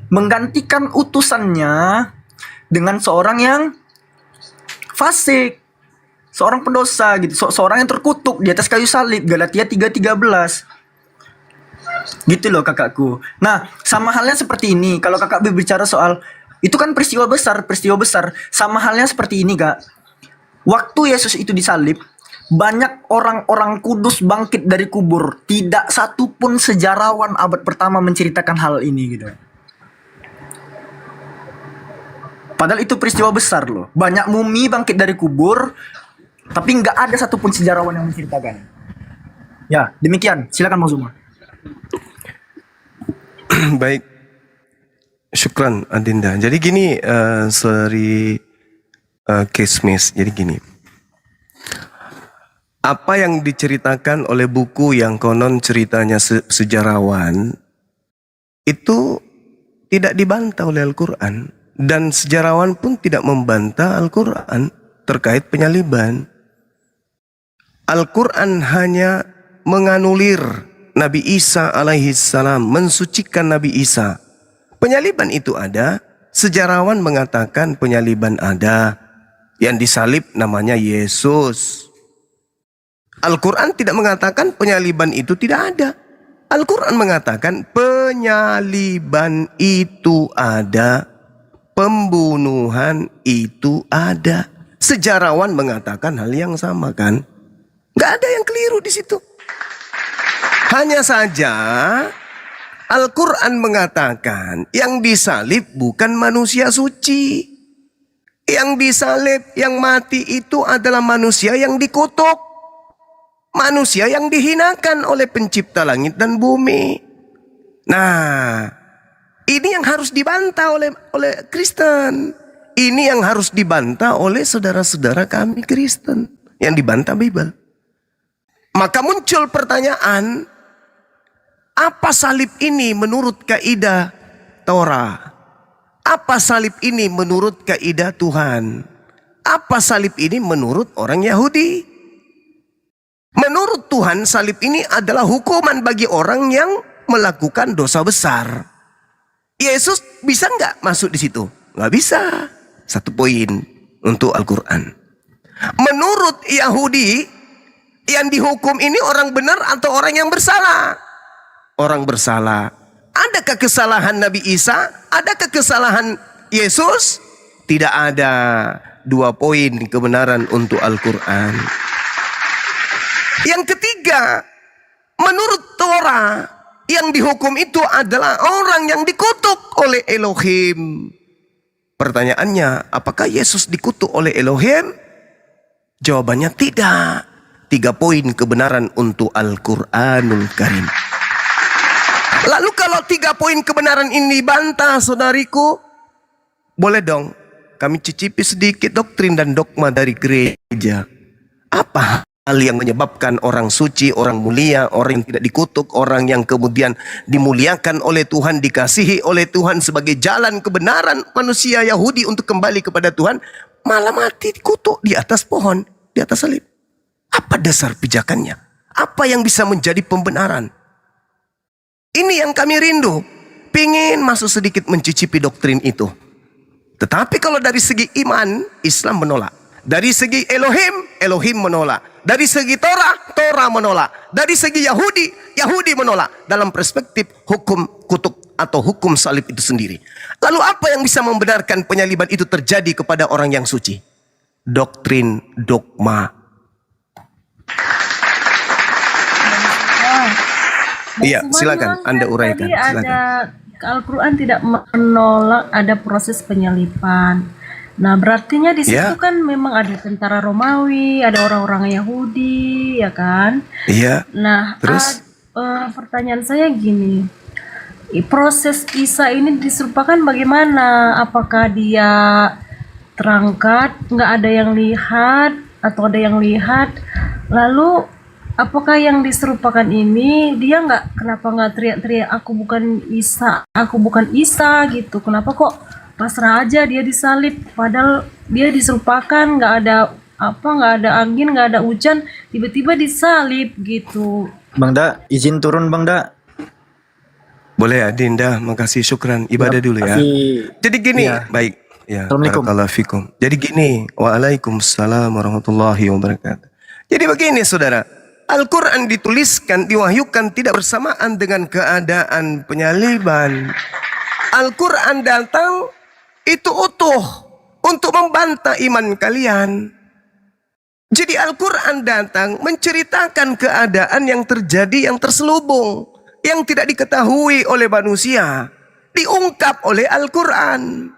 menggantikan utusannya dengan seorang yang fasik, seorang pendosa gitu, seorang yang terkutuk di atas kayu salib. Galatia 3:13. Gitu loh kakakku. Nah, sama halnya seperti ini. Kalau kakak berbicara soal itu kan peristiwa besar. Sama halnya seperti ini kak. Waktu Yesus itu disalib, banyak orang-orang kudus bangkit dari kubur. Tidak satu pun sejarawan abad pertama menceritakan hal ini gitu. Padahal itu peristiwa besar loh. Banyak mumi bangkit dari kubur, tapi nggak ada satupun sejarawan yang menceritakan. Ya, demikian. Silakan Mau Zuma. Baik. Syukran Adinda. Jadi gini, Seri Kismis. Jadi gini, apa yang diceritakan oleh buku yang konon ceritanya sejarawan itu tidak dibantah oleh Al-Quran, dan sejarawan pun tidak membantah Al-Quran terkait penyaliban. Al-Quran hanya menganulir Nabi Isa alaihi salam, mensucikan Nabi Isa. Penyaliban itu ada, sejarawan mengatakan penyaliban ada, yang disalib namanya Yesus. Al-Quran tidak mengatakan penyaliban itu tidak ada. Al-Quran mengatakan penyaliban itu ada, pembunuhan itu ada. Sejarawan mengatakan hal yang sama kan? Gak ada yang keliru di situ. Hanya saja Al-Quran mengatakan yang disalib bukan manusia suci. Yang disalib, yang mati itu adalah manusia yang dikutuk. Manusia yang dihinakan oleh pencipta langit dan bumi. Nah, ini yang harus dibantah oleh Kristen. Ini yang harus dibantah oleh saudara-saudara kami Kristen. Yang dibantah Bible. Maka muncul pertanyaan, apa salib ini menurut kaidah Torah? Apa salib ini menurut kaidah Tuhan? Apa salib ini menurut orang Yahudi? Menurut Tuhan, salib ini adalah hukuman bagi orang yang melakukan dosa besar. Yesus bisa nggak masuk di situ? Nggak bisa. Satu poin untuk Al-Quran. Menurut Yahudi, yang dihukum ini orang benar atau orang yang bersalah? Orang bersalah. Adakah kesalahan Nabi Isa? Adakah kesalahan Yesus? Tidak ada. 2 poin kebenaran untuk Al-Quran. Yang ketiga, menurut Torah, yang dihukum itu adalah orang yang dikutuk oleh Elohim. Pertanyaannya, apakah Yesus dikutuk oleh Elohim? Jawabannya tidak. 3 poin kebenaran untuk Al-Quranul Karim. Lalu kalau 3 poin kebenaran ini dibantah, saudariku, boleh dong kami cicipi sedikit doktrin dan dogma dari gereja. Apa hal yang menyebabkan orang suci, orang mulia, orang yang tidak dikutuk, orang yang kemudian dimuliakan oleh Tuhan, dikasihi oleh Tuhan sebagai jalan kebenaran manusia Yahudi untuk kembali kepada Tuhan, malah mati dikutuk di atas pohon, di atas salib? Apa dasar pijakannya? Apa yang bisa menjadi pembenaran? Ini yang kami rindu. Pingin masuk sedikit mencicipi doktrin itu. Tetapi kalau dari segi iman, Islam menolak. Dari segi Elohim, Elohim menolak. Dari segi Torah, Torah menolak. Dari segi Yahudi, Yahudi menolak. Dalam perspektif hukum kutuk atau hukum salib itu sendiri. Lalu apa yang bisa membenarkan penyaliban itu terjadi kepada orang yang suci? Doktrin dogma. Iya, silakan Anda uraikan. Tadi ada Al-Quran tidak menolak ada proses penyaliban. Nah, berartinya di situ Ya. kan memang ada tentara Romawi, ada orang-orang Yahudi, ya kan? Iya. Nah, Terus? pertanyaan saya gini, proses Isa ini diserupakan bagaimana? Apakah dia terangkat, nggak ada yang lihat, atau ada yang lihat? Lalu, apakah yang diserupakan ini dia kenapa nggak teriak-teriak aku bukan Isa gitu? Kenapa kok pasrah aja dia disalib? Padahal dia diserupakan, nggak ada angin, nggak ada hujan, tiba-tiba disalib gitu. Bang Da, izin turun Bang Da. Boleh ya, Dinda. Makasih, syukran. Ibadah dulu ya. Jadi gini, baik. Ya, Assalamualaikum. barakallahu fikum. Jadi gini, waalaikumsalam warahmatullahi wabarakatuh. Jadi begini saudara, Al-Quran dituliskan, diwahyukan tidak bersamaan dengan keadaan penyaliban. Al-Quran datang itu utuh untuk membantah iman kalian. Jadi Al-Quran datang menceritakan keadaan yang terjadi, yang terselubung, yang tidak diketahui oleh manusia, diungkap oleh Al-Quran.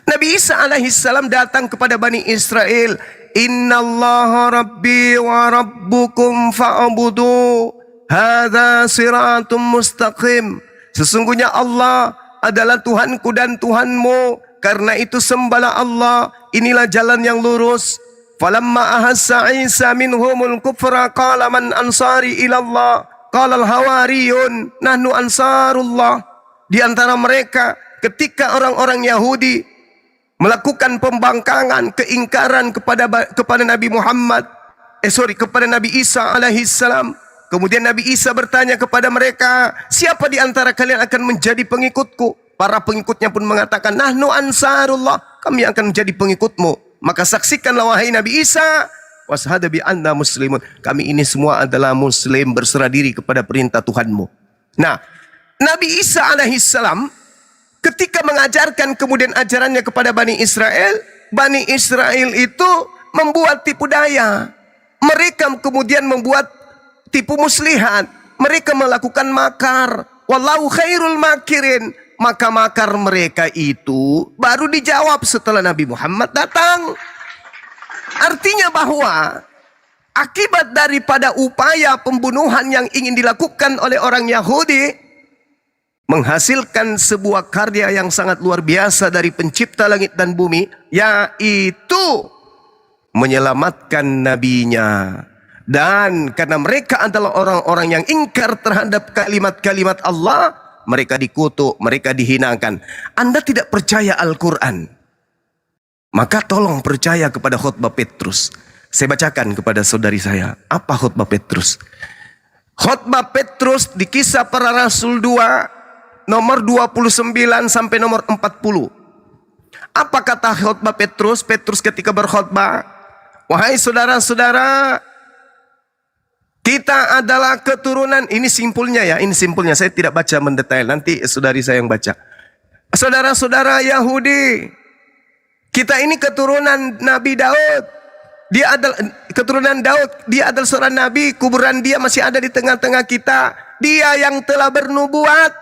Nabi Isa alaihissalam datang kepada Bani Israel. Innallaha rabbi wa rabbukum fa'budu. Hadza siratum mustaqim. Sesungguhnya Allah adalah Tuhanku dan Tuhanmu. Karena itu sembahlah Allah. Inilah jalan yang lurus. Falamma ahassa Isa minhumul kufra qala man ansari ilallah. Qala al-hawariyun nahnu ansarullah. Di antara mereka ketika orang-orang Yahudi melakukan pembangkangan, keingkaran kepada Nabi Muhammad, kepada Nabi Isa alaihissalam. Kemudian Nabi Isa bertanya kepada mereka, siapa di antara kalian akan menjadi pengikutku? Para pengikutnya pun mengatakan, nahnu ansarullah, kami akan menjadi pengikutmu. Maka saksikanlah wahai Nabi Isa, washhadu bi anna muslimun, kami ini semua adalah muslim, berserah diri kepada perintah Tuhanmu. Nah, Nabi Isa alaihissalam ketika mengajarkan kemudian ajarannya kepada Bani Israel itu membuat tipu daya. Mereka kemudian membuat tipu muslihat. Mereka melakukan makar. Wallahu khairul makirin. Maka makar mereka itu baru dijawab setelah Nabi Muhammad datang. Artinya bahwa akibat daripada upaya pembunuhan yang ingin dilakukan oleh orang Yahudi menghasilkan sebuah karya yang sangat luar biasa dari pencipta langit dan bumi, yaitu menyelamatkan nabinya. Dan karena mereka adalah orang-orang yang ingkar terhadap kalimat-kalimat Allah, mereka dikutuk, mereka dihinakan. Anda tidak percaya Al-Quran, maka tolong percaya kepada khutbah Petrus. Saya bacakan kepada saudari saya, apa khutbah Petrus? Khutbah Petrus di Kisah Para Rasul 2 nomor 29 sampai nomor 40. Apa kata khutbah Petrus? Petrus ketika berkhutbah, wahai saudara-saudara, kita adalah keturunan, ini simpulnya ya, ini simpulnya, saya tidak baca mendetail, nanti saudari saya yang baca. Saudara-saudara Yahudi, kita ini keturunan Nabi Daud. Dia adalah keturunan Daud, dia adalah seorang nabi, kuburan dia masih ada di tengah-tengah kita. Dia yang telah bernubuat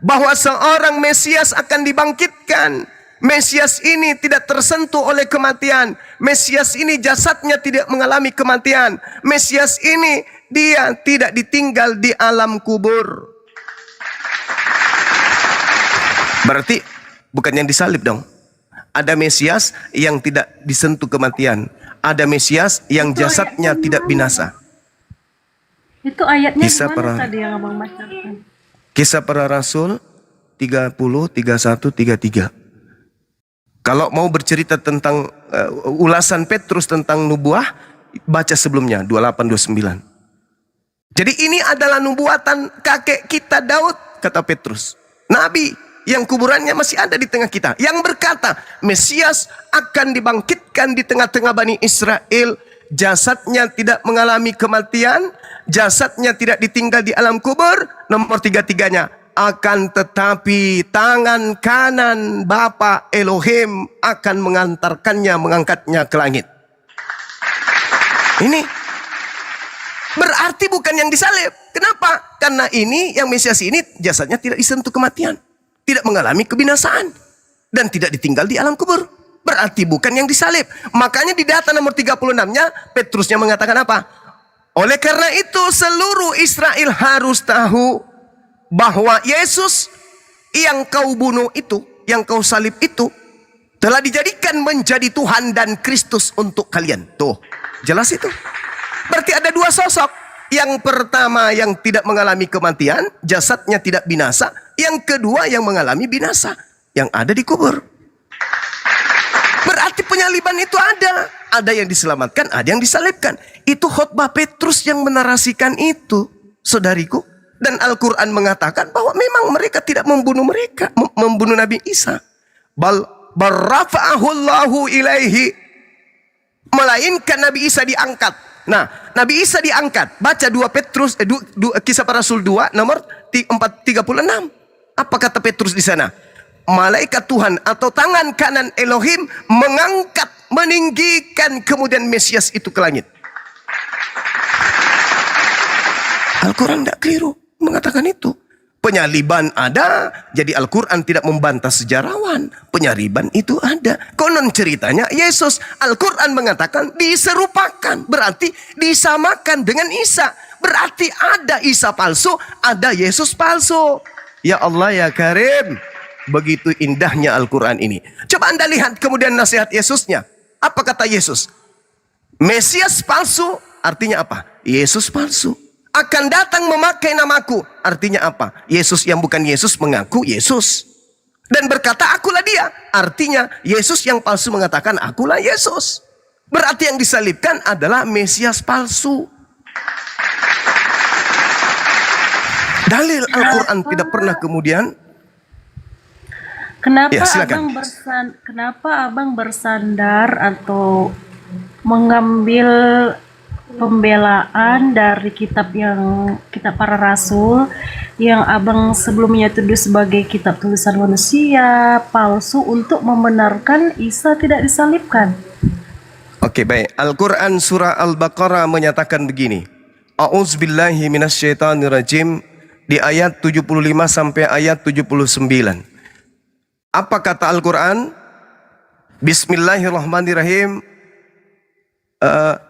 bahwa seorang Mesias akan dibangkitkan. Mesias ini tidak tersentuh oleh kematian. Mesias ini jasadnya tidak mengalami kematian. Mesias ini dia tidak ditinggal di alam kubur. Berarti bukan yang disalib dong. Ada Mesias yang tidak disentuh kematian. Ada Mesias yang jasadnya tidak binasa. Itu ayatnya Kisah gimana para- tadi yang abang bacakan? Kisah Para Rasul 30, 31, 33. Kalau mau bercerita tentang ulasan Petrus tentang nubuah, baca sebelumnya 28, 29. Jadi ini adalah nubuatan kakek kita Daud, kata Petrus. Nabi yang kuburannya masih ada di tengah kita. Yang berkata, Mesias akan dibangkitkan di tengah-tengah Bani Israel. Jasadnya tidak mengalami kematian. Jasadnya tidak ditinggal di alam kubur. Nomor 33-nya. Akan tetapi tangan kanan Bapa Elohim akan mengantarkannya, mengangkatnya ke langit. Ini berarti bukan yang disalib. Kenapa? Karena ini yang Mesias ini jasadnya tidak disentuh kematian, tidak mengalami kebinasaan, dan tidak ditinggal di alam kubur. berarti bukan yang disalib. Makanya di data nomor 36-nya Petrusnya mengatakan apa? Oleh karena itu seluruh Israel harus tahu bahwa Yesus yang kau bunuh itu, yang kau salib itu, telah dijadikan menjadi Tuhan dan Kristus untuk kalian. Tuh, jelas itu. Berarti ada dua sosok. Yang pertama yang tidak mengalami kematian, jasadnya tidak binasa. Yang kedua yang mengalami binasa, yang ada di kubur. Berarti penyaliban itu ada. Ada yang diselamatkan, ada yang disalibkan. Itu khotbah Petrus yang menarasikan itu, saudariku. Dan Al-Quran mengatakan bahwa memang mereka tidak membunuh membunuh Nabi Isa. Bal barrafa'ahullahu ilaihi. Melainkan Nabi Isa diangkat. Nah, Nabi Isa diangkat. Baca 2 Petrus Kisah Para Rasul 2 nomor 436. Apa kata Petrus di sana? Malaikat Tuhan atau tangan kanan Elohim mengangkat, meninggikan kemudian Mesias itu ke langit. Al-Quran tidak keliru mengatakan itu. Penyaliban ada, jadi Al-Quran tidak membantah sejarawan. Penyaliban itu ada. Konon ceritanya Yesus, Al-Quran mengatakan diserupakan, berarti disamakan dengan Isa. Berarti ada Isa palsu, ada Yesus palsu. Ya Allah ya Karim, begitu indahnya Al-Quran ini. Coba Anda lihat kemudian nasihat Yesusnya. Apa kata Yesus? Mesias palsu artinya apa? Yesus palsu. Akan datang memakai namaku. Artinya apa? Yesus yang bukan Yesus mengaku Yesus. Dan berkata akulah dia. Artinya Yesus yang palsu mengatakan akulah Yesus. Berarti yang disalibkan adalah Mesias palsu. Dalil Al-Quran tidak pernah kemudian. Kenapa Ya, silakan. kenapa abang bersandar atau mengambil pembelaan dari kitab para rasul yang abang sebelumnya tuduh sebagai kitab tulisan manusia palsu untuk membenarkan Isa tidak disalibkan? Oke, baik. Al-Quran surah Al-Baqarah menyatakan begini. A'udzubillahi minasyaitonirrajim di ayat 75 sampai ayat 79. Apa kata Al-Quran? Bismillahirrahmanirrahim.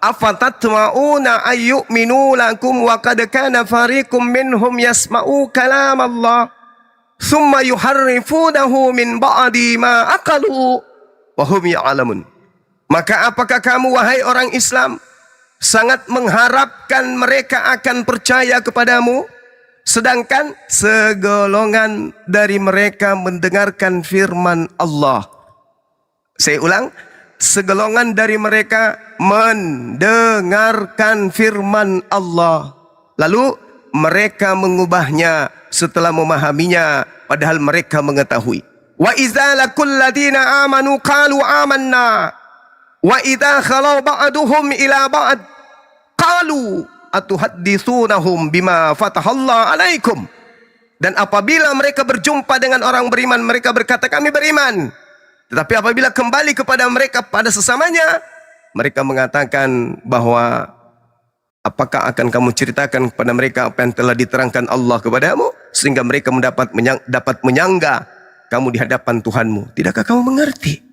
Afatatma'una ayyu'minu lakum wa qad kana fariqum minhum yasma'u kalam Allah thumma yuharrifunahu min ba'di ma aqalu wa hum ya'lamun. Maka apakah kamu wahai orang Islam sangat mengharapkan mereka akan percaya kepadamu, sedangkan segolongan dari mereka mendengarkan firman Allah. Saya ulang, segolongan dari mereka mendengarkan firman Allah, lalu mereka mengubahnya setelah memahaminya, padahal mereka mengetahui. Wa idza laqul ladina amanu qalu amanna wa idza khalau ba'duhum ila ba'd qalu atuhadditsunahum bima fatahallahu alaikum. Dan apabila mereka berjumpa dengan orang beriman, mereka berkata kami beriman. Tetapi apabila kembali kepada mereka pada sesamanya, mereka mengatakan bahwa apakah akan kamu ceritakan kepada mereka apa yang telah diterangkan Allah kepadamu, sehingga mereka dapat menyangga kamu di hadapan Tuhanmu. Tidakkah kamu mengerti?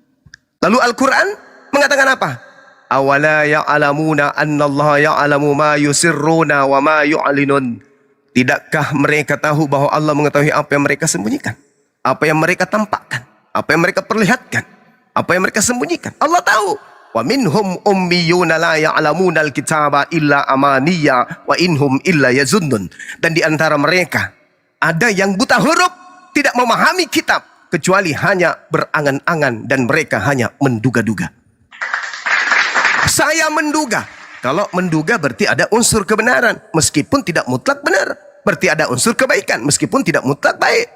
Lalu Al-Quran mengatakan apa? Awala ya'lamuna annallaha ya'lamu ma yusirruna wa ma yu'linun. Tidakkah mereka tahu bahwa Allah mengetahui apa yang mereka sembunyikan, apa yang mereka tampakkan, apa yang mereka perlihatkan, apa yang mereka sembunyikan? Allah tahu. Wa minhum ummiyuna la ya'lamuna al-kitaba illa amaniya wa inhum illa yazunnun. Dan di antara mereka ada yang buta huruf, tidak memahami kitab, kecuali hanya berangan-angan dan mereka hanya menduga-duga. Saya menduga. Kalau menduga berarti ada unsur kebenaran, meskipun tidak mutlak benar. Berarti ada unsur kebaikan, meskipun tidak mutlak baik.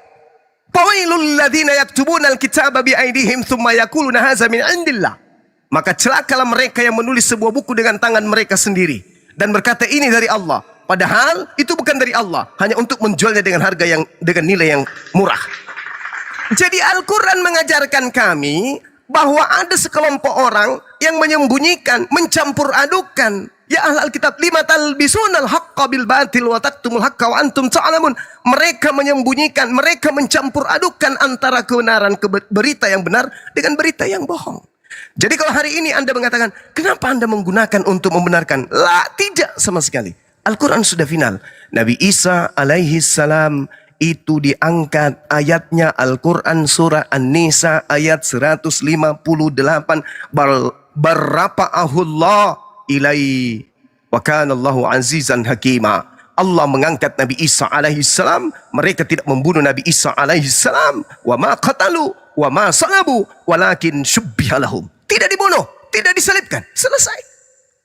Fawailul ladzina yaktubuna al-kitaba bi aydihim thumma yaquluna hadza min indillah. Maka celakalah mereka yang menulis sebuah buku dengan tangan mereka sendiri dan berkata ini dari Allah, padahal itu bukan dari Allah, hanya untuk menjualnya dengan harga dengan nilai yang murah. Jadi Al-Quran mengajarkan kami bahwa ada sekelompok orang yang menyembunyikan, mencampur adukan. Ya ahlal kitab, lima talbisunal haqqa bil batil wa taktumul haqqa wa antum ta'lamun. Mereka menyembunyikan, mereka mencampur adukan antara kebenaran berita yang benar dengan berita yang bohong. Jadi kalau hari ini Anda mengatakan, kenapa Anda menggunakan untuk membenarkan? Lah, tidak sama sekali. Al-Quran sudah final. Nabi Isa alaihi salam itu diangkat ayatnya Al-Quran surah An-Nisa ayat 158. Barrafa'ahullah ilai wa kanallahu azizan hakima. Allah mengangkat Nabi Isa alaihi salam. Mereka tidak membunuh Nabi Isa alaihi salam. Wa ma qatalu wa ma salabu walakin syubbiha lahum. Tidak dibunuh, tidak disalibkan. Selesai.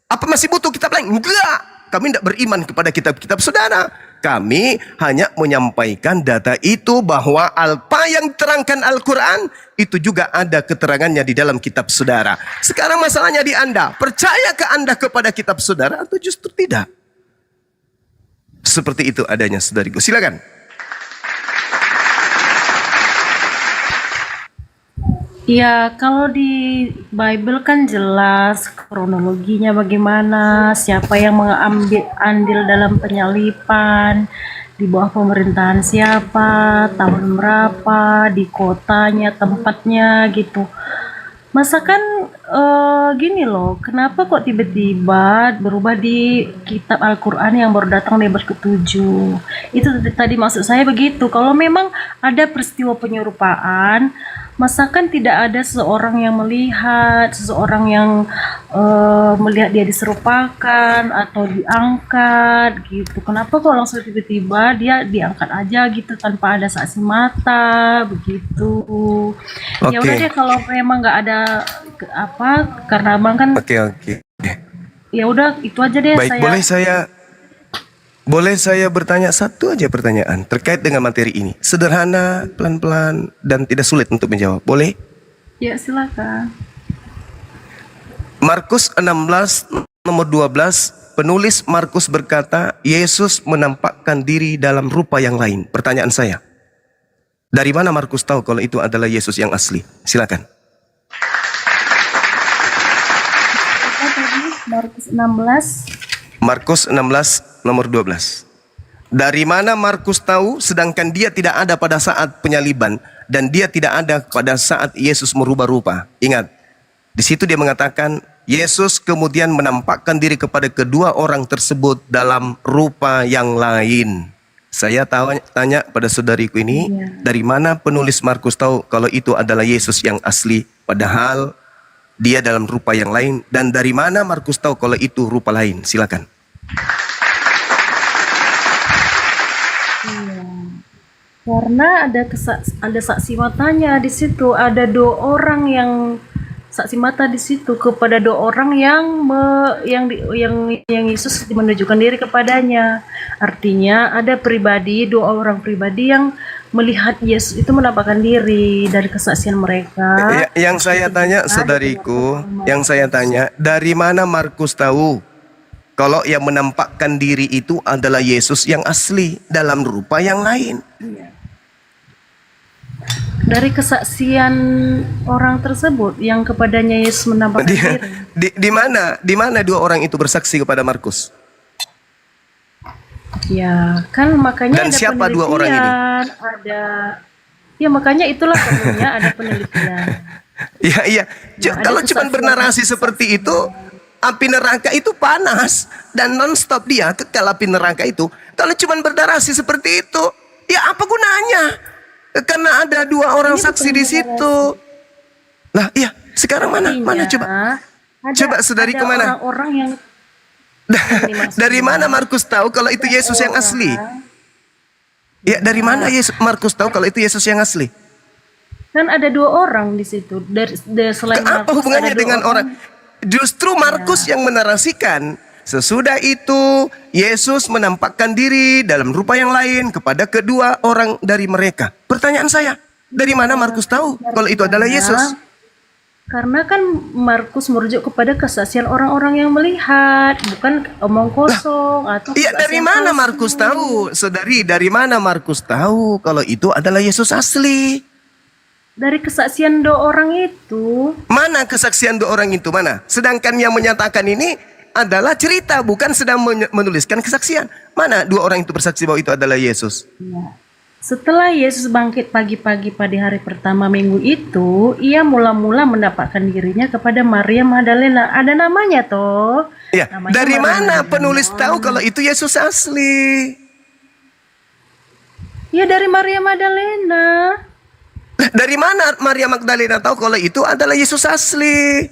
Apa masih butuh kitab lain? Enggak. Kami tidak beriman kepada kitab-kitab saudara. Kami hanya menyampaikan data itu bahwa apa yang diterangkan Al-Quran itu juga ada keterangannya di dalam kitab saudara. Sekarang masalahnya di Anda. Percayakah Anda kepada kitab saudara atau justru tidak? Seperti itu adanya, saudariku. Silakan. Ya, kalau di Bible kan jelas kronologinya bagaimana, siapa yang mengambil andil dalam penyalipan, di bawah pemerintahan siapa, tahun berapa, di kotanya, tempatnya gitu. Masa kan gini loh, kenapa kok tiba-tiba berubah di kitab Al-Quran yang baru datang di abad ke-7? Itu tadi maksud saya begitu. Kalau memang ada peristiwa penyerupaan, masa kan tidak ada seseorang yang melihat, seseorang yang melihat dia diserupakan atau diangkat gitu. Kenapa kok langsung tiba-tiba dia diangkat aja gitu tanpa ada saksi mata begitu? Ya udah deh, kalau memang nggak ada karena abang kan Oke. ya udah itu aja deh. Baik, boleh saya bertanya satu aja pertanyaan terkait dengan materi ini. Sederhana, pelan-pelan, dan tidak sulit untuk menjawab. Boleh? Ya silakan. Markus 16 nomor 12, penulis Markus berkata, Yesus menampakkan diri dalam rupa yang lain. Pertanyaan saya, dari mana Markus tahu kalau itu adalah Yesus yang asli? Silakan. Apa tadi? Markus 16. Markus 16 nomor 12. Dari mana Markus tahu sedangkan dia tidak ada pada saat penyaliban dan dia tidak ada pada saat Yesus merubah rupa? Ingat, di situ dia mengatakan Yesus kemudian menampakkan diri kepada kedua orang tersebut dalam rupa yang lain. Saya tanya pada saudariku ini, dari mana penulis Markus tahu kalau itu adalah Yesus yang asli padahal dia dalam rupa yang lain, dan dari mana Markus tahu kalau itu rupa lain? Silakan. Iya. Karena ada saksi matanya di situ, ada dua orang yang saksi mata di situ kepada dua orang yang Yesus menunjukkan diri kepadanya. Artinya ada dua orang pribadi yang melihat Yesus itu menampakkan diri dari kesaksian mereka. Yang saya tanya saudariku, dari mana Markus tahu kalau yang menampakkan diri itu adalah Yesus yang asli dalam rupa yang lain? Dari kesaksian orang tersebut yang kepadanya Yesus menampakkan diri. Di mana dua orang itu bersaksi kepada Markus? Ya, kan makanya Dan ada siapa dua orang ini? Ada, ya makanya itulah perlunya ada penelitian. Iya. Kalau cuma bernarasi seperti itu, api neraka itu panas dan non-stop dia kekal api neraka itu. Kalau cuma bernarasi seperti itu, ya apa gunanya? Karena ada dua orang saksi di situ. Nah, iya. Sekarang mana? Mana coba? Coba saudariku mana? Orang-orang yang dari mana Markus tahu kalau itu Yesus yang asli? Ya, dari mana Markus tahu kalau itu Yesus yang asli? Kan ada dua orang di situ. Selain apa Markus, hubungannya ada dua dengan orang? Justru Markus yang menarasikan. Sesudah itu Yesus menampakkan diri dalam rupa yang lain kepada kedua orang dari mereka. Pertanyaan saya, dari mana Markus tahu kalau itu adalah Yesus? Karena kan Markus merujuk kepada kesaksian orang-orang yang melihat, bukan omong kosong atau Iya, dari mana Markus tahu? Saudari, dari mana Markus tahu kalau itu adalah Yesus asli? Dari kesaksian dua orang itu. Mana kesaksian dua orang itu? Mana? Sedangkan yang menyatakan ini adalah cerita, bukan sedang menuliskan kesaksian. Mana dua orang itu bersaksi bahwa itu adalah Yesus? Ya. Setelah Yesus bangkit pagi-pagi pada hari pertama minggu itu, ia mula-mula mendapatkan dirinya kepada Maria Magdalena. Ada namanya toh. Ya, Namanya dari Maria mana Magdalena. penulis tahu kalau itu Yesus asli? Ya dari Maria Magdalena. Dari mana Maria Magdalena tahu kalau itu adalah Yesus asli?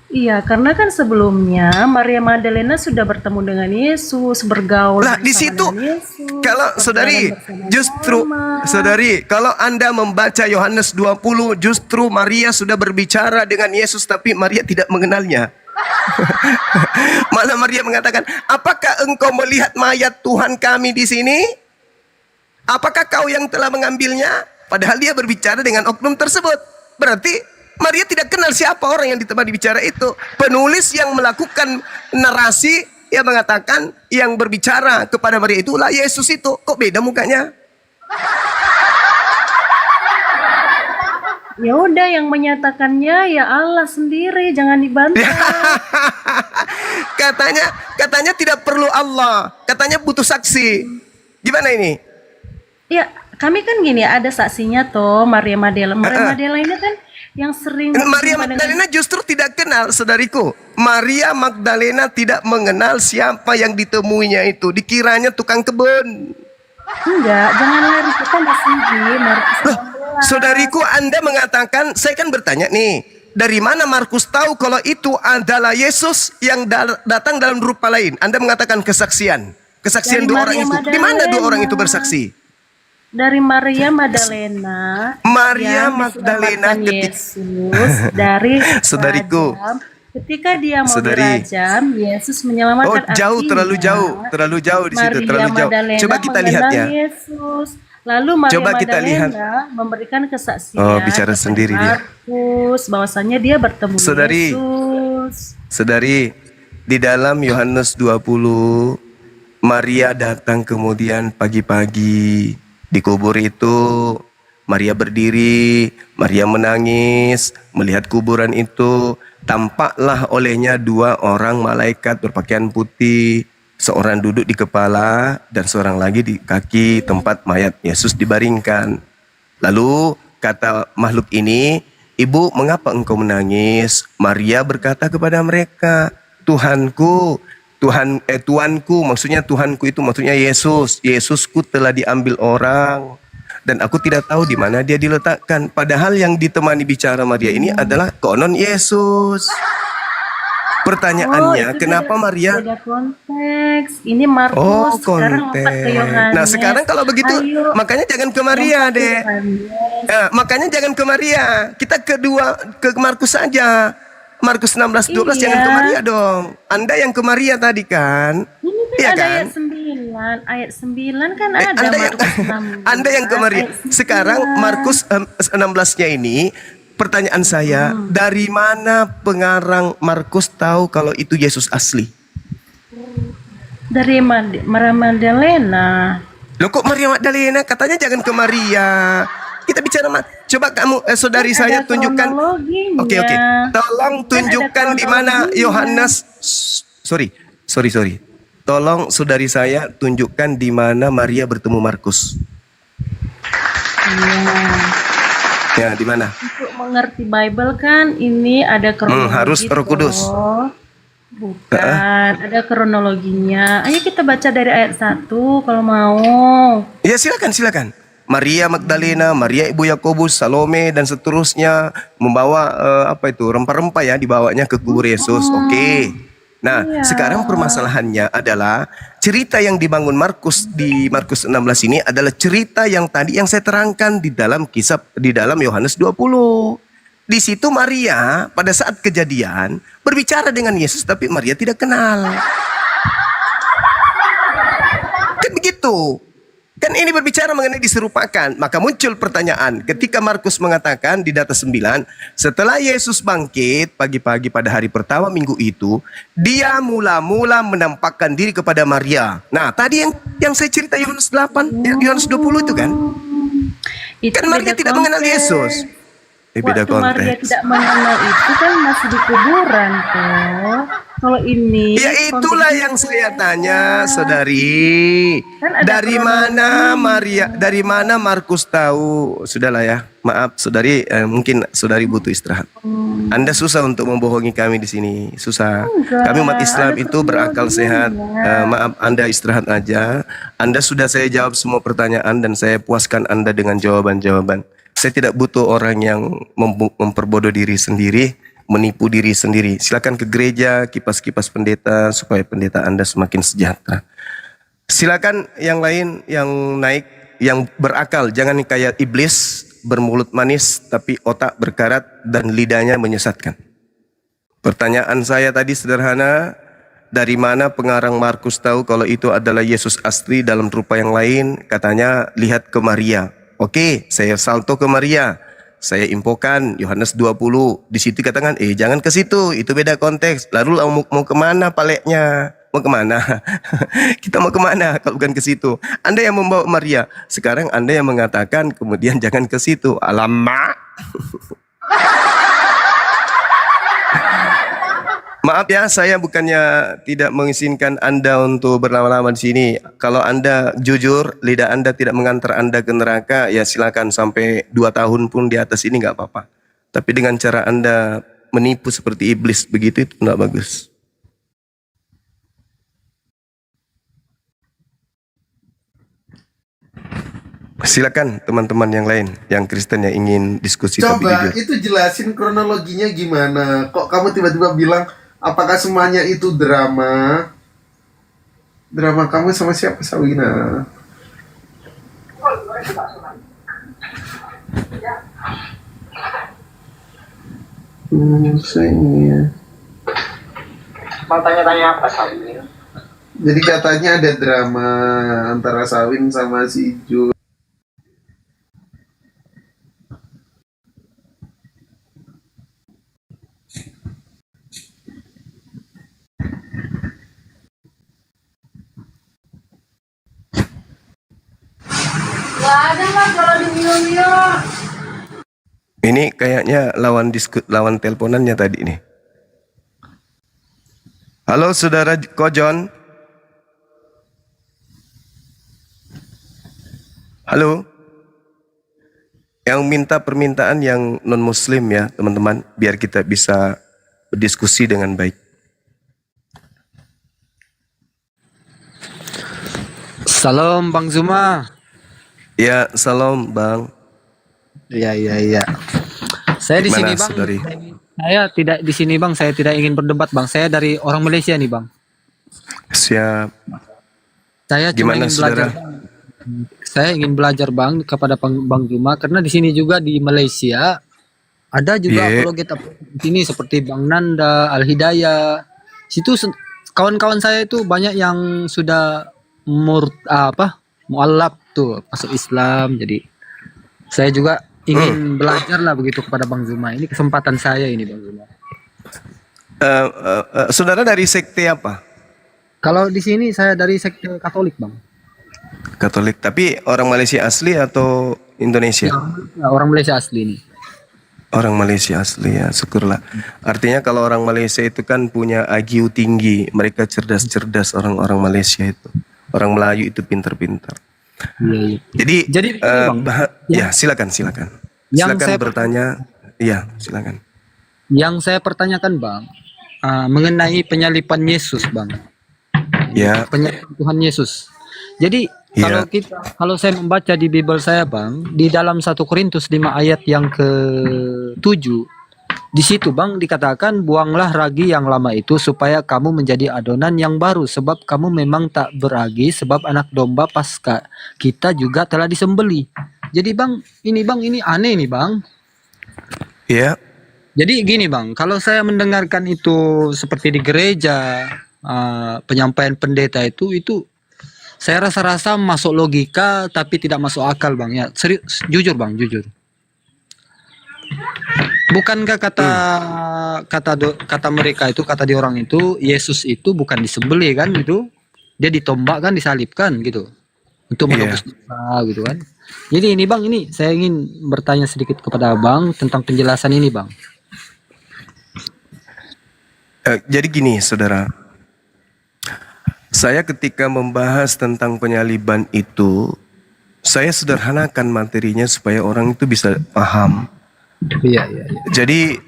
Iya, karena kan sebelumnya Maria Magdalena sudah bertemu dengan Yesus, bergaul Lah di bersama situ dengan Yesus, kalau saudari berjalan bersama-sama. justru saudari kalau Anda membaca Yohanes 20 justru Maria sudah berbicara dengan Yesus tapi Maria tidak mengenalnya. Malah Maria mengatakan, "Apakah engkau melihat mayat Tuhan kami di sini? Apakah kau yang telah mengambilnya?" Padahal dia berbicara dengan oknum tersebut. Berarti Maria tidak kenal siapa orang yang di tempat dibicara itu. Penulis yang melakukan narasi yang mengatakan yang berbicara kepada Maria itulah Yesus itu. Kok beda mukanya? Ya udah, yang menyatakannya ya Allah sendiri, jangan dibantah. Katanya tidak perlu Allah. Katanya butuh saksi. Gimana ini? Ya, kami kan gini, ada saksinya toh, Maria Magdalena. Maria Magdalena ini kan yang sering Maria berjumpa dengan- Magdalena justru tidak kenal, saudariku. Maria Magdalena tidak mengenal siapa yang ditemuinya itu. Dikiranya tukang kebun. Enggak, jangan lari, kita masih di Markus 16. Saudariku, Anda mengatakan, saya kan bertanya nih, dari mana Markus tahu kalau itu adalah Yesus yang datang dalam rupa lain? Anda mengatakan kesaksian. Kesaksian Dari dua orang Maria itu. Di mana dua orang itu Magdalena. bersaksi? Dari Maria Magdalena Maria yang Magdalena diselamatkan Yesus dari Saudariku. rajam. Ketika dia mau Saudari. dirajam, Yesus Oh, menyelamatkan. jauh, Artinya, terlalu jauh di situ, Maria terlalu jauh. Magdalena Coba kita lihat mengenal ya. Yesus. Lalu Maria Coba kita lihat. Magdalena memberikan kesaksian Oh, bicara kepada sendiri dia. Markus bahwasanya dia bertemu Saudari. Yesus. Saudari, di dalam Yohanes 20, Maria datang kemudian pagi-pagi di kubur itu. Maria berdiri, Maria menangis, melihat kuburan itu. Tampaklah olehnya dua orang malaikat berpakaian putih. Seorang duduk di kepala dan seorang lagi di kaki tempat mayat Yesus dibaringkan. Lalu kata makhluk ini, "Ibu, mengapa engkau menangis?" Maria berkata kepada mereka, "Tuhanku, Tuanku, maksudnya Tuhanku itu maksudnya Yesus. Yesusku telah diambil orang dan aku tidak tahu di mana dia diletakkan." Padahal yang ditemani bicara Maria ini adalah konon Yesus. Pertanyaannya, itu kenapa Maria? beda konteks. Ini Markus. Oh, Sekarang lompat ke konteks. Yohanes. Nah, sekarang kalau begitu, Ayo, makanya jangan ke Maria, lompat ke Dek. Yohanes. Makanya jangan ke Maria. Kita ke Markus saja. Markus 16:12 Iya. jangan ke Maria dong. Anda yang ke Maria tadi kan? Ini kan Iya ada kan? ayat 9. Ayat 9 kan ada Anda yang, Markus 16. Anda yang ke Maria. Ayat 9. Sekarang Markus 16-nya ini, pertanyaan saya, dari mana pengarang Markus tahu kalau itu Yesus asli? Dari Maria Magdalena. Loh kok Maria Magdalena? Katanya jangan ke Maria. Kita bicara coba kamu saudari Kan saya ada tunjukkan. kronologinya. Oke. Tolong Kan ada tunjukkan di mana kronologinya. Yohanes. Sorry. Tolong saudari saya tunjukkan di mana Maria bertemu Markus. Iya. Ya, di mana? Untuk mengerti Bible kan ini ada kronologi. harus Roh Kudus. toh. Bukan, ada kronologinya. Ayo kita baca dari ayat 1 kalau mau. Ya, silakan. Maria Magdalena, Maria ibu Yakobus, Salome dan seterusnya membawa rempah-rempah ya, dibawanya ke kubur Yesus. Oke. Nah, Iya. sekarang permasalahannya adalah cerita yang dibangun Markus di Markus 16 ini adalah cerita yang tadi yang saya terangkan di dalam Yohanes 20. Di situ Maria pada saat kejadian berbicara dengan Yesus tapi Maria tidak kenal. Kan begitu. Kan ini berbicara mengenai diserupakan. Maka muncul pertanyaan ketika Markus mengatakan di data 9, setelah Yesus bangkit pagi-pagi pada hari pertama minggu itu, dia mula-mula menampakkan diri kepada Maria. Nah, tadi yang saya cerita Yohanes 8, Yohanes 20 itu kan. Itu Kan Maria beda tidak mengenal konteks. Yesus. Beda Waktu Maria konteks. tidak mengenal itu kan masih di kuburan tuh. Kalau ini Ya itulah yang saya tanya, saudari. Kan ada Dari mana Maria? Dari mana Markus tahu? Sudahlah ya. Maaf, saudari. Mungkin saudari butuh istirahat. Anda susah untuk membohongi kami di sini. Susah. Enggak, Kami umat Islam ada itu berakal sehat. Maaf, Anda istirahat aja. Anda sudah saya jawab semua pertanyaan dan saya puaskan Anda dengan jawaban-jawaban. Saya tidak butuh orang yang memperbodoh diri sendiri, menipu diri sendiri. Silakan ke gereja, kipas-kipas pendeta supaya pendeta Anda semakin sejahtera. Silakan yang lain yang naik, yang berakal, jangan kayak iblis, bermulut manis tapi otak berkarat dan lidahnya menyesatkan. Pertanyaan saya tadi sederhana, dari mana pengarang Markus tahu kalau itu adalah Yesus asli dalam rupa yang lain? Katanya lihat ke Maria. Oke, saya salto ke Maria. Saya infokan Yohanes 20. Di situ katakan, jangan ke situ, itu beda konteks. Lalu mau kemana paleknya? Mau kemana? Kita mau kemana kalau bukan ke situ? Anda yang membawa Maria. Sekarang Anda yang mengatakan kemudian jangan ke situ. Alamak. Maaf ya, saya bukannya tidak mengizinkan Anda untuk berlama-lama di sini. Kalau Anda jujur, lidah Anda tidak mengantar Anda ke neraka, ya silakan sampai 2 tahun pun di atas ini nggak apa-apa. Tapi dengan cara Anda menipu seperti iblis begitu, itu nggak bagus. Silakan teman-teman yang lain, yang Kristen yang ingin diskusi tapi Coba jujur. itu jelasin kronologinya gimana. Kok kamu tiba-tiba bilang apakah semuanya itu drama? Drama kamu sama siapa, Sawina? Saya. Mau tanya-tanya apa Sawin? Jadi katanya ada drama antara Sawin sama si Jul. Ini kayaknya lawan teleponannya tadi nih. Halo saudara Kojon. Halo. Yang minta permintaan yang non muslim ya teman-teman, biar kita bisa berdiskusi dengan baik. Salam Bang Zuma. Ya, salam Bang. Iya. Saya di sini Gimana, Bang. saudari? Saya tidak di sini Bang. Saya tidak ingin berdebat Bang. Saya dari orang Malaysia nih Bang. Siap. Saya cuma Gimana ingin belajar. saudara? Saya ingin belajar Bang kepada Bang Zuma karena di sini juga di Malaysia ada juga apologet ini seperti Bang Nanda, Al Hidayah. Situ kawan-kawan saya itu banyak yang sudah mualaf tuh masuk Islam. Jadi saya juga ingin belajar lah begitu kepada Bang Zuma. Ini kesempatan saya ini Bang Zuma. Saudara dari sekte apa? Kalau di sini saya dari sekte Katolik Bang. Katolik, tapi orang Malaysia asli atau Indonesia? Ya, orang Malaysia asli nih. Orang Malaysia asli ya, syukurlah. Artinya kalau orang Malaysia itu kan punya IQ tinggi, mereka cerdas-cerdas orang-orang Malaysia itu. Orang Melayu itu pintar-pintar. Iya. Jadi Bang, ya silakan. Yang Silakan saya bertanya. Iya, silakan. Yang saya pertanyakan Bang, mengenai penyalipan Yesus Bang. Ya. Penyalipan Tuhan Yesus. Jadi kalau saya membaca di Bible saya Bang, di dalam 1 Korintus 5 ayat yang ke-7, di situ Bang dikatakan buanglah ragi yang lama itu supaya kamu menjadi adonan yang baru sebab kamu memang tak beragi sebab anak domba Paskah kita juga telah disembelih. Jadi Bang ini aneh nih Bang. Iya. Jadi gini Bang, kalau saya mendengarkan itu seperti di gereja penyampaian pendeta itu saya rasa masuk logika tapi tidak masuk akal Bang ya. Serius, jujur Bang, jujur. Bukankah kata mereka itu, kata di orang itu, Yesus itu bukan disembelih kan gitu. Dia ditombak kan, disalibkan gitu. Untuk menebus dosa gitu kan. Jadi ini Bang, ini saya ingin bertanya sedikit kepada Bang tentang penjelasan ini Bang. Jadi gini, saudara. Saya ketika membahas tentang penyaliban itu, saya sederhanakan materinya supaya orang itu bisa paham. Iya, iya, iya. Jadi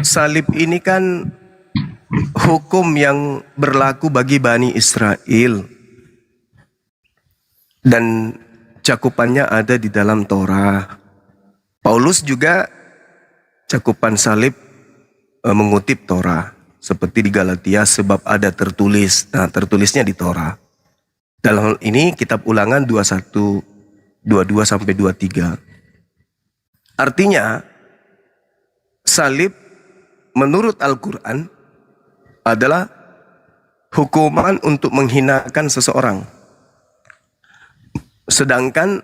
salib ini kan hukum yang berlaku bagi Bani Israel. Dan cakupannya ada di dalam Torah. Paulus juga cakupan salib mengutip Torah. Seperti di Galatia, sebab ada tertulis. Nah, tertulisnya di Torah. Dalam hal ini kitab Ulangan 21, 22 sampai 23. Artinya, salib menurut Al-Quran adalah hukuman untuk menghinakan seseorang. Sedangkan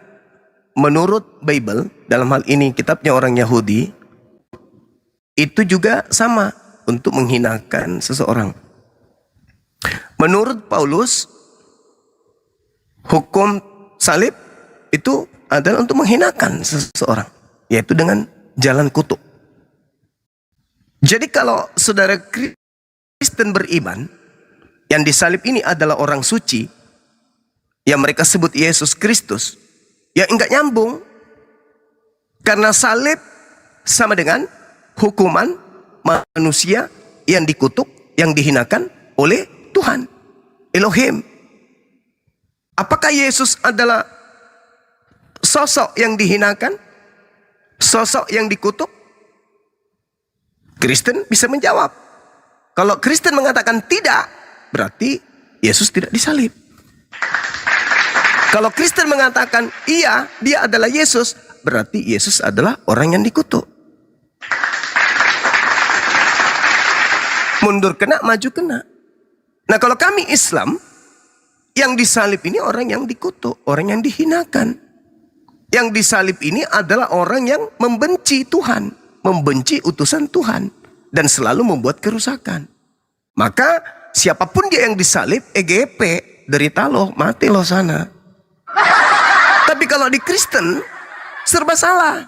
menurut Bible, dalam hal ini kitabnya orang Yahudi, itu juga sama, untuk menghinakan seseorang. Menurut Paulus, hukum salib itu adalah untuk menghinakan seseorang, yaitu dengan jalan kutuk. Jadi kalau saudara Kristen beriman, yang disalib ini adalah orang suci, yang mereka sebut Yesus Kristus, ya enggak nyambung. Karena salib sama dengan hukuman manusia yang dikutuk, yang dihinakan oleh Tuhan, Elohim. Apakah Yesus adalah sosok yang dihinakan? Sosok yang dikutuk? Kristen bisa menjawab. Kalau Kristen mengatakan tidak, berarti Yesus tidak disalib. Kalau Kristen mengatakan iya, dia adalah Yesus, berarti Yesus adalah orang yang dikutuk. Mundur kena, maju kena. Nah, kalau kami Islam, yang disalib ini orang yang dikutuk, orang yang dihinakan. Yang disalib ini adalah orang yang membenci Tuhan, membenci utusan Tuhan, dan selalu membuat kerusakan. Maka siapapun dia yang disalib, EGP, derita loh, mati loh sana. Tapi kalau di Kristen, serba salah.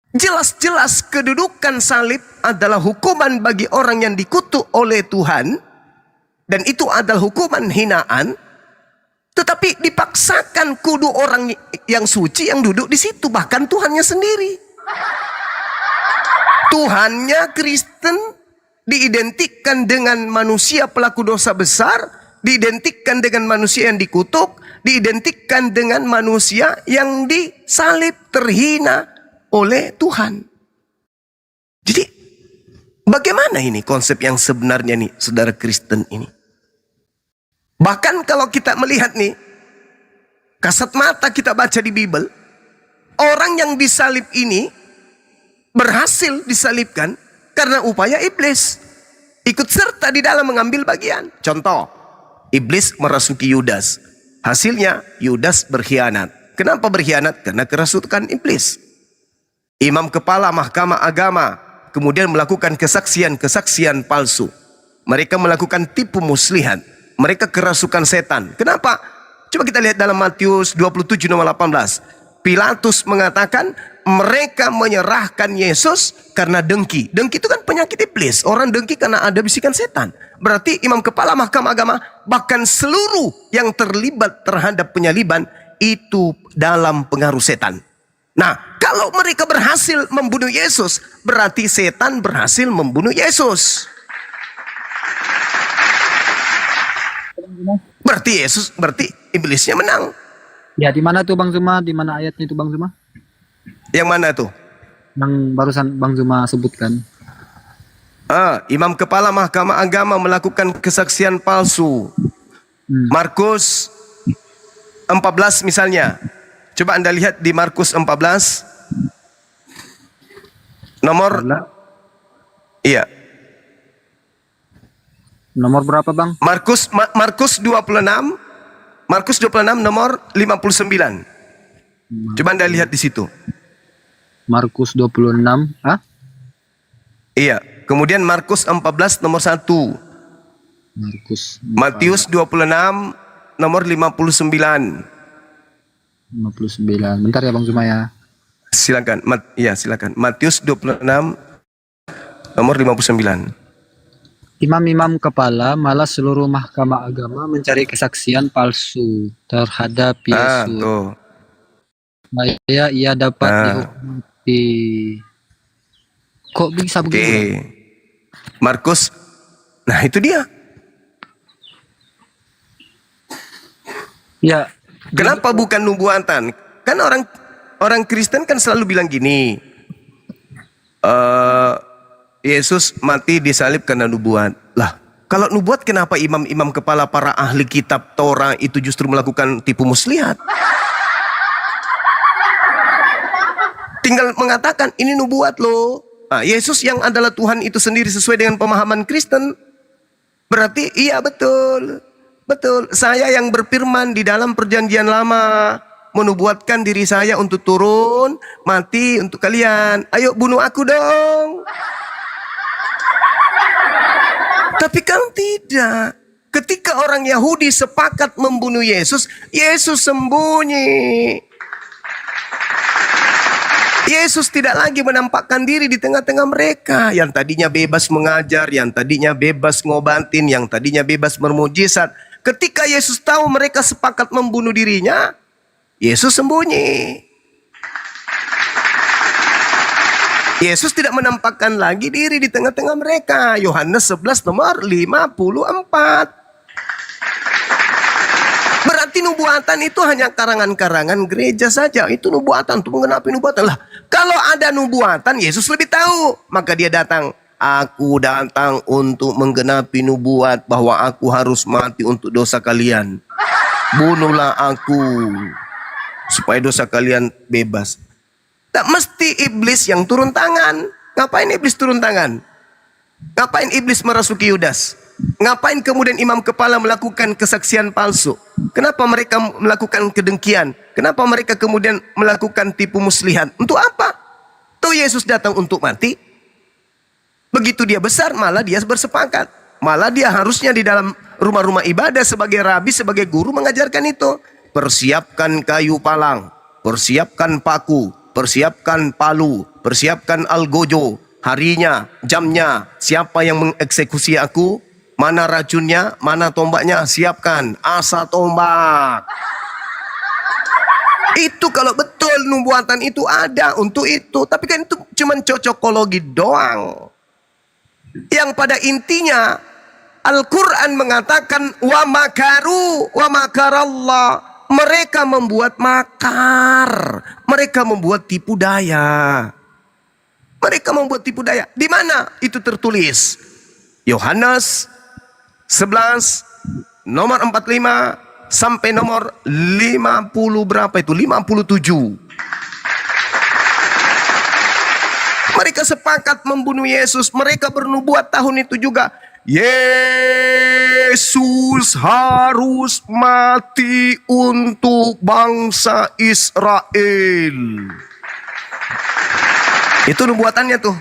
Jelas-jelas kedudukan salib adalah hukuman bagi orang yang dikutuk oleh Tuhan. Dan itu adalah hukuman hinaan. Tetapi dipaksakan kudu orang yang suci yang duduk di situ. Bahkan Tuhannya sendiri. Tuhannya Kristen diidentikan dengan manusia pelaku dosa besar. Diidentikan dengan manusia yang dikutuk. Diidentikan dengan manusia yang disalib, terhina oleh Tuhan. Jadi bagaimana ini konsep yang sebenarnya nih, saudara Kristen ini? Bahkan kalau kita melihat nih, kasat mata kita baca di Bible, orang yang disalib ini berhasil disalibkan karena upaya iblis. Ikut serta di dalam mengambil bagian. Contoh, iblis merasuki Yudas. Hasilnya Yudas berkhianat. Kenapa berkhianat? Karena kerasukan iblis. Imam kepala mahkamah agama kemudian melakukan kesaksian palsu. Mereka melakukan tipu muslihat. Mereka kerasukan setan. Kenapa? Coba kita lihat dalam Matius 27 nomor 18. Pilatus mengatakan mereka menyerahkan Yesus karena dengki. Dengki itu kan penyakit iblis. Orang dengki karena ada bisikan setan. Berarti imam kepala mahkamah agama, bahkan seluruh yang terlibat terhadap penyaliban itu dalam pengaruh setan. Nah, kalau mereka berhasil membunuh Yesus, berarti setan berhasil membunuh Yesus. Berarti iblisnya menang. Ya, di mana tuh Bang Zuma? Di mana ayatnya itu Bang Zuma? Yang mana tuh? Yang barusan Bang Zuma sebutkan. Imam kepala mahkamah agama melakukan kesaksian palsu. Markus 14 misalnya. Coba Anda lihat di Markus 14. Nomor iya. Nomor berapa, Bang? Markus 26. Markus 26 nomor 59. Coba Anda lihat di situ. Markus 26, Iya. Kemudian Markus 14 nomor 1. Matius 26 nomor 59. 59. Bentar ya Bang Zuma ya. Silakan. Silakan. Matius 26 nomor 59. imam-imam kepala malah seluruh mahkamah agama mencari kesaksian palsu terhadap Yesus. tuh. Supaya ia dapat dihukum mati. Kok bisa Oke. begitu? Markus. Nah, itu dia. Ya, Kenapa bukan nubuatan? Kan orang Kristen kan selalu bilang gini. Yesus mati disalib karena nubuat. Lah, kalau nubuat kenapa imam-imam kepala para ahli kitab Torah itu justru melakukan tipu muslihat? Tinggal mengatakan ini nubuat loh. Nah, Yesus yang adalah Tuhan itu sendiri sesuai dengan pemahaman Kristen. Berarti iya betul. Betul. Saya yang berfirman di dalam perjanjian lama. Menubuatkan diri saya untuk turun, mati untuk kalian. Ayo bunuh aku dong. Tapi kan tidak. Ketika orang Yahudi sepakat membunuh Yesus, Yesus sembunyi. Yesus tidak lagi menampakkan diri di tengah-tengah mereka. Yang tadinya bebas mengajar, yang tadinya bebas ngobatin, yang tadinya bebas bermujizat. Ketika Yesus tahu mereka sepakat membunuh dirinya, Yesus sembunyi. Yesus tidak menampakkan lagi diri di tengah-tengah mereka. Yohanes 11 nomor 54. Berarti nubuatan itu hanya karangan-karangan gereja saja. Itu nubuatan untuk menggenapi nubuatan. Lah, kalau ada nubuatan, Yesus lebih tahu. Maka dia datang. Aku datang untuk menggenapi nubuat bahwa aku harus mati untuk dosa kalian. Bunuhlah aku supaya dosa kalian bebas. Tak mesti iblis yang turun tangan. Ngapain iblis turun tangan? Ngapain iblis merasuki Yudas? Ngapain kemudian imam kepala melakukan kesaksian palsu? Kenapa mereka melakukan kedengkian? Kenapa mereka kemudian melakukan tipu muslihat? Untuk apa? Tuh Yesus datang untuk mati. Begitu dia besar, malah dia bersepakat. Malah dia harusnya di dalam rumah-rumah ibadah sebagai rabi, sebagai guru mengajarkan itu. Persiapkan kayu palang, persiapkan paku, persiapkan palu, persiapkan algojo. Harinya, jamnya, siapa yang mengeksekusi aku? Mana racunnya, mana tombaknya? Siapkan, asa tombak. Itu kalau betul nubuatan itu ada untuk itu. Tapi kan itu cuma cocokologi doang. Yang pada intinya Al-Quran mengatakan wa makaru wa makarallah. Mereka membuat makar. Mereka membuat tipu daya. Mereka membuat tipu daya. Di mana itu tertulis? Yohanes 11 nomor 45 sampai nomor 50 berapa itu? 57. Mereka sepakat membunuh Yesus. Mereka bernubuat tahun itu juga. Yesus harus mati untuk bangsa Israel. Itu nubuatannya tuh.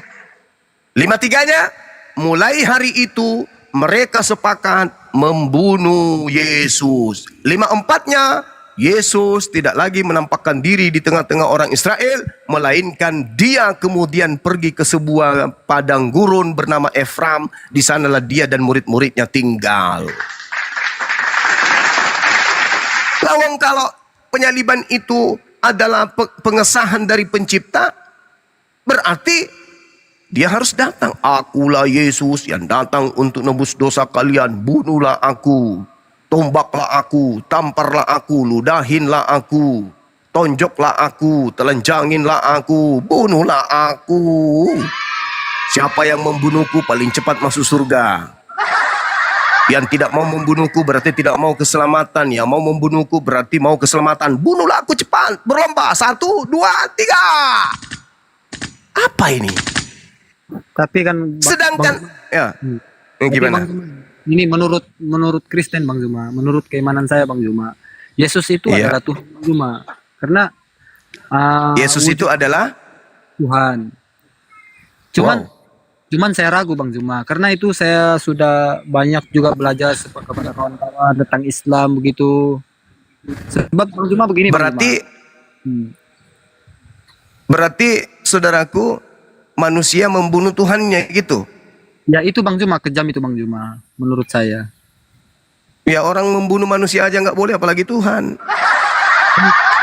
53-nya, mulai hari itu mereka sepakat membunuh Yesus. 54-nya, Yesus tidak lagi menampakkan diri di tengah-tengah orang Israel, melainkan dia kemudian pergi ke sebuah padang gurun bernama Efram. Di sanalah dia dan murid-muridnya tinggal. Lawang kalau penyaliban itu adalah pengesahan dari pencipta, berarti dia harus datang. Akulah Yesus yang datang untuk nebus dosa kalian. Bunuhlah aku. Tombaklah aku, tamparlah aku, ludahinlah aku, tonjoklah aku, telanjanginlah aku, bunuhlah aku. Siapa yang membunuhku paling cepat masuk surga. Yang tidak mau membunuhku berarti tidak mau keselamatan. Yang mau membunuhku berarti mau keselamatan. Bunuhlah aku cepat, berlomba. 1, 2, 3. Apa ini? Tapi kan sedangkan ya gimana? Ini menurut Kristen Bang Zuma, menurut keimanan saya Bang Zuma, Yesus itu adalah Tuhan Bang Zuma. Karena Yesus itu adalah Tuhan. Cuman saya ragu Bang Zuma, karena itu saya sudah banyak juga belajar kepada kawan-kawan tentang Islam begitu. Sebab Bang Zuma begini berarti saudaraku, manusia membunuh Tuhannya gitu. Ya itu Bang Juma, kejam itu Bang Juma, menurut saya. Ya orang membunuh manusia aja nggak boleh, apalagi Tuhan.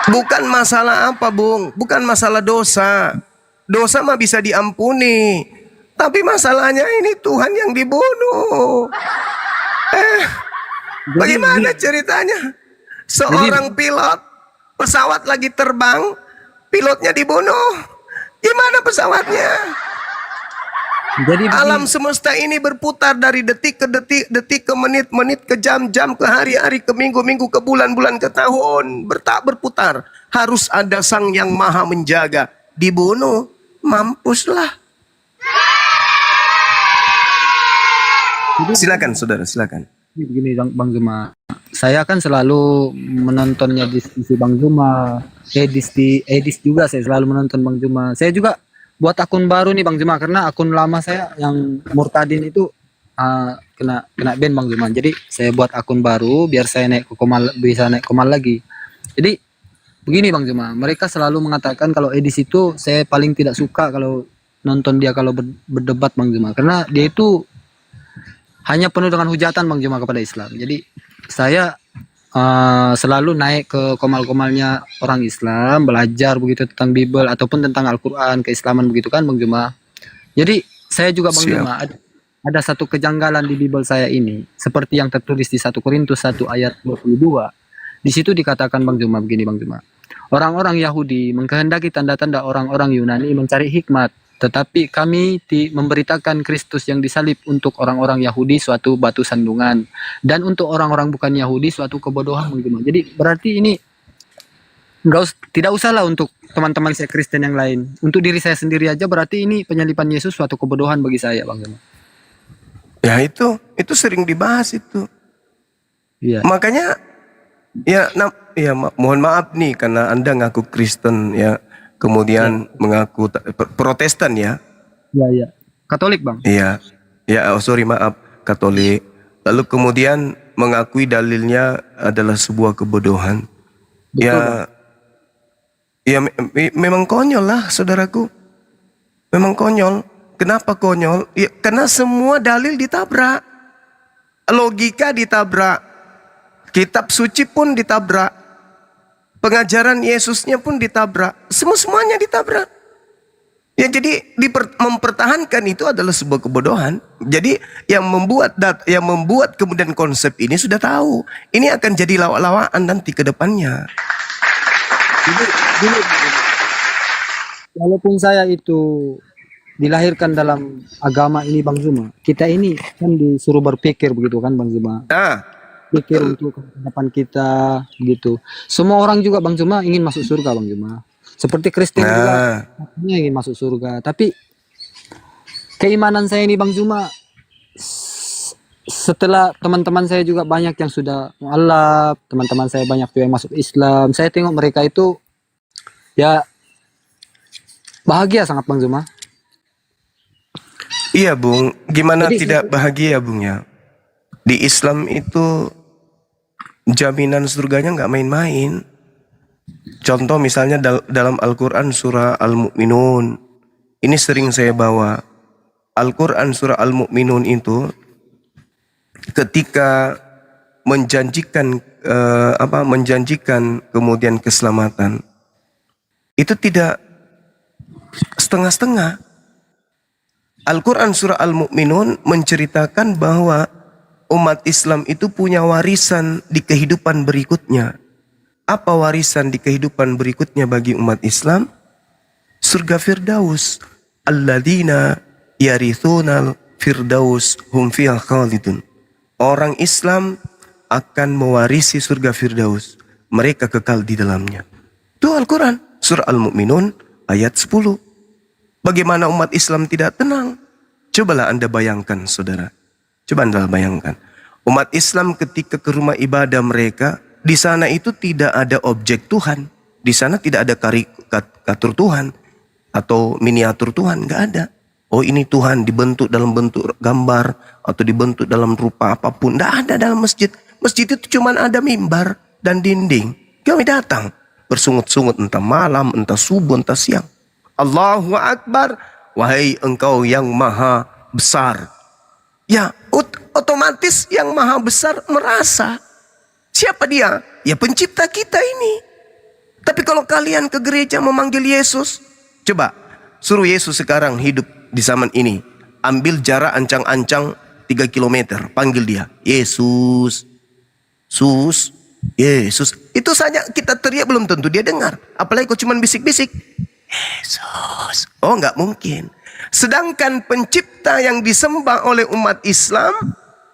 Bukan masalah apa, Bung. Bukan masalah dosa. Dosa mah bisa diampuni. Tapi masalahnya ini Tuhan yang dibunuh. Bagaimana ceritanya? Seorang pilot, pesawat lagi terbang, pilotnya dibunuh. Gimana pesawatnya? Jadi Alam semesta ini berputar dari detik ke detik, detik ke menit, menit ke jam, jam ke hari, hari ke minggu, minggu ke bulan, bulan ke tahun. Berputar. Harus ada sang yang maha menjaga. Dibunuh, mampuslah. Silakan saudara, silakan. begini Bang Juma, saya kan selalu menontonnya diskusi Bang Juma, Edis juga saya selalu menonton Bang Juma. Saya juga buat akun baru nih Bang Juma, karena akun lama saya yang Murtadin itu kena ban Bang Juma. Jadi saya buat akun baru biar saya naik ke Komal, bisa naik Komal lagi. Jadi begini Bang Juma, mereka selalu mengatakan kalau Edis itu saya paling tidak suka kalau nonton dia kalau berdebat Bang Juma, karena dia itu hanya penuh dengan hujatan Bang Juma kepada Islam. Jadi saya selalu naik ke komal-komalnya orang Islam, belajar begitu tentang Bible ataupun tentang Al-Quran, keislaman begitu kan Bang Juma. Jadi saya juga Bang Juma ada satu kejanggalan di Bible saya ini, seperti yang tertulis di 1 Korintus 1 ayat 22. Di situ dikatakan Bang Juma begini Bang Juma. Orang-orang Yahudi mengkehendaki tanda-tanda orang-orang Yunani mencari hikmat, tetapi kami memberitakan Kristus yang disalib untuk orang-orang Yahudi suatu batu sandungan, dan untuk orang-orang bukan Yahudi suatu kebodohan. Jadi berarti ini tidak usahlah untuk teman-teman saya Kristen yang lain, untuk diri saya sendiri aja berarti ini penyaliban Yesus suatu kebodohan bagi saya Bang Juma. Ya itu sering dibahas itu. Iya. Makanya mohon maaf nih karena Anda ngaku Kristen ya. Kemudian mengaku Protestan ya. Iya. Katolik Bang. Iya. Ya, maaf, Katolik. Lalu kemudian mengakui dalilnya adalah sebuah kebodohan. Betul, Memang konyol lah saudaraku. Memang konyol. Kenapa konyol? Ya, karena semua dalil ditabrak. Logika ditabrak. Kitab suci pun ditabrak. Pengajaran Yesusnya pun ditabrak. Semuanya ditabrak. Ya jadi mempertahankan itu adalah sebuah kebodohan. Jadi yang membuat kemudian konsep ini sudah tahu. Ini akan jadi lawak-lawakan nanti ke depannya. Walaupun saya itu dilahirkan dalam agama ini Bang Juma, kita ini kan disuruh berpikir begitu kan Bang Juma. Pikir untuk kehidupan kita gitu. Semua orang juga Bang Juma ingin masuk surga Bang Juma. Seperti Kristen juga ingin masuk surga. Tapi keimanan saya ini Bang Juma, setelah teman-teman saya juga banyak yang sudah mualaf, teman-teman saya banyak juga yang masuk Islam. Saya tengok mereka itu ya bahagia sangat Bang Juma. Iya Bung, gimana Jadi, tidak bahagia Bung ya? Di Islam itu jaminan surganya nggak main-main. Contoh misalnya dalam Al-Quran surah Al-Mu'minun. Ini sering saya bawa. Al-Quran surah Al-Mu'minun itu ketika menjanjikan kemudian keselamatan, itu tidak setengah-setengah. Al-Quran surah Al-Mu'minun menceritakan bahwa umat Islam itu punya warisan di kehidupan berikutnya. Apa warisan di kehidupan berikutnya bagi umat Islam? Surga Firdaus. Alladzina yarithunal firdaus hum fiha khalidun. Orang Islam akan mewarisi surga Firdaus. Mereka kekal di dalamnya. Itu Al-Quran surah Al-Mu'minun ayat 10. Bagaimana umat Islam tidak tenang? Cobalah Anda bayangkan saudara. Coba Anda bayangkan. Umat Islam ketika ke rumah ibadah mereka, di sana itu tidak ada objek Tuhan. Di sana tidak ada karikatur Tuhan atau miniatur Tuhan, nggak ada. Oh ini Tuhan dibentuk dalam bentuk gambar atau dibentuk dalam rupa apapun. Nggak ada dalam masjid. Masjid itu cuma ada mimbar dan dinding. Kami datang bersungut-sungut entah malam, entah subuh, entah siang. Allahu Akbar. Wahai engkau yang maha besar. Ya, otomatis yang maha besar merasa. Siapa dia? Ya pencipta kita ini. Tapi kalau kalian ke gereja memanggil Yesus, coba suruh Yesus sekarang hidup di zaman ini. Ambil jarak ancang-ancang 3 kilometer, panggil dia. Yesus, Sus, Yesus. Itu saja kita teriak belum tentu dia dengar. Apalagi kau cuma bisik-bisik. Yesus. Oh, enggak mungkin. Sedangkan pencipta yang disembah oleh umat Islam,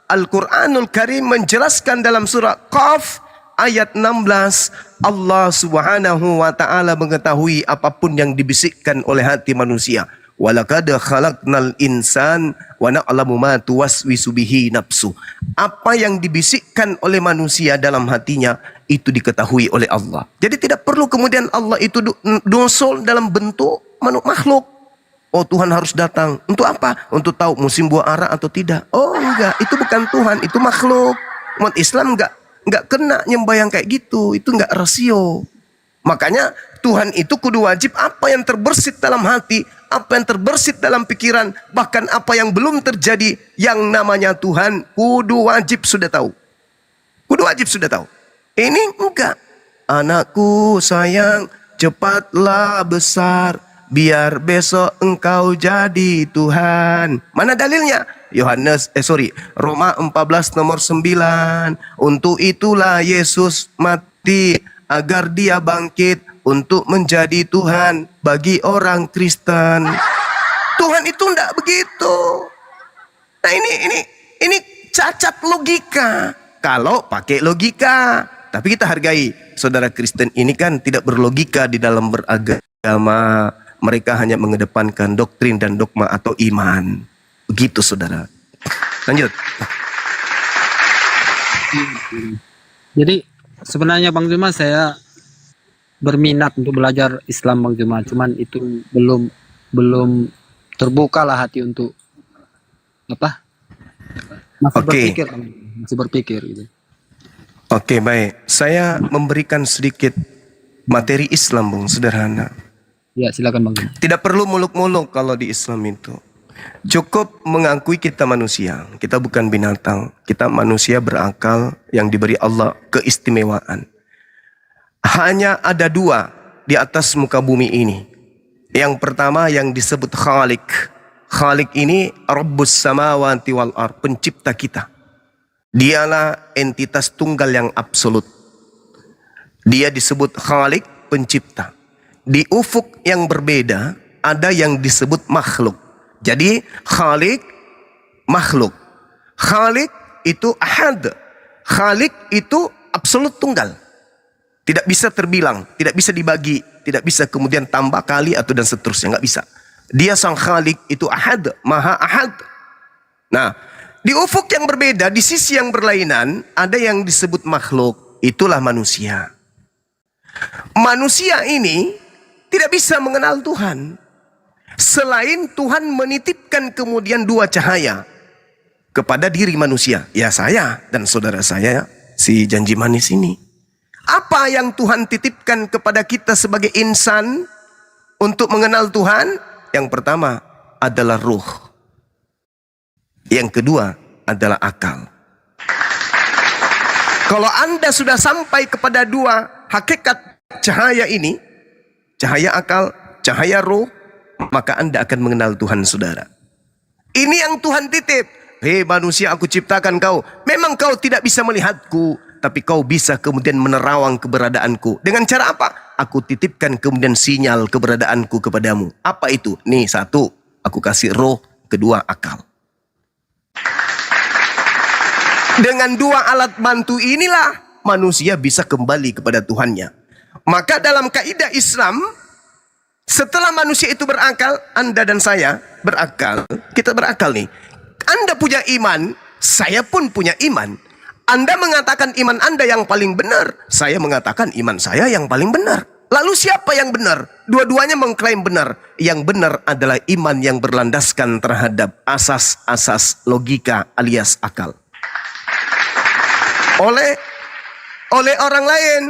Al-Quranul Karim menjelaskan dalam surah Qaf ayat 16, Allah Subhanahu wa taala mengetahui apapun yang dibisikkan oleh hati manusia. Walaqad khalaqnal insan wa na'lamu ma tuwaswisu bihi nafsu. Apa yang dibisikkan oleh manusia dalam hatinya itu diketahui oleh Allah. Jadi tidak perlu kemudian Allah itu dosul dalam bentuk makhluk. Oh, Tuhan harus datang. Untuk apa? Untuk tahu musim buah ara atau tidak. Oh enggak, itu bukan Tuhan, itu makhluk. Umat Islam enggak kena nyembah yang kayak gitu. Itu enggak rasio. Makanya Tuhan itu kudu wajib apa yang terbersit dalam hati, apa yang terbersit dalam pikiran, bahkan apa yang belum terjadi, yang namanya Tuhan kudu wajib sudah tahu. Kudu wajib sudah tahu. Ini enggak. Anakku sayang, cepatlah besar, biar besok engkau jadi Tuhan. Mana dalilnya? Roma 14 nomor 9. Untuk itulah Yesus mati, agar dia bangkit untuk menjadi Tuhan bagi orang Kristen. Tuhan itu enggak begitu. Nah ini cacat logika. Kalau pakai logika. Tapi kita hargai saudara Kristen ini kan tidak berlogika di dalam beragama. Mereka hanya mengedepankan doktrin dan dogma atau iman. Begitu saudara. Lanjut. Jadi sebenarnya Bang Juma saya berminat untuk belajar Islam Bang Juma, cuman itu belum terbuka lah hati untuk apa? Masih berpikir gitu. Oke, baik. Saya memberikan sedikit materi Islam, Bung, sederhana. Ya, silakan Bang. Tidak perlu muluk-muluk kalau di Islam itu. Cukup mengakui kita manusia. Kita bukan binatang. Kita manusia berakal yang diberi Allah keistimewaan. Hanya ada 2 di atas muka bumi ini. Yang pertama yang disebut Khalik. Khalik ini Rabbus samawati wal ard, pencipta kita. Dialah entitas tunggal yang absolut. Dia disebut Khalik, pencipta. Di ufuk yang berbeda ada yang disebut makhluk. Jadi Khalik, makhluk. Khalik itu ahad. Khalik itu absolut tunggal. Tidak bisa terbilang, tidak bisa dibagi, tidak bisa kemudian tambah kali atau dan seterusnya, nggak bisa. Dia sang Khalik itu ahad, maha ahad. Nah, di ufuk yang berbeda, di sisi yang berlainan ada yang disebut makhluk. Itulah manusia. Manusia ini tidak bisa mengenal Tuhan selain Tuhan menitipkan kemudian 2 cahaya kepada diri manusia. Ya, saya dan saudara saya si janji manis ini. Apa yang Tuhan titipkan kepada kita sebagai insan untuk mengenal Tuhan? Yang pertama adalah ruh. Yang kedua adalah akal. Kalau Anda sudah sampai kepada 2 hakikat cahaya ini, cahaya akal, cahaya ruh, maka Anda akan mengenal Tuhan, saudara. Ini yang Tuhan titip. Hei manusia, aku ciptakan kau. Memang kau tidak bisa melihatku, tapi kau bisa kemudian menerawang keberadaanku. Dengan cara apa? Aku titipkan kemudian sinyal keberadaanku kepadamu. Apa itu? Nih, 1, aku kasih roh. 2, akal. Dengan 2 alat bantu inilah manusia bisa kembali kepada Tuhannya. Maka dalam kaidah Islam, setelah manusia itu berakal, Anda dan saya berakal. Kita berakal nih. Anda punya iman, saya pun punya iman. Anda mengatakan iman Anda yang paling benar, saya mengatakan iman saya yang paling benar. Lalu siapa yang benar? Dua-duanya mengklaim benar. Yang benar adalah iman yang berlandaskan terhadap asas-asas logika alias akal. Oleh orang lain,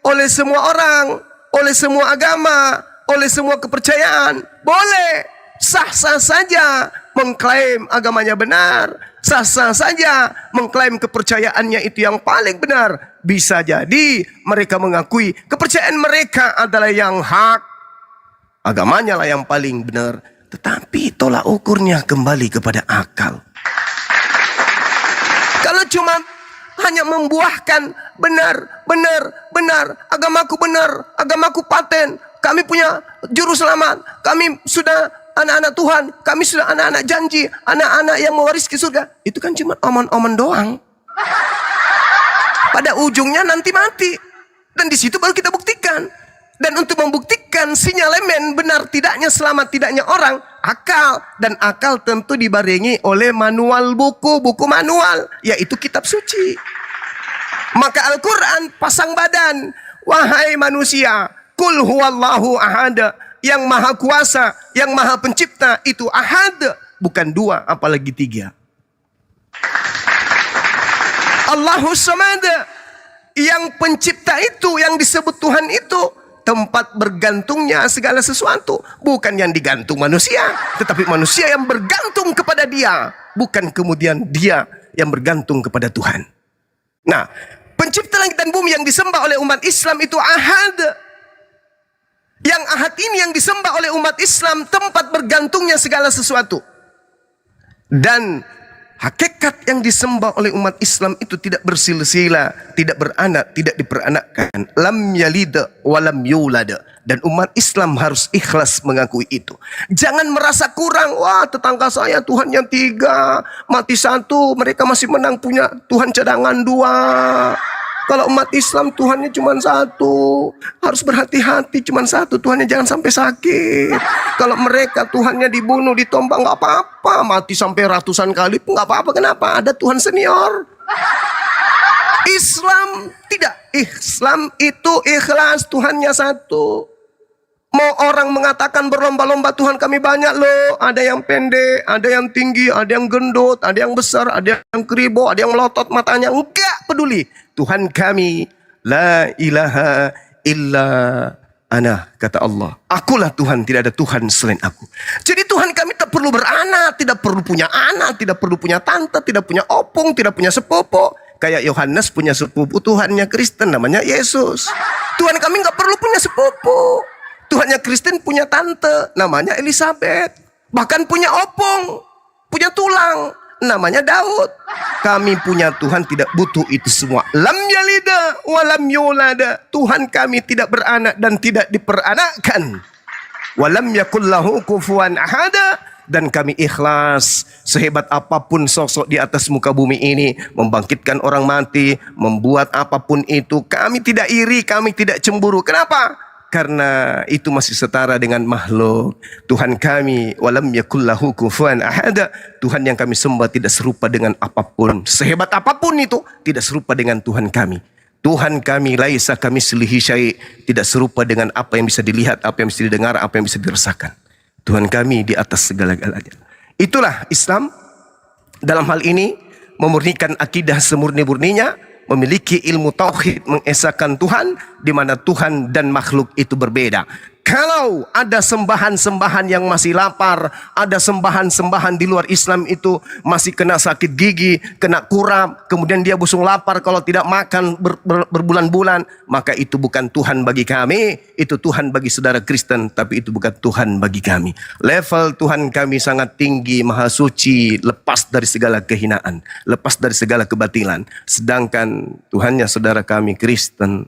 oleh semua orang, oleh semua agama, oleh semua kepercayaan, boleh sah-sah saja mengklaim agamanya benar, sah-sah saja mengklaim kepercayaannya itu yang paling benar. Bisa jadi mereka mengakui kepercayaan mereka adalah yang hak, agamanya lah yang paling benar. Tetapi tolak ukurnya kembali kepada akal. Kalau cuma hanya membuahkan benar, agamaku paten, kami punya juru selamat, kami sudah anak-anak Tuhan, kami sudah anak-anak janji, anak-anak yang mewarisi surga. Itu kan cuma omong-omong doang. Pada ujungnya nanti mati. Dan di situ baru kita buktikan. Dan untuk membuktikan sinyalemen benar tidaknya, selamat tidaknya orang, akal. Dan akal tentu dibarengi oleh manual buku manual, yaitu kitab suci. Maka Al-Quran pasang badan. Wahai manusia, Kul huwallahu ahad, yang maha kuasa, yang maha pencipta itu ahad, bukan dua apalagi tiga. Allahus samad, yang pencipta itu, yang disebut Tuhan itu tempat bergantungnya segala sesuatu, bukan yang digantung manusia, tetapi manusia yang bergantung kepada dia, bukan kemudian dia yang bergantung kepada Tuhan. Nah, pencipta langit dan bumi yang disembah oleh umat Islam itu ahad. Yang ahad ini yang disembah oleh umat Islam tempat bergantungnya segala sesuatu. Dan hakikat yang disembah oleh umat Islam itu tidak bersilsilah, tidak beranak, tidak diperanakkan. Lam yalid walam yulad. Dan umat Islam harus ikhlas mengakui itu. Jangan merasa kurang. Wah, tetangga saya Tuhannya 3, mati 1, mereka masih menang punya Tuhan cadangan 2. Kalau umat Islam Tuhannya cuma 1, harus berhati-hati, cuma 1, Tuhannya jangan sampai sakit. Kalau mereka Tuhannya dibunuh, ditombak, nggak apa-apa, mati sampai ratusan kali pun nggak apa-apa. Kenapa? Ada Tuhan senior. Islam tidak. Islam itu ikhlas, Tuhannya 1. Mau orang mengatakan berlomba-lomba Tuhan kami banyak loh. Ada yang pendek, ada yang tinggi, ada yang gendut, ada yang besar, ada yang keribo, ada yang melotot matanya. Enggak peduli. Tuhan kami, la ilaha illa ana, kata Allah. Akulah Tuhan, tidak ada Tuhan selain aku. Jadi Tuhan kami tak perlu beranak, tidak perlu punya anak, tidak perlu punya tante, tidak punya opung, tidak punya sepupu. Kayak Yohanes punya sepupu, Tuhannya Kristen, namanya Yesus. Tuhan kami nggak perlu punya sepupu. Tuhannya Kristen punya tante, namanya Elizabeth. Bahkan punya opung, punya tulang, namanya Daud. Kami punya Tuhan tidak butuh itu semua. Lam yalida walam yulada. Tuhan kami tidak beranak dan tidak diperanakkan. Walam yakullahu kufuwan ahada. Dan kami ikhlas, sehebat apapun sosok di atas muka bumi ini, membangkitkan orang mati, membuat apapun itu, kami tidak iri, kami tidak cemburu. Kenapa? Karena itu masih setara dengan makhluk. Tuhan kami, walam yakullahu kufuwan ahada. Tuhan yang kami sembah tidak serupa dengan apapun. Sehebat apapun itu, tidak serupa dengan Tuhan kami. Tuhan kami, laisa kamitslihi syai', tidak serupa dengan apa yang bisa dilihat, apa yang bisa didengar, apa yang bisa dirasakan. Tuhan kami di atas segala-galanya. Itulah Islam dalam hal ini memurnikan akidah semurni-murninya, memiliki ilmu tauhid, mengesahkan Tuhan, di mana Tuhan dan makhluk itu berbeda. Kalau ada sembahan-sembahan yang masih lapar, ada sembahan-sembahan di luar Islam itu masih kena sakit gigi, kena kuram, kemudian dia busung lapar kalau tidak makan berbulan-bulan, maka itu bukan Tuhan bagi kami, itu Tuhan bagi saudara Kristen, tapi itu bukan Tuhan bagi kami. Level Tuhan kami sangat tinggi, maha suci, lepas dari segala kehinaan, lepas dari segala kebatilan. Sedangkan Tuhannya saudara kami Kristen,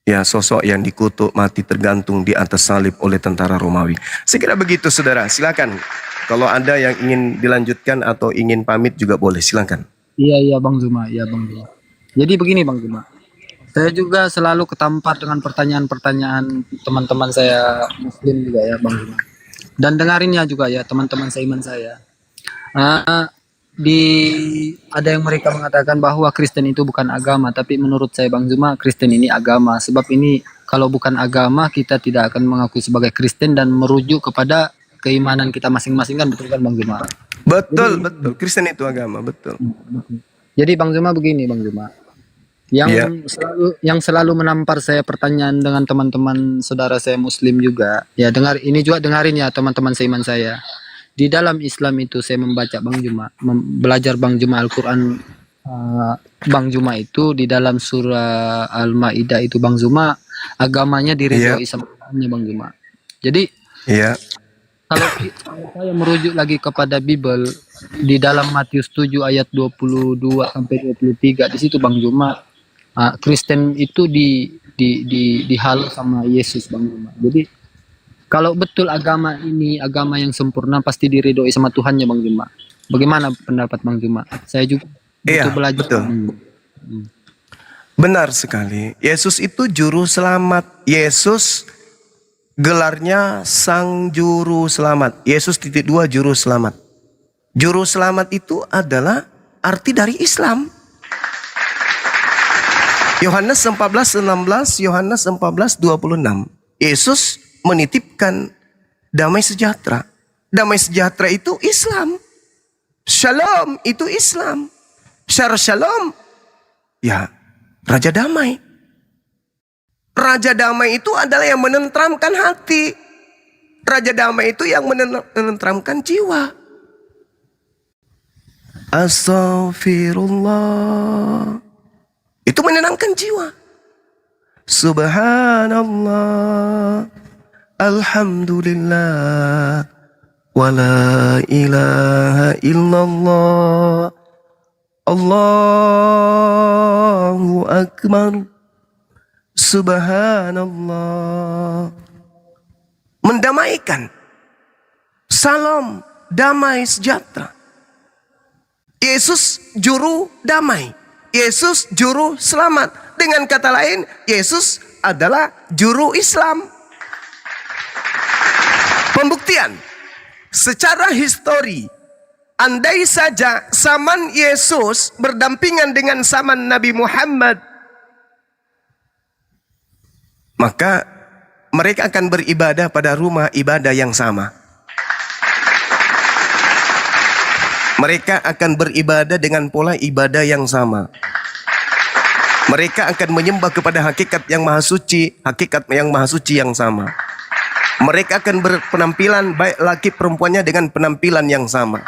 ya, sosok yang dikutuk mati tergantung di atas salib oleh tentara Romawi. Saya kira begitu saudara. Silakan. Kalau ada yang ingin dilanjutkan atau ingin pamit juga boleh. Silakan. Iya Bang Zuma, iya Bang Zuma. Jadi begini Bang Zuma. Saya juga selalu ketampar dengan pertanyaan-pertanyaan teman-teman saya Muslim juga ya Bang Zuma. Dan dengarinnya juga ya teman-teman seiman saya. Ada yang mereka mengatakan bahwa Kristen itu bukan agama, tapi menurut saya Bang Zuma, Kristen ini agama. Sebab ini kalau bukan agama, kita tidak akan mengakui sebagai Kristen dan merujuk kepada keimanan kita masing-masing, kan, betul kan Bang Zuma? Betul, betul. Kristen itu agama, betul. Jadi Bang Zuma begini Bang Zuma. Yang selalu menampar saya pertanyaan dengan teman-teman saudara saya Muslim juga. Ya, dengarin ya teman-teman seiman saya. di dalam Islam itu saya membaca Bang Juma, belajar Bang Juma Al-Quran, Bang Juma itu di dalam surah Al-Maidah itu Bang Juma agamanya diridhoi sama Tuhannya Bang Juma. Jadi Iya. kalau saya merujuk lagi kepada Bible di dalam Matius 7 ayat 22 sampai 23 di situ Bang Juma, Kristen itu dihalau sama Yesus Bang Juma. Jadi kalau betul agama ini agama yang sempurna pasti diridhoi sama Tuhannya Bang Juma. Bagaimana pendapat Bang Juma? Saya juga Iya, butuh belajar. betul. Benar sekali. Yesus itu juru selamat. Yesus gelarnya Sang Juru Selamat. Yesus titik dua juru selamat. Juru selamat itu adalah arti dari Islam. Yohanes 14:16, Yohanes 14:26. Yesus menitipkan damai sejahtera. Damai sejahtera itu Islam. Shalom itu Islam. Shalom, ya Raja Damai. Raja Damai itu adalah yang menenteramkan hati. Raja Damai itu yang menenteramkan jiwa. Astaghfirullah. Itu menenangkan jiwa. Subhanallah. Alhamdulillah. Wala ilaha illallah. Allahu Akbar. Subhanallah. Mendamaikan. Salam, damai sejahtera. Yesus juru damai. Yesus juru selamat. Dengan kata lain, Yesus adalah juru Islam. Pembuktian. Secara histori, andai saja zaman Yesus berdampingan dengan zaman Nabi Muhammad, maka mereka akan beribadah pada rumah ibadah yang sama. Mereka akan beribadah dengan pola ibadah yang sama. Mereka akan menyembah kepada hakikat yang maha suci, hakikat yang maha suci yang sama. Mereka akan berpenampilan baik laki perempuannya dengan penampilan yang sama.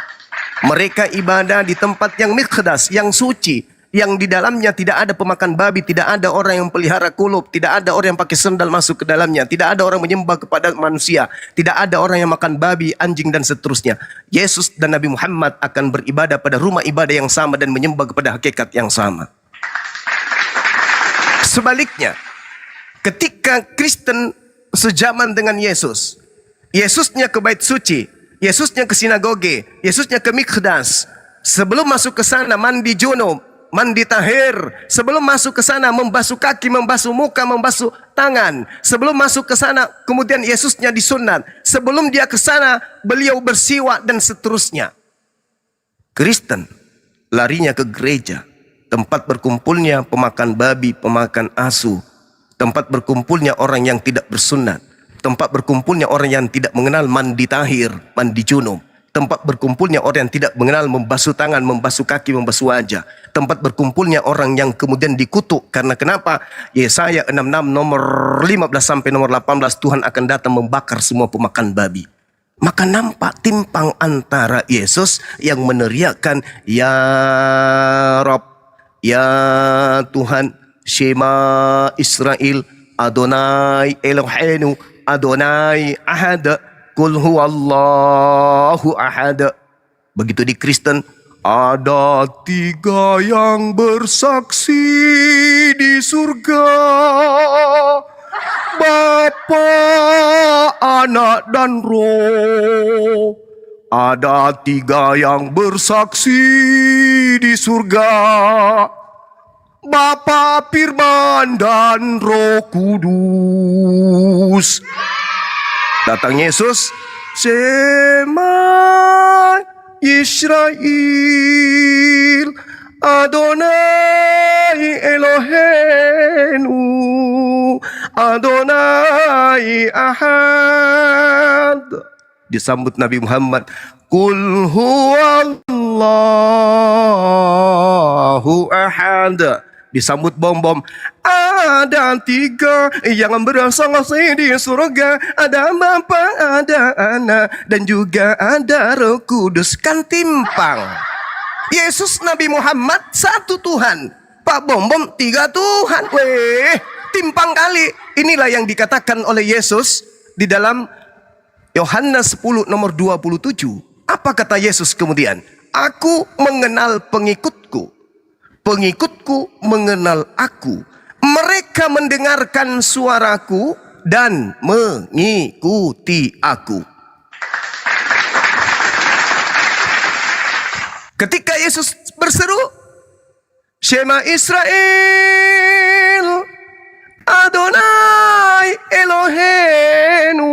Mereka ibadah di tempat yang miqdas, yang suci, yang di dalamnya tidak ada pemakan babi, tidak ada orang yang pelihara kulub, tidak ada orang yang pakai sendal masuk ke dalamnya, tidak ada orang menyembah kepada manusia, tidak ada orang yang makan babi, anjing dan seterusnya. Yesus dan Nabi Muhammad akan beribadah pada rumah ibadah yang sama dan menyembah kepada hakikat yang sama. Sebaliknya, ketika Kristen sejaman dengan Yesus, Yesusnya ke bait suci, Yesusnya ke sinagoge, Yesusnya ke miqdas, sebelum masuk ke sana mandi junub, mandi tahir, sebelum masuk ke sana membasuh kaki, membasuh muka, membasuh tangan, sebelum masuk ke sana kemudian Yesusnya disunat, sebelum dia ke sana beliau bersiwak dan seterusnya. Kristen larinya ke gereja, tempat berkumpulnya pemakan babi, pemakan asu, tempat berkumpulnya orang yang tidak bersunat, tempat berkumpulnya orang yang tidak mengenal mandi tahir, mandi junub, tempat berkumpulnya orang yang tidak mengenal membasuh tangan, membasuh kaki, membasuh wajah, tempat berkumpulnya orang yang kemudian dikutuk. Karena kenapa? Yesaya 66 nomor 15 sampai nomor 18, Tuhan akan datang membakar semua pemakan babi. Maka nampak timpang antara Yesus yang meneriakkan Ya Rabb, Ya Tuhan, Shema Israel, Adonai Eloheinu, Adonai Ahad, Qul huwallahu ahad. Begitu di Kristen, ada 3 yang bersaksi di surga, Bapa, Anak dan Roh. Ada 3 yang bersaksi di surga, Bapa, Firman, dan Roh Kudus. Datang Yesus, Shema Israel, Adonai Eloheinu, Adonai Ahad. Disambut Nabi Muhammad, Qul huwallahu ahad. disambut bom-bom. Ada 3 yang berasal di surga, ada Bapa, ada Anak, dan juga ada Roh Kudus. Kan timpang. Yesus Nabi Muhammad satu Tuhan, Pak Bom-bom 3 Tuhan. Weh, timpang kali. Inilah yang dikatakan oleh Yesus di dalam Yohanes 10 nomor 27. Apa kata Yesus kemudian? Aku mengenal pengikutku, pengikutku mengenal aku. Mereka mendengarkan suaraku dan mengikuti aku. Ketika Yesus berseru, Shema Israel, Adonai Eloheinu,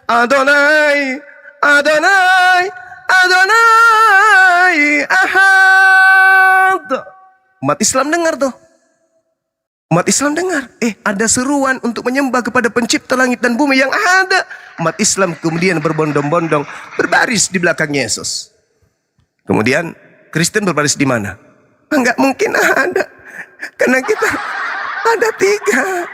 Adonai, Adonai, Adonai Ahad. Umat Islam dengar tuh. Umat Islam dengar. Ada seruan untuk menyembah kepada pencipta langit dan bumi yang ada. Umat Islam kemudian berbondong-bondong berbaris di belakang Yesus. Kemudian Kristen berbaris di mana? Enggak mungkin ada. Karena kita ada 3.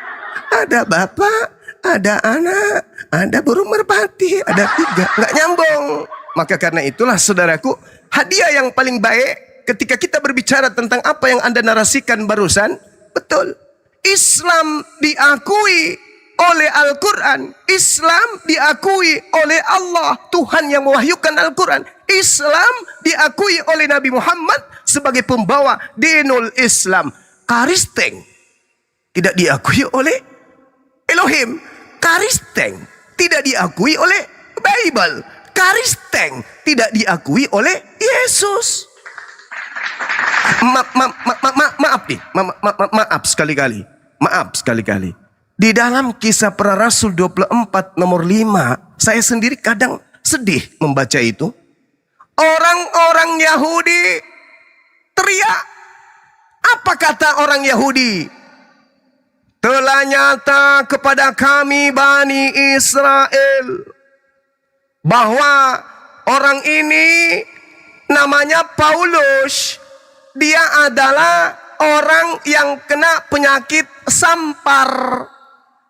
Ada Bapa, ada Anak, ada burung merpati, ada 3. Enggak nyambung. Maka karena itulah saudaraku, hadiah yang paling baik ketika kita berbicara tentang apa yang Anda narasikan barusan, betul. Islam diakui oleh Al-Quran. Islam diakui oleh Allah, Tuhan yang mewahyukan Al-Quran. Islam diakui oleh Nabi Muhammad sebagai pembawa dinul Islam. Karisteng tidak diakui oleh Elohim. Karisteng tidak diakui oleh Bible. Karisteng tidak diakui oleh Yesus. Maaf sekali-kali. Maaf sekali-kali. Di dalam Kisah Para Rasul 24 nomor 5, saya sendiri kadang sedih membaca itu. Orang-orang Yahudi teriak. Apa kata orang Yahudi? Telah nyata kepada kami Bani Israel bahwa orang ini namanya Paulus. Dia adalah orang yang kena penyakit sampar.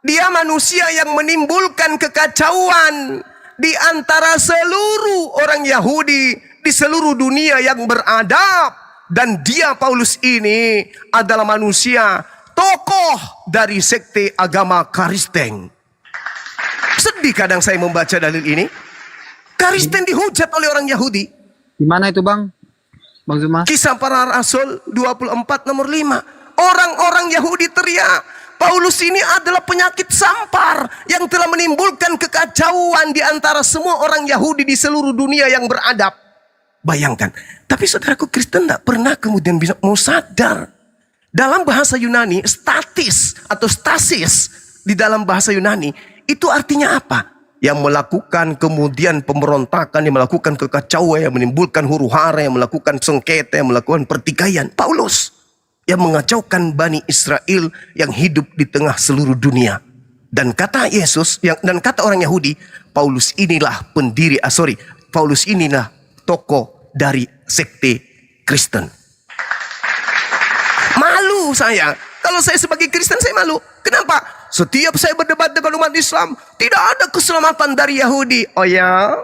Dia manusia yang menimbulkan kekacauan di antara seluruh orang Yahudi di seluruh dunia yang beradab. Dan dia, Paulus ini adalah manusia tokoh dari sekte agama Karisteng. Sedih kadang saya membaca dalil ini. Karisteng dihujat oleh orang Yahudi. Di mana itu Bang Zuma? Kisah Para Rasul 24 nomor 5. Orang-orang Yahudi teriak, Paulus ini adalah penyakit sampar yang telah menimbulkan kekacauan di antara semua orang Yahudi di seluruh dunia yang beradab. Bayangkan. Tapi saudaraku, Kristen tidak pernah kemudian bisa mau sadar. Dalam bahasa Yunani, statis atau stasis di dalam bahasa Yunani, itu artinya apa? Yang melakukan kemudian pemberontakan, yang melakukan kekacauan, yang menimbulkan huru-hara, yang melakukan sengketa, yang melakukan pertikaian. Paulus yang mengacaukan Bani Israel yang hidup di tengah seluruh dunia. Dan kata Yesus, dan kata orang Yahudi, Paulus inilah Paulus inilah tokoh dari sekte Kristen. Malu saya. Kalau saya sebagai Kristen saya malu. Kenapa? Setiap saya berdebat dengan umat Islam, tidak ada keselamatan dari Yahudi. Oh ya?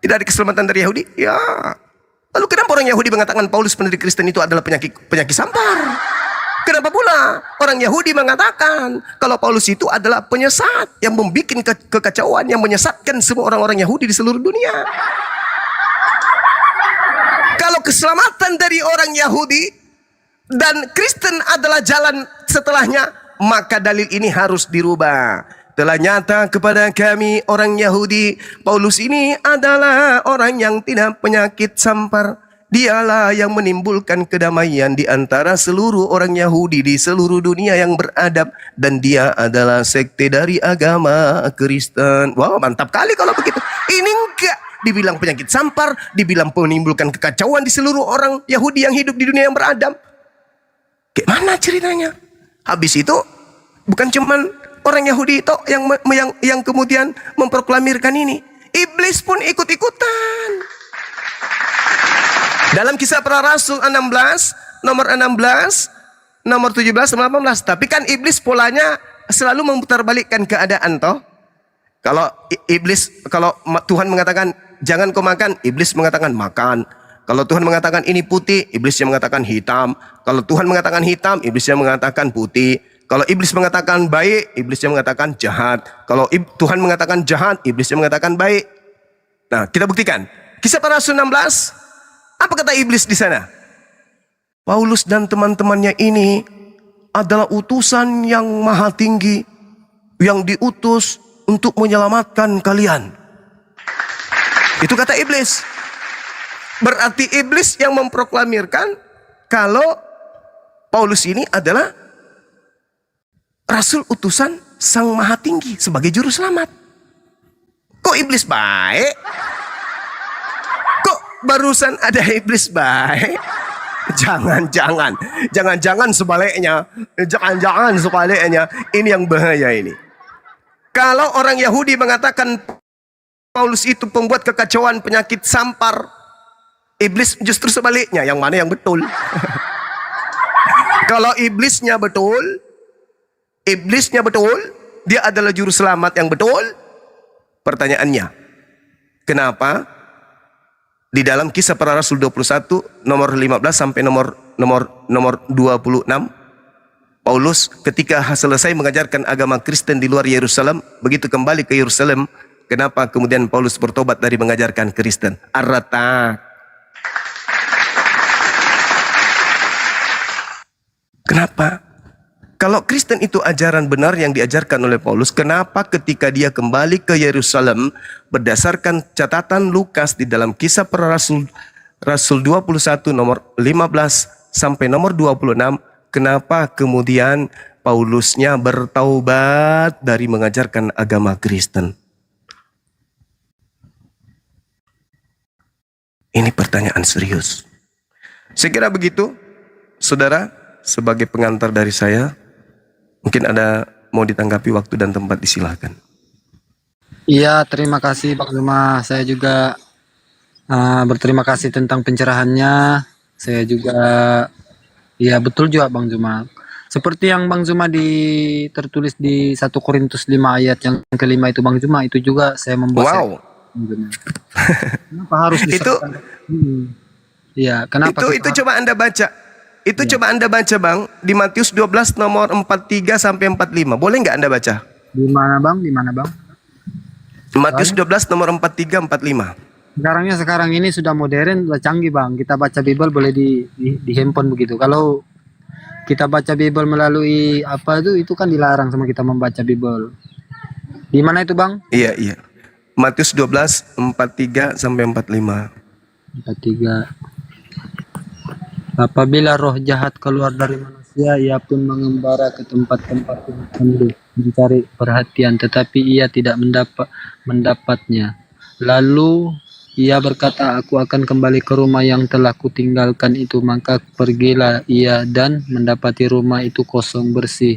Tidak ada keselamatan dari Yahudi? Ya. Lalu kenapa orang Yahudi mengatakan Paulus pendiri Kristen itu adalah penyakit sampar? Kenapa pula orang Yahudi mengatakan kalau Paulus itu adalah penyesat yang membuat kekacauan, yang menyesatkan semua orang-orang Yahudi di seluruh dunia? Kalau keselamatan dari orang Yahudi dan Kristen adalah jalan setelahnya, maka dalil ini harus dirubah. Telah nyata kepada kami orang Yahudi, Paulus ini adalah orang yang tidak penyakit sampar. Dialah yang menimbulkan kedamaian di antara seluruh orang Yahudi di seluruh dunia yang beradab. Dan dia adalah sekte dari agama Kristen. Wow, mantap kali kalau begitu. Ini enggak dibilang penyakit sampar, dibilang menimbulkan kekacauan di seluruh orang Yahudi yang hidup di dunia yang beradab. Gimana ceritanya? Habis itu bukan cuman orang Yahudi itu yang kemudian memproklamirkan ini. Iblis pun ikut-ikutan. Dalam Kisah Para Rasul 16, nomor 16, nomor 17, 18. Tapi kan iblis polanya selalu memutarbalikkan keadaan toh. Kalau Tuhan mengatakan jangan kau makan, iblis mengatakan makan. Kalau Tuhan mengatakan ini putih, iblisnya mengatakan hitam. Kalau Tuhan mengatakan hitam, iblisnya mengatakan putih. Kalau iblis mengatakan baik, iblisnya mengatakan jahat. Kalau Tuhan mengatakan jahat, iblisnya mengatakan baik. Nah, kita buktikan. Kisah Para Rasul 16, apa kata iblis di sana? Paulus dan teman-temannya ini adalah utusan yang maha tinggi, yang diutus untuk menyelamatkan kalian. Itu kata iblis. Berarti iblis yang memproklamirkan kalau Paulus ini adalah rasul utusan sang maha tinggi sebagai juru selamat. Kok iblis baik? Kok barusan ada iblis baik? Jangan-jangan sebaliknya. Jangan-jangan sebaliknya. Ini yang bahaya ini. Kalau orang Yahudi mengatakan Paulus itu pembuat kekacauan, penyakit, sampar, iblis justru sebaliknya. Yang mana yang betul? Kalau iblisnya betul, dia adalah juru selamat yang betul. Pertanyaannya, kenapa di dalam Kisah Para Rasul 21 nomor 15 sampai nomor 26, Paulus ketika selesai mengajarkan agama Kristen di luar Yerusalem, begitu kembali ke Yerusalem, kenapa kemudian Paulus bertobat dari mengajarkan Kristen? Arata. Kenapa? Kalau Kristen itu ajaran benar yang diajarkan oleh Paulus, kenapa ketika dia kembali ke Yerusalem, berdasarkan catatan Lukas di dalam Kisah Para Rasul 21 nomor 15 sampai nomor 26, kenapa kemudian Paulusnya bertaubat dari mengajarkan agama Kristen? Ini pertanyaan serius. Saya kira begitu, saudara, sebagai pengantar dari saya. Mungkin ada mau ditanggapi, waktu dan tempat disilahkan. Iya, terima kasih Bang Zuma. Saya juga berterima kasih tentang pencerahannya. Saya juga, ya betul juga Bang Zuma. Seperti yang Bang Zuma tertulis di 1 Korintus 5 ayat yang kelima itu Bang Zuma, itu juga saya membuat. Wow. Kenapa harus disertakan? Iya, kenapa? Itu coba Anda baca. Itu coba Anda baca Bang, di Matius 12 nomor 43 sampai 45. Boleh nggak Anda baca? Di mana Bang? Matius 12 nomor 43 45. Sekarang ini sudah modern, sudah canggih Bang. Kita baca Bible boleh di handphone begitu. Kalau kita baca Bible melalui apa itu kan dilarang sama kita membaca Bible. Di mana itu Bang? Iya. Matius 12 43 sampai 45. 43. Apabila roh jahat keluar dari manusia, ia pun mengembara ke tempat-tempat yang penuh mencari perhatian, tetapi ia tidak mendapatnya. Lalu ia berkata, aku akan kembali ke rumah yang telah kutinggalkan itu. Maka pergilah ia dan mendapati rumah itu kosong, bersih,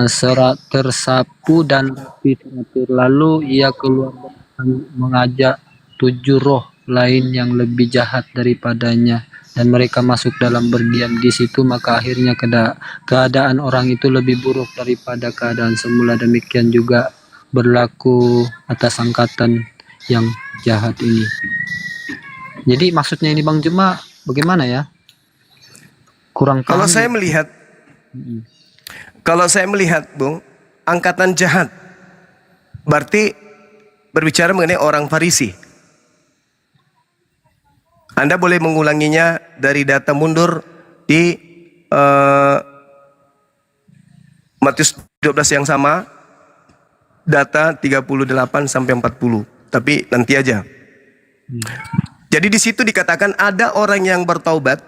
serat, tersapu dan rapi teratur. Lalu ia keluar dan mengajak 7 roh lain yang lebih jahat daripadanya, dan mereka masuk dalam berdiam di situ. Maka akhirnya keadaan orang itu lebih buruk daripada keadaan semula. Demikian juga berlaku atas angkatan yang jahat ini. Jadi maksudnya ini Bang Juma bagaimana ya? Kurang paham. Kalau saya melihat Bung, angkatan jahat berarti berbicara mengenai orang Farisi. Anda boleh mengulanginya dari data mundur di Matius 12 yang sama, data 38 sampai 40. Tapi nanti aja. Jadi di situ dikatakan ada orang yang bertaubat.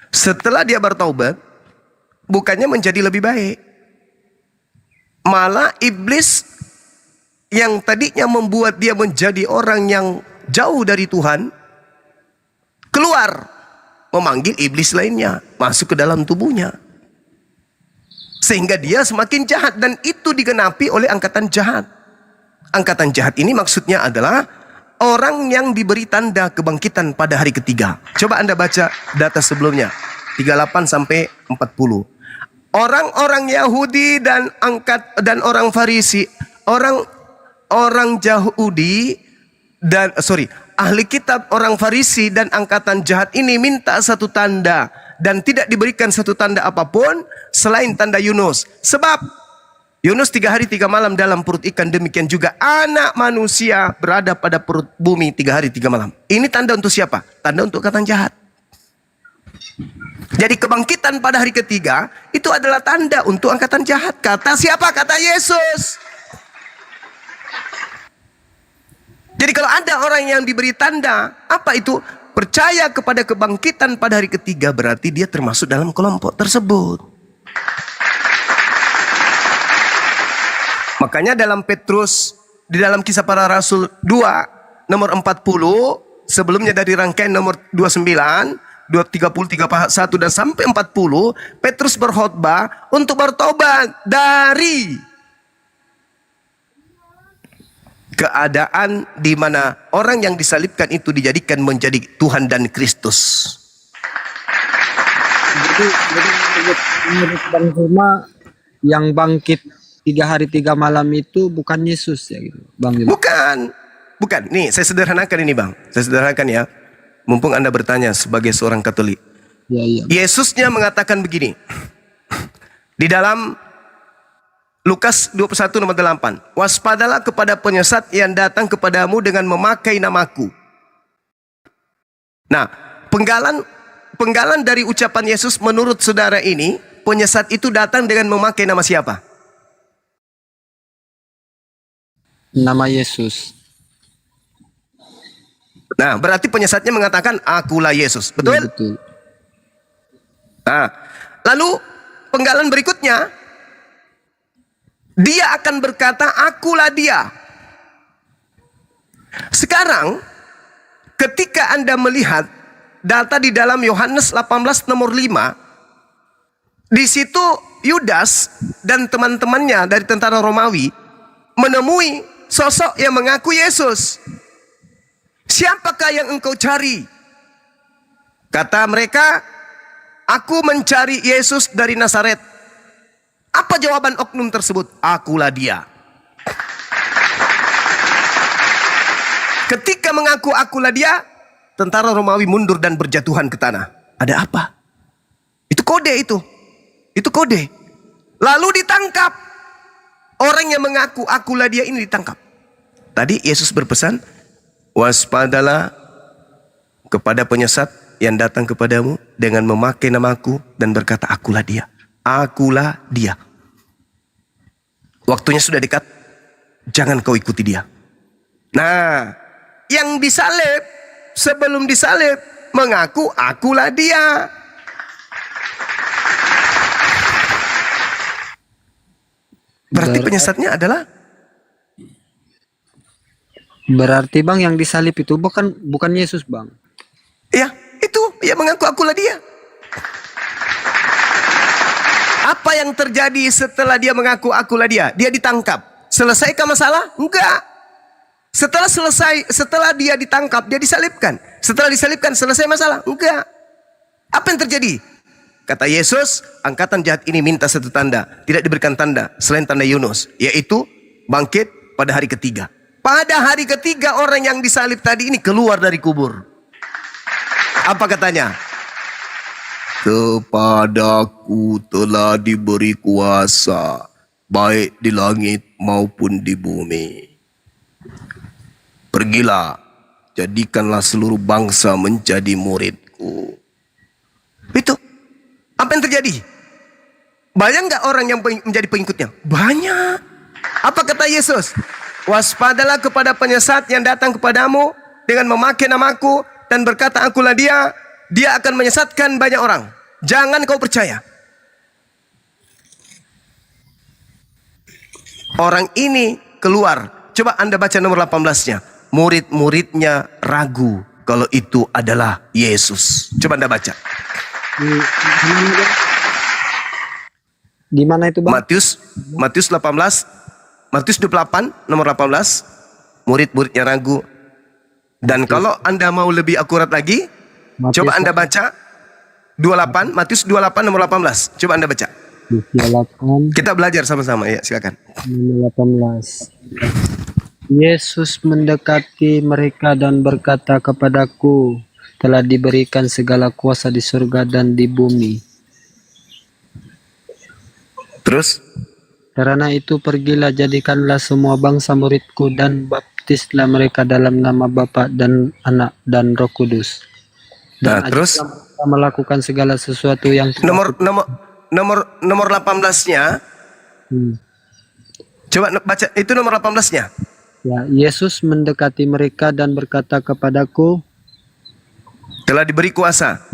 Setelah dia bertaubat, bukannya menjadi lebih baik. Malah iblis yang tadinya membuat dia menjadi orang yang jauh dari Tuhan, keluar memanggil iblis lainnya masuk ke dalam tubuhnya, sehingga dia semakin jahat. Dan itu digenapi oleh angkatan jahat. Angkatan jahat ini maksudnya adalah orang yang diberi tanda kebangkitan pada hari ketiga. Coba Anda baca data sebelumnya, 38 sampai 40. Orang-orang Yahudi dan orang Farisi, orang Yahudi dan ahli kitab, orang Farisi dan angkatan jahat ini minta satu tanda, dan tidak diberikan satu tanda apapun selain tanda Yunus. Sebab Yunus 3 hari 3 malam dalam perut ikan, demikian juga anak manusia berada pada perut bumi 3 hari 3 malam. Ini tanda untuk siapa? Tanda untuk angkatan jahat. Jadi kebangkitan pada hari ketiga itu adalah tanda untuk angkatan jahat. Kata siapa? Kata Yesus. Jadi kalau ada orang yang diberi tanda, apa itu? Percaya kepada kebangkitan pada hari ketiga, berarti dia termasuk dalam kelompok tersebut. Makanya dalam Petrus, di dalam Kisah Para Rasul 2 nomor 40, sebelumnya dari rangkaian nomor 29, 230, 31 dan sampai 40, Petrus berkhotbah untuk bertobat dari keadaan di mana orang yang disalibkan itu dijadikan menjadi Tuhan dan Kristus. Jadi menurut Bang Juma, yang bangkit 3 hari 3 malam itu bukan Yesus ya gitu, Bang Juma? Bukan. Nih, saya sederhanakan ini, Bang. Saya sederhanakan ya. Mumpung Anda bertanya sebagai seorang Katolik. Ya, iya. Yesusnya mengatakan begini. Di dalam Lukas 21 nomor 8. Waspadalah kepada penyesat yang datang kepadamu dengan memakai namaku. Nah, penggalan dari ucapan Yesus menurut saudara ini, penyesat itu datang dengan memakai nama siapa? Nama Yesus. Nah, berarti penyesatnya mengatakan akulah Yesus. Betul? Ya, betul. Nah, lalu penggalan berikutnya, dia akan berkata akulah dia. Sekarang ketika Anda melihat data di dalam Yohanes 18 nomor 5, di situ Yudas dan teman-temannya dari tentara Romawi menemui sosok yang mengaku Yesus. Siapakah yang engkau cari? Kata mereka, aku mencari Yesus dari Nazaret. Apa jawaban oknum tersebut? Akulah dia. Ketika mengaku akulah dia, tentara Romawi mundur dan berjatuhan ke tanah. Ada apa? Itu kode itu. Itu kode. Lalu ditangkap. Orang yang mengaku akulah dia ini ditangkap. Tadi Yesus berpesan, waspadalah kepada penyesat yang datang kepadamu dengan memakai namaku dan berkata akulah dia. Akulah dia. Waktunya sudah dekat. Jangan kau ikuti dia. Nah, yang disalib sebelum disalib mengaku akulah dia. Berarti penyesatnya adalah? Berarti Bang yang disalib itu bukan Yesus, Bang. Ya, itu ya mengaku akulah dia. Apa yang terjadi setelah dia mengaku akulah dia? Dia ditangkap. Selesaikah masalah? Enggak. Setelah dia ditangkap, dia disalibkan. Setelah disalibkan, selesai masalah? Enggak. Apa yang terjadi? Kata Yesus, angkatan jahat ini minta satu tanda. Tidak diberikan tanda selain tanda Yunus, yaitu bangkit pada hari ketiga. Pada hari ketiga orang yang disalib tadi ini keluar dari kubur. Apa katanya? Kepadaku telah diberi kuasa, baik di langit maupun di bumi. Pergilah, jadikanlah seluruh bangsa menjadi muridku. Itu. Apa yang terjadi? Banyak nggak orang yang menjadi pengikutnya? Banyak. Apa kata Yesus? Waspadalah kepada penyesat yang datang kepadamu dengan memakai namaku dan berkata akulah dia. Dia akan menyesatkan banyak orang. Jangan kau percaya. Orang ini keluar. Coba Anda baca nomor 18-nya. Murid-muridnya ragu kalau itu adalah Yesus. Coba Anda baca. Di mana itu, Bang? Matius 28 nomor 18. Murid-muridnya ragu. Dan kalau Anda mau lebih akurat lagi, coba Anda baca 28, Matius 28 nomor 18. Coba Anda baca. 28 Kita belajar sama-sama ya, silakan. nomor 18. Yesus mendekati mereka dan berkata kepadaku, telah diberikan segala kuasa di surga dan di bumi. Terus? Karena itu pergilah, jadikanlah semua bangsa muridku dan baptislah mereka dalam nama Bapa dan Anak dan Roh Kudus. Nah, Dan terus ajarlah mereka melakukan segala sesuatu yang nomor 18-nya. Coba baca itu nomor 18-nya. Ya, Yesus mendekati mereka dan berkata kepadaku, Telah diberi kuasa.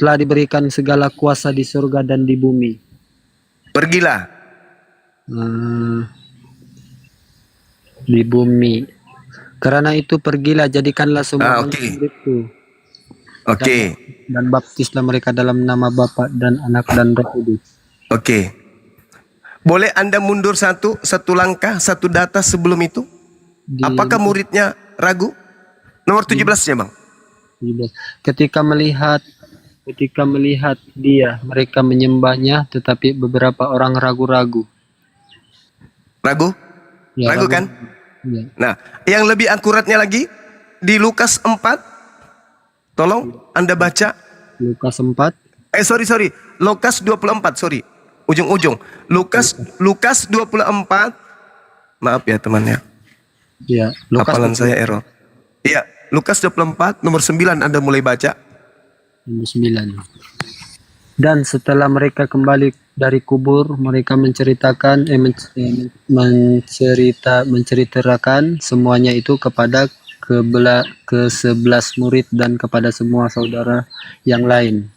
telah diberikan segala kuasa di surga dan di bumi. Pergilah. Di bumi. Karena itu pergilah, jadikanlah semua bangsa muridku. Oke. Dan baptislah mereka dalam nama Bapa dan Anak dan Roh Kudus. Oke. Boleh Anda mundur satu langkah, satu data sebelum itu? Apakah muridnya ragu? Nomor 17-nya, Bang. Ketika melihat dia, mereka menyembahnya, tetapi beberapa orang ragu-ragu. Ragu? Ya, ragu kan? Ya. Nah, yang lebih akuratnya lagi di Lukas 4. Tolong Anda baca. Lukas 4. Sorry. Lukas 24, sorry. Ujung-ujung. Lukas 24. Maaf ya teman ya. Ya, Lukas hafalan saya error. Iya, Lukas 24 nomor 9 Anda mulai baca. Nomor 9. Dan setelah mereka kembali dari kubur, mereka menceritakan semuanya itu kepada ke-11 murid dan kepada semua saudara yang lain.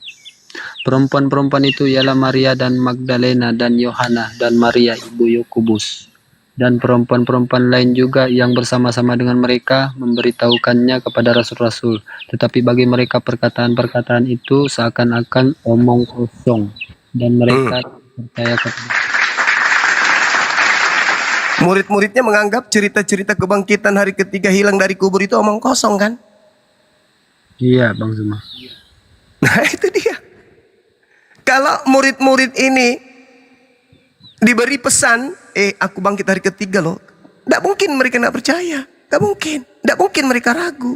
Perempuan-perempuan itu ialah Maria dan Magdalena dan Yohana dan Maria ibu Yakobus. Dan perempuan-perempuan lain juga yang bersama-sama dengan mereka memberitahukannya kepada rasul-rasul. Tetapi bagi mereka perkataan-perkataan itu seakan-akan omong kosong. Dan mereka percaya kepada Murid-muridnya menganggap cerita-cerita kebangkitan hari ketiga hilang dari kubur itu omong kosong kan? Iya, Bang Zuma. Nah itu dia. Kalau murid-murid ini diberi pesan, aku bangkit hari ketiga loh. Tidak mungkin mereka tidak percaya. Tidak mungkin. Tidak mungkin mereka ragu.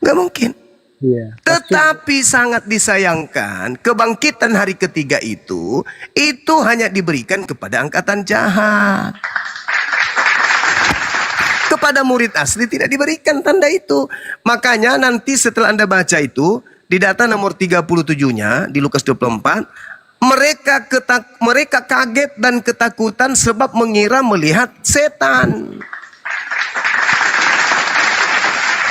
Tidak mungkin. Iya. Tetapi sangat disayangkan kebangkitan hari ketiga itu hanya diberikan kepada angkatan jahat. Kepada murid asli tidak diberikan tanda itu. Makanya nanti setelah Anda baca itu, di data nomor 37-nya di Lukas 24, mereka kaget dan ketakutan sebab mengira melihat setan.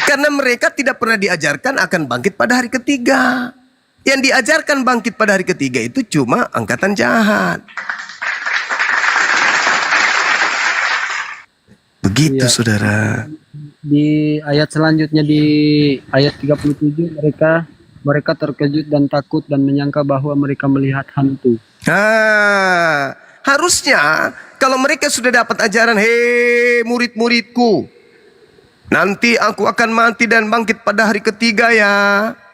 Karena mereka tidak pernah diajarkan akan bangkit pada hari ketiga. Yang diajarkan bangkit pada hari ketiga itu cuma angkatan jahat. Begitu, saudara. Di ayat selanjutnya, di ayat 37, mereka terkejut dan takut dan menyangka bahwa mereka melihat hantu. Harusnya kalau mereka sudah dapat ajaran, hei murid-muridku, nanti aku akan mati dan bangkit pada hari ketiga ya.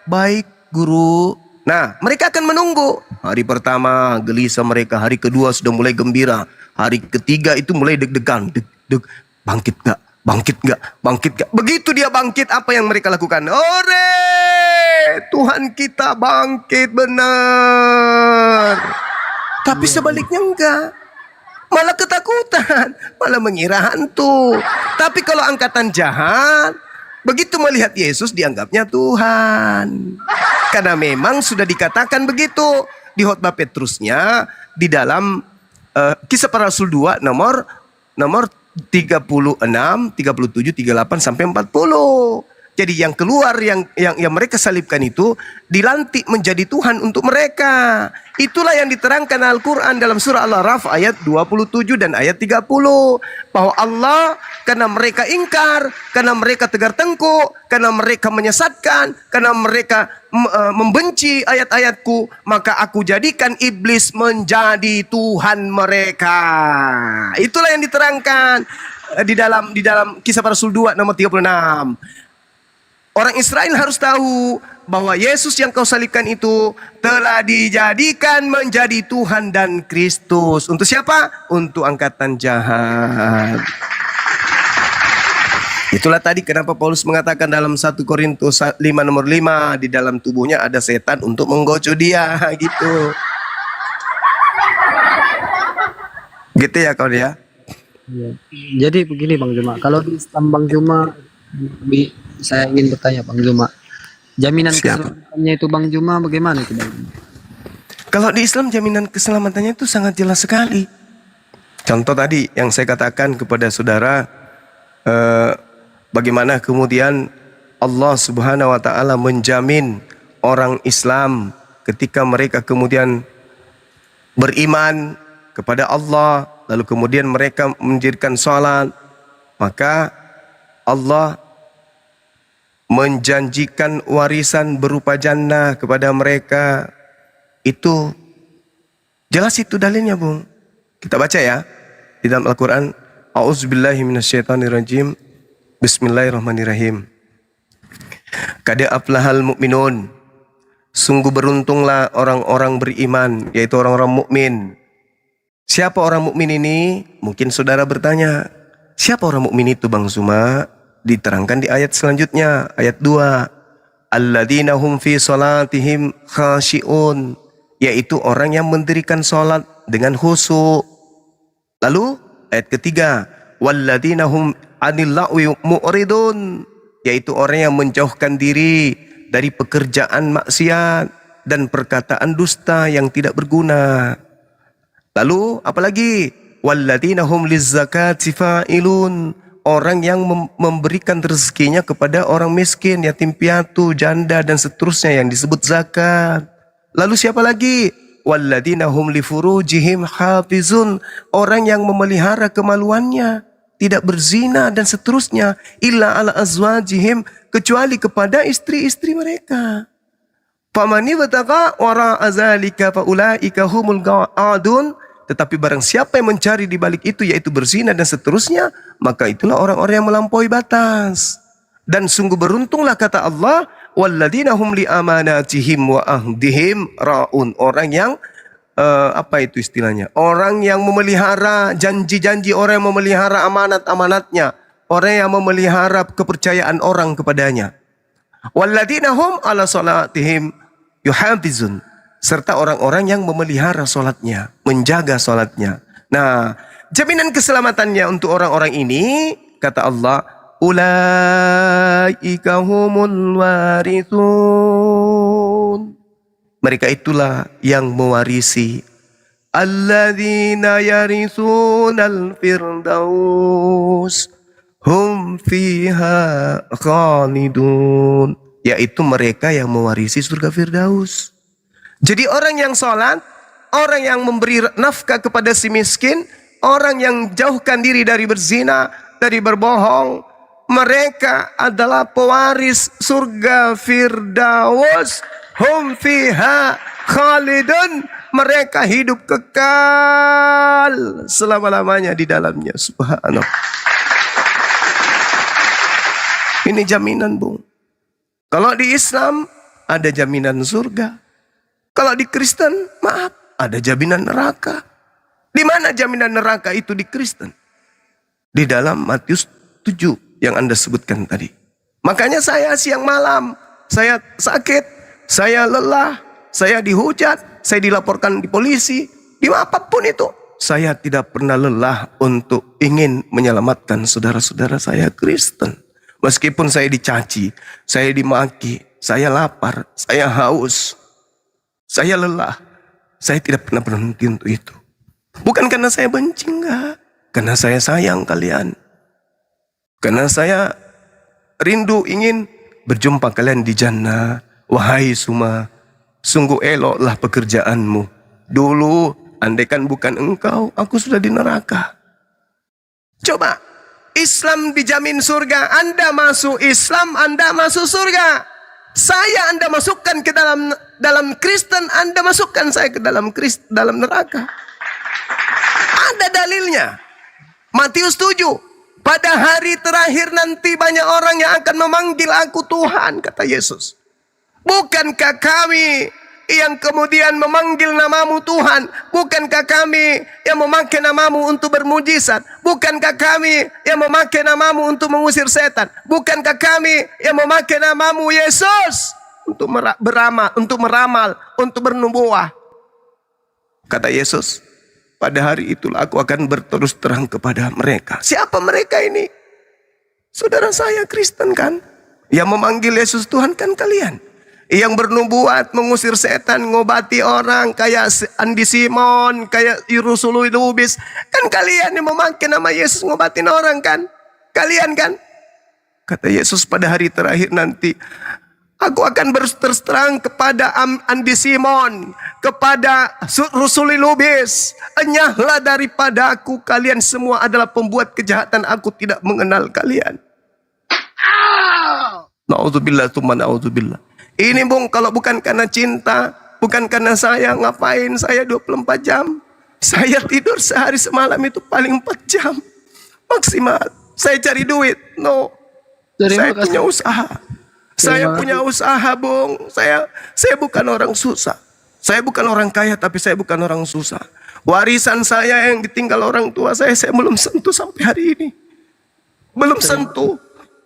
Baik guru. Nah, mereka akan menunggu. Hari pertama gelisah mereka, hari kedua sudah mulai gembira, hari ketiga itu mulai deg-degan, deg-deg. Bangkit gak? Bangkit gak? Bangkit gak? Begitu dia bangkit, apa yang mereka lakukan? Ore! Tuhan kita bangkit benar. Tapi sebaliknya enggak. Malah ketakutan. Malah mengira hantu. Tapi kalau angkatan jahat, begitu melihat Yesus dianggapnya Tuhan. Karena memang sudah dikatakan begitu. Di khotbah Petrusnya, di dalam Kisah Para Rasul 2 nomor 36, 37, 38 sampai 40. Jadi yang keluar yang mereka salibkan itu dilantik menjadi Tuhan untuk mereka. Itulah yang diterangkan Al-Qur'an dalam surah Al-A'raf ayat 27 dan ayat 30. Bahwa Allah karena mereka ingkar, karena mereka tegar tengkuk, karena mereka menyesatkan, karena mereka membenci ayat-ayatku, maka aku jadikan iblis menjadi Tuhan mereka. Itulah yang diterangkan di dalam Kisah Para Rasul 2 nomor 36. Orang Israel harus tahu bahwa Yesus yang kau salibkan itu telah dijadikan menjadi Tuhan dan Kristus. Untuk siapa? Untuk angkatan jahat. Itulah tadi kenapa Paulus mengatakan dalam 1 Korintus 5 nomor 5, di dalam tubuhnya ada setan untuk menggocoh dia, gitu. Gitu ya kawan ya. Iya. Jadi begini Bang Juma, kalau di Islam Bang Juma, saya ingin bertanya Bang Juma, jaminan keselamatannya itu Bang Juma bagaimana itu Bang Juma? Kalau di Islam jaminan keselamatannya itu sangat jelas sekali. Contoh tadi yang saya katakan kepada saudara, bagaimana kemudian Allah Subhanahu wa taala menjamin orang Islam ketika mereka kemudian beriman kepada Allah, lalu kemudian mereka mendirikan salat, maka Allah menjanjikan warisan berupa jannah kepada mereka. Itu jelas, itu dalilnya, Bung. Kita baca ya di dalam Al-Qur'an. A'udzubillahi minasyaitonirrajim. Bismillahirrahmanirrahim. Qad aflahal mu'minun. Sungguh beruntunglah orang-orang beriman, yaitu orang-orang mukmin. Siapa orang mukmin ini? Mungkin saudara bertanya, siapa orang mukmin itu Bang Zuma? Diterangkan di ayat selanjutnya, ayat 2. Alladzina hum fi salatihim khashi'un, yaitu orang yang mendirikan salat dengan khusyuk. Lalu ayat ketiga, walladzina hum 'anil lagwi mu'ridun, yaitu orang yang menjauhkan diri dari pekerjaan maksiat dan perkataan dusta yang tidak berguna. Lalu apalagi? Walladzina hum lizzakati fa'ilun, orang yang memberikan rezekinya kepada orang miskin, yatim piatu, janda dan seterusnya yang disebut zakat. Lalu siapa lagi? Walladzina hum li furujihim hafizun, orang yang memelihara kemaluannya, tidak berzina dan seterusnya, illa ala azwajihim, kecuali kepada istri-istri mereka. Famani wataqa wara azalika faulaika humul ghaadun, tetapi barang siapa yang mencari di balik itu, yaitu berzina dan seterusnya, maka itulah orang-orang yang melampaui batas. Dan sungguh beruntunglah, kata Allah, walladzina hum li amanatihim wa ahdihim raun, orang yang apa itu istilahnya? Orang yang memelihara janji-janji, orang yang memelihara amanat-amanatnya, orang yang memelihara kepercayaan orang kepadanya. Walladzina hum ala salatihim yuhafizun, serta orang-orang yang memelihara salatnya, menjaga salatnya. Nah, jaminan keselamatannya untuk orang-orang ini, kata Allah, ulaika humul warithun, mereka itulah yang mewarisi. Alladzina yaritsunal firdaus hum fiha khalidun, yaitu mereka yang mewarisi surga Firdaus. Jadi orang yang sholat, orang yang memberi nafkah kepada si miskin, orang yang jauhkan diri dari berzina, dari berbohong, mereka adalah pewaris surga Firdaus. Hum fiha khalidun, mereka hidup kekal selama-lamanya di dalamnya. Subhanallah. Ini jaminan, Bung. Kalau di Islam ada jaminan surga. Kalau di Kristen, maaf, ada jaminan neraka. Di mana jaminan neraka itu di Kristen? Di dalam Matius 7 yang Anda sebutkan tadi. Makanya saya siang malam, saya sakit, saya lelah, saya dihujat, saya dilaporkan di polisi, di apapun itu. Saya tidak pernah lelah untuk ingin menyelamatkan saudara-saudara saya Kristen. Meskipun saya dicaci, saya dimaki, saya lapar, saya haus, saya lelah, saya tidak pernah berhenti untuk itu. Bukan karena saya benci, enggak. Karena saya sayang kalian. Karena saya rindu ingin berjumpa kalian di jannah. Wahai Suma, sungguh eloklah pekerjaanmu. Dulu, andaikan bukan engkau, aku sudah di neraka. Coba, Islam dijamin surga. Anda masuk Islam, Anda masuk surga. Saya Anda masukkan ke dalam Kristen, Anda masukkan saya ke dalam neraka. Ada dalilnya. Matius 7. Pada hari terakhir nanti banyak orang yang akan memanggil aku Tuhan, kata Yesus. Bukankah kami yang kemudian memanggil namamu Tuhan? Bukankah kami yang memakai namamu untuk bermujizat? Bukankah kami yang memakai namamu untuk mengusir setan? Bukankah kami yang memakai namamu Yesus untuk beramal, untuk meramal, untuk bernubuah? Kata Yesus, pada hari itulah aku akan berterus terang kepada mereka. Siapa mereka ini? Saudara saya Kristen kan? Yang memanggil Yesus Tuhan kan kalian. Yang bernubuat, mengusir setan, ngobati orang kayak Andi Simon, kayak Rusulu Lubis. Kan kalian yang memakai nama Yesus ngobatin orang kan? Kalian kan? Kata Yesus, pada hari terakhir nanti aku akan berterus terang kepada Andi Simon, kepada Rusuli Lubis. Enyahlah daripada aku, kalian semua adalah pembuat kejahatan, aku tidak mengenal kalian. Na'udzubillah, tsumma na'udzubillah. Ini Bung, kalau bukan karena cinta, bukan karena saya, ngapain saya 24 jam? Saya tidur sehari semalam itu paling 4 jam maksimal. Saya cari duit, no. Saya punya usaha. Saya punya usaha, Bung. Saya bukan orang susah. Saya bukan orang kaya, tapi saya bukan orang susah. Warisan saya yang ditinggal orang tua saya belum sentuh sampai hari ini. Belum sentuh.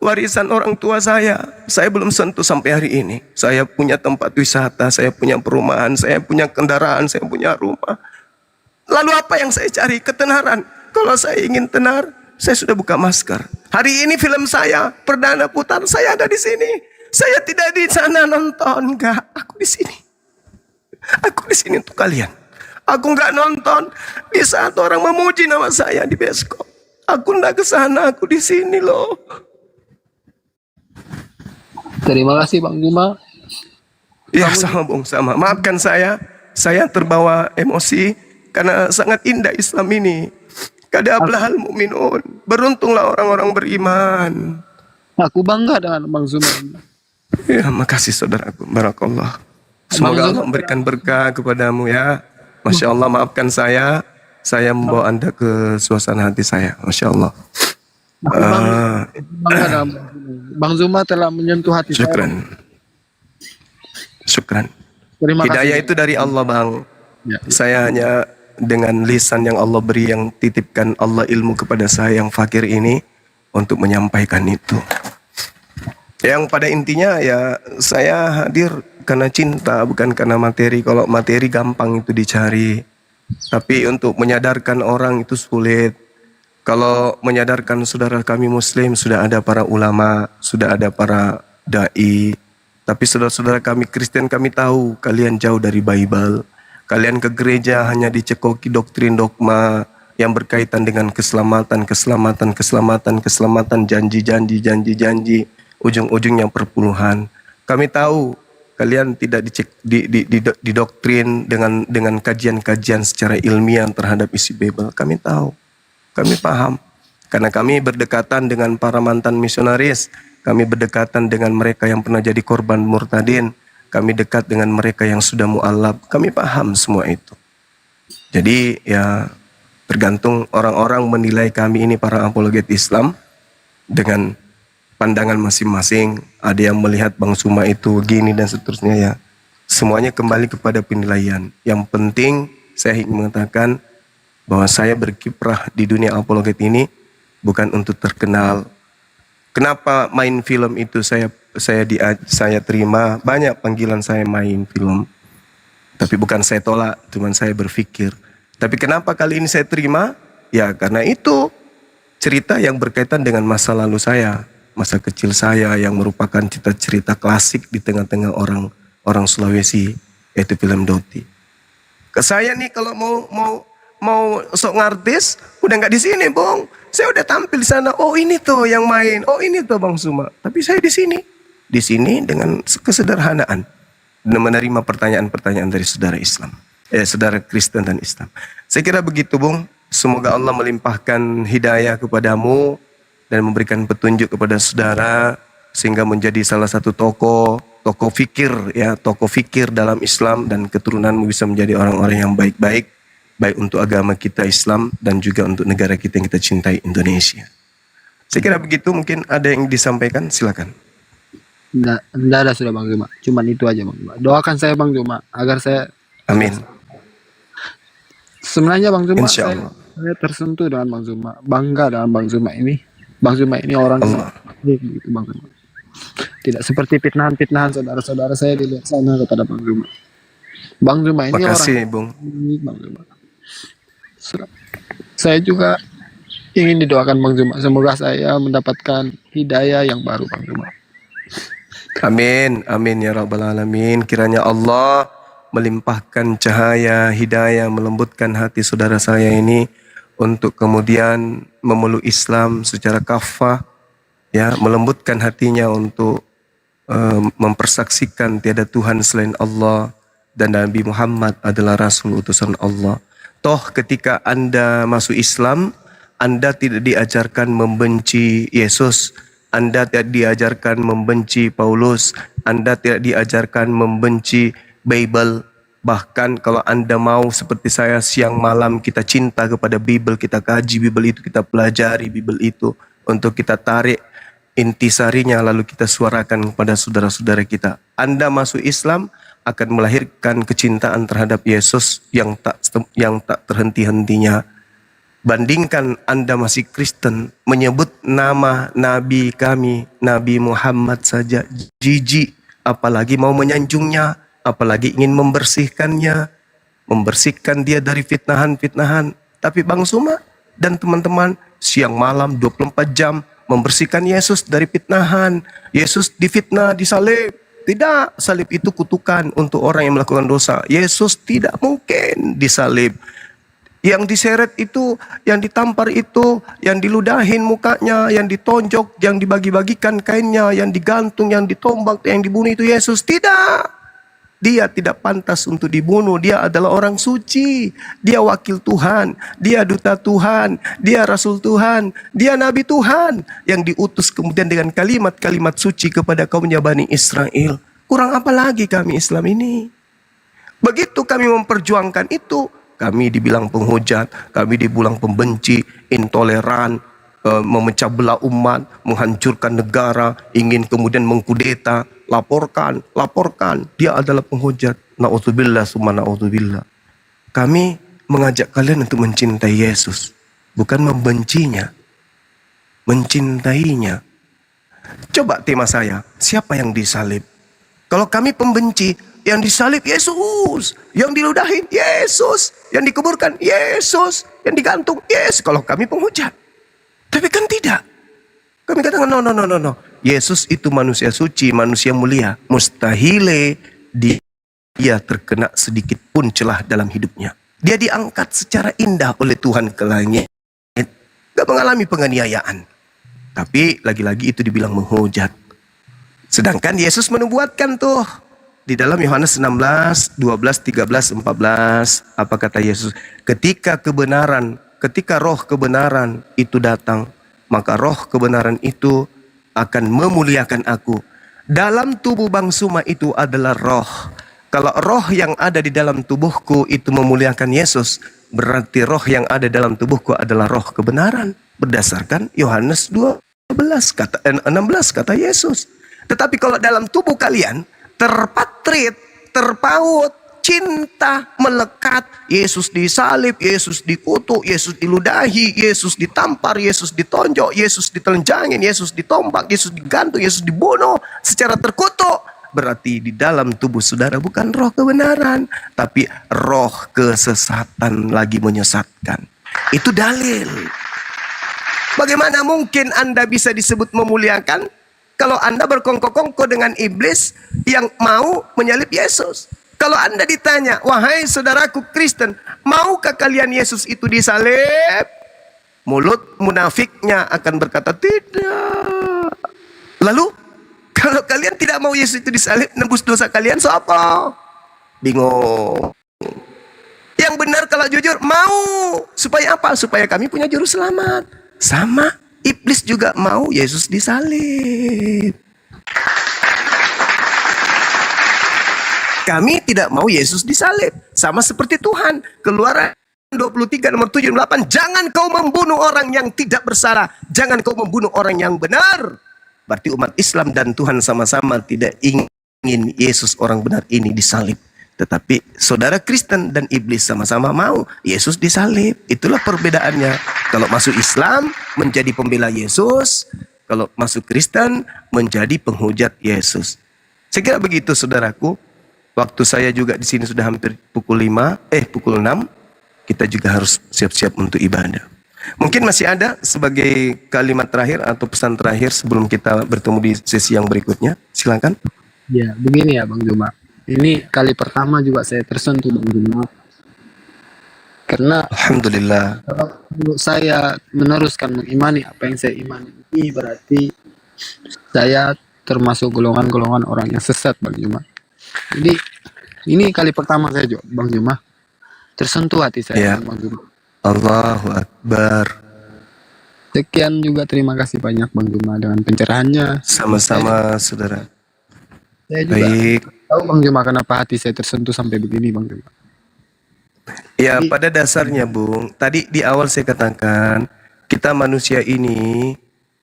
Warisan orang tua saya belum sentuh sampai hari ini. Saya punya tempat wisata, saya punya perumahan, saya punya kendaraan, saya punya rumah. Lalu apa yang saya cari? Ketenaran. Kalau saya ingin tenar, saya sudah buka masker. Hari ini film saya perdana putar, saya ada di sini. Saya tidak di sana nonton, enggak. Aku di sini. Aku di sini untuk kalian. Aku enggak nonton di saat orang memuji nama saya di bioskop. Aku enggak ke sana, aku di sini loh. Terima kasih Bang Juma. Ya sama Bung, sama. Maafkan saya terbawa emosi karena sangat indah Islam ini. Kad aflahal mu'minun. Beruntunglah orang-orang beriman. Aku bangga dengan Bang Zuma. Ya, makasih saudaraku. Barakallah. Semoga Allah memberikan berkah kepadamu ya. Masya Allah, maafkan saya. Saya membawa Anda ke suasana hati saya. Masya Allah. Bangga dengan Bang Zuma telah menyentuh hati Syukran. Syukran. Terima kasih. Hidayah itu dari Allah, Bang. Saya hanya dengan lisan yang Allah beri, yang titipkan Allah ilmu kepada saya yang fakir ini untuk menyampaikan itu. Yang pada intinya ya saya hadir karena cinta, bukan karena materi. Kalau materi gampang itu dicari. Tapi untuk menyadarkan orang itu sulit. Kalau menyadarkan saudara kami Muslim, sudah ada para ulama, sudah ada para da'i. Tapi saudara-saudara kami Kristen, kami tahu kalian jauh dari Bible. Kalian ke gereja hanya dicekoki doktrin dogma yang berkaitan dengan keselamatan, janji-janji, ujung-ujungnya perpuluhan. Kami tahu kalian tidak didoktrin dengan kajian-kajian secara ilmiah terhadap isi Bible. Kami tahu. Kami paham, karena kami berdekatan dengan para mantan misionaris, kami berdekatan dengan mereka yang pernah jadi korban murtadin, kami dekat dengan mereka yang sudah mu'alaf, kami paham semua itu. Jadi ya tergantung orang-orang menilai kami ini para apologet Islam dengan pandangan masing-masing. Ada yang melihat Bang Zuma itu gini dan seterusnya ya. Semuanya kembali kepada penilaian. Yang penting saya ingin mengatakan bahwa saya berkiprah di dunia apologet ini bukan untuk terkenal. Kenapa main film itu saya terima, banyak panggilan saya main film. Tapi bukan saya tolak, cuman saya berpikir. Tapi kenapa kali ini saya terima? Ya karena itu cerita yang berkaitan dengan masa lalu saya, masa kecil saya yang merupakan cerita klasik di tengah-tengah orang Sulawesi, yaitu film Doti. Ke saya nih kalau mau sok ngartis, udah nggak di sini, Bang. Saya udah tampil di sana. Oh ini tuh yang main. Oh ini tuh Bang Zuma. Tapi saya di sini dengan kesederhanaan dan menerima pertanyaan-pertanyaan dari saudara Islam, saudara Kristen dan Islam. Saya kira begitu, Bung. Semoga Allah melimpahkan hidayah kepadamu dan memberikan petunjuk kepada saudara sehingga menjadi salah satu tokoh fikir ya, tokoh fikir dalam Islam, dan keturunanmu bisa menjadi orang-orang yang baik-baik. Baik untuk agama kita Islam dan juga untuk negara kita yang kita cintai, Indonesia. Saya kira begitu, mungkin ada yang disampaikan, silakan. Enggak ada sudah Bang Juma. Cuman itu aja Bang Juma. Doakan saya Bang Juma agar saya Amin. sebenarnya Bang Juma Insya Allah. saya tersentuh dengan Bang Juma. Bangga dengan Bang Juma ini. Bang Juma ini orang Allah. baik begitu Bang Juma. Tidak seperti fitnahan-fitnahan saudara-saudara saya di luar sana kepada Bang Juma. Bang Juma ini Makasih, orang Bung. baik, Bang Juma. Saya juga ingin didoakan Bang Juma. Semoga saya mendapatkan hidayah yang baru Bang Juma. Amin, amin ya rabbal alamin. Kiranya Allah melimpahkan cahaya hidayah, melembutkan hati saudara saya ini untuk kemudian memeluk Islam secara kafah, ya, melembutkan hatinya untuk mempersaksikan tiada Tuhan selain Allah dan Nabi Muhammad adalah Rasul utusan Allah. Toh ketika Anda masuk Islam, Anda tidak diajarkan membenci Yesus, Anda tidak diajarkan membenci Paulus, Anda tidak diajarkan membenci Bible. Bahkan kalau Anda mau seperti saya, siang malam kita cinta kepada Bible, kita kaji Bible itu, kita pelajari Bible itu untuk kita tarik intisarinya lalu kita suarakan kepada saudara-saudara kita. Anda masuk Islam akan melahirkan kecintaan terhadap Yesus yang tak terhenti-hentinya. Bandingkan Anda masih Kristen, menyebut nama Nabi kami, Nabi Muhammad saja jijik, apalagi mau menyanjungnya, apalagi ingin membersihkan dia dari fitnahan-fitnahan. Tapi Bang Suma dan teman-teman siang malam 24 jam membersihkan Yesus dari fitnahan. Yesus difitnah, disalib. Tidak, salib itu kutukan untuk orang yang melakukan dosa. Yesus tidak mungkin disalib. Yang diseret itu, yang ditampar itu, yang diludahin mukanya, yang ditonjok, yang dibagi-bagikan kainnya, yang digantung, yang ditombak, yang dibunuh itu Yesus. Tidak. Dia tidak pantas untuk dibunuh. Dia adalah orang suci. Dia wakil Tuhan. Dia duta Tuhan. Dia Rasul Tuhan. Dia Nabi Tuhan. Yang diutus kemudian dengan kalimat-kalimat suci kepada kaumnya Bani Israel. Kurang apa lagi kami Islam ini? Begitu kami memperjuangkan itu, kami dibilang penghujat, kami dibilang pembenci, intoleran, memecah belah umat, menghancurkan negara, ingin kemudian mengkudeta. Laporkan, dia adalah penghujat. Na'udzubillah summa na'udzubillah. Kami mengajak kalian untuk mencintai Yesus, bukan membencinya, mencintainya. Coba tema saya, siapa yang disalib? Kalau kami pembenci, yang disalib Yesus, yang diludahin Yesus, yang dikuburkan Yesus, yang digantung Yesus. Kalau kami penghujat. Tapi kan tidak. Kami katakan no. Yesus itu manusia suci, manusia mulia. Mustahil dia terkena sedikit pun celah dalam hidupnya. Dia diangkat secara indah oleh Tuhan ke langit. Gak mengalami penganiayaan. Tapi lagi-lagi itu dibilang menghujat. Sedangkan Yesus menubuatkan tuh. Di dalam Yohanes 16, 12, 13, 14. Apa kata Yesus? Ketika roh kebenaran itu datang, maka roh kebenaran itu akan memuliakan aku. Dalam tubuh Bang Suma itu adalah roh. Kalau roh yang ada di dalam tubuhku itu memuliakan Yesus, berarti roh yang ada dalam tubuhku adalah roh kebenaran. Berdasarkan Yohanes 16 kata Yesus. Tetapi kalau dalam tubuh kalian terpaut, cinta melekat, Yesus disalib, Yesus dikutuk, Yesus diludahi, Yesus ditampar, Yesus ditonjok, Yesus ditelanjangin, Yesus ditombak, Yesus digantung, Yesus dibunuh secara terkutuk. Berarti di dalam tubuh saudara bukan roh kebenaran, tapi roh kesesatan lagi menyesatkan. Itu dalil. Bagaimana mungkin Anda bisa disebut memuliakan kalau Anda berkongkol-kongkol dengan iblis yang mau menyalib Yesus? Kalau Anda ditanya, wahai saudaraku Kristen, maukah kalian Yesus itu disalib? Mulut munafiknya akan berkata tidak. Lalu, kalau kalian tidak mau Yesus itu disalib, nebus dosa kalian, so apa? Bingung. Yang benar kalau jujur, mau. Supaya apa? Supaya kami punya juru selamat. Sama, iblis juga mau Yesus disalib. Kami tidak mau Yesus disalib. Sama seperti Tuhan. Keluaran 23 nomor 7 dan 8, jangan kau membunuh orang yang tidak bersalah, jangan kau membunuh orang yang benar. Berarti umat Islam dan Tuhan sama-sama tidak ingin Yesus orang benar ini disalib. Tetapi saudara Kristen dan iblis sama-sama mau Yesus disalib. Itulah perbedaannya. Kalau masuk Islam menjadi pembela Yesus, kalau masuk Kristen menjadi penghujat Yesus. Saya kira begitu saudaraku. Waktu saya juga di sini sudah hampir pukul 6. Kita juga harus siap-siap untuk ibadah. Mungkin masih ada sebagai kalimat terakhir atau pesan terakhir sebelum kita bertemu di sesi yang berikutnya. Silakan. Ya, begini ya Bang Juma. Ini kali pertama juga saya tersentuh Bang Juma. Karena Alhamdulillah. kalau saya meneruskan mengimani apa yang saya imani, ini berarti saya termasuk golongan-golongan orang yang sesat Bang Juma. Jadi ini kali pertama saya juga Bang Juma tersentuh hati saya Bang Juma. Allahu Akbar. Sekian juga, terima kasih banyak Bang Juma dengan pencerahannya. Sama-sama saudara. Saya juga Baik. tahu Bang Juma kenapa hati saya tersentuh sampai begini Bang Juma. Ya, pada dasarnya Bung, tadi di awal saya katakan, kita manusia ini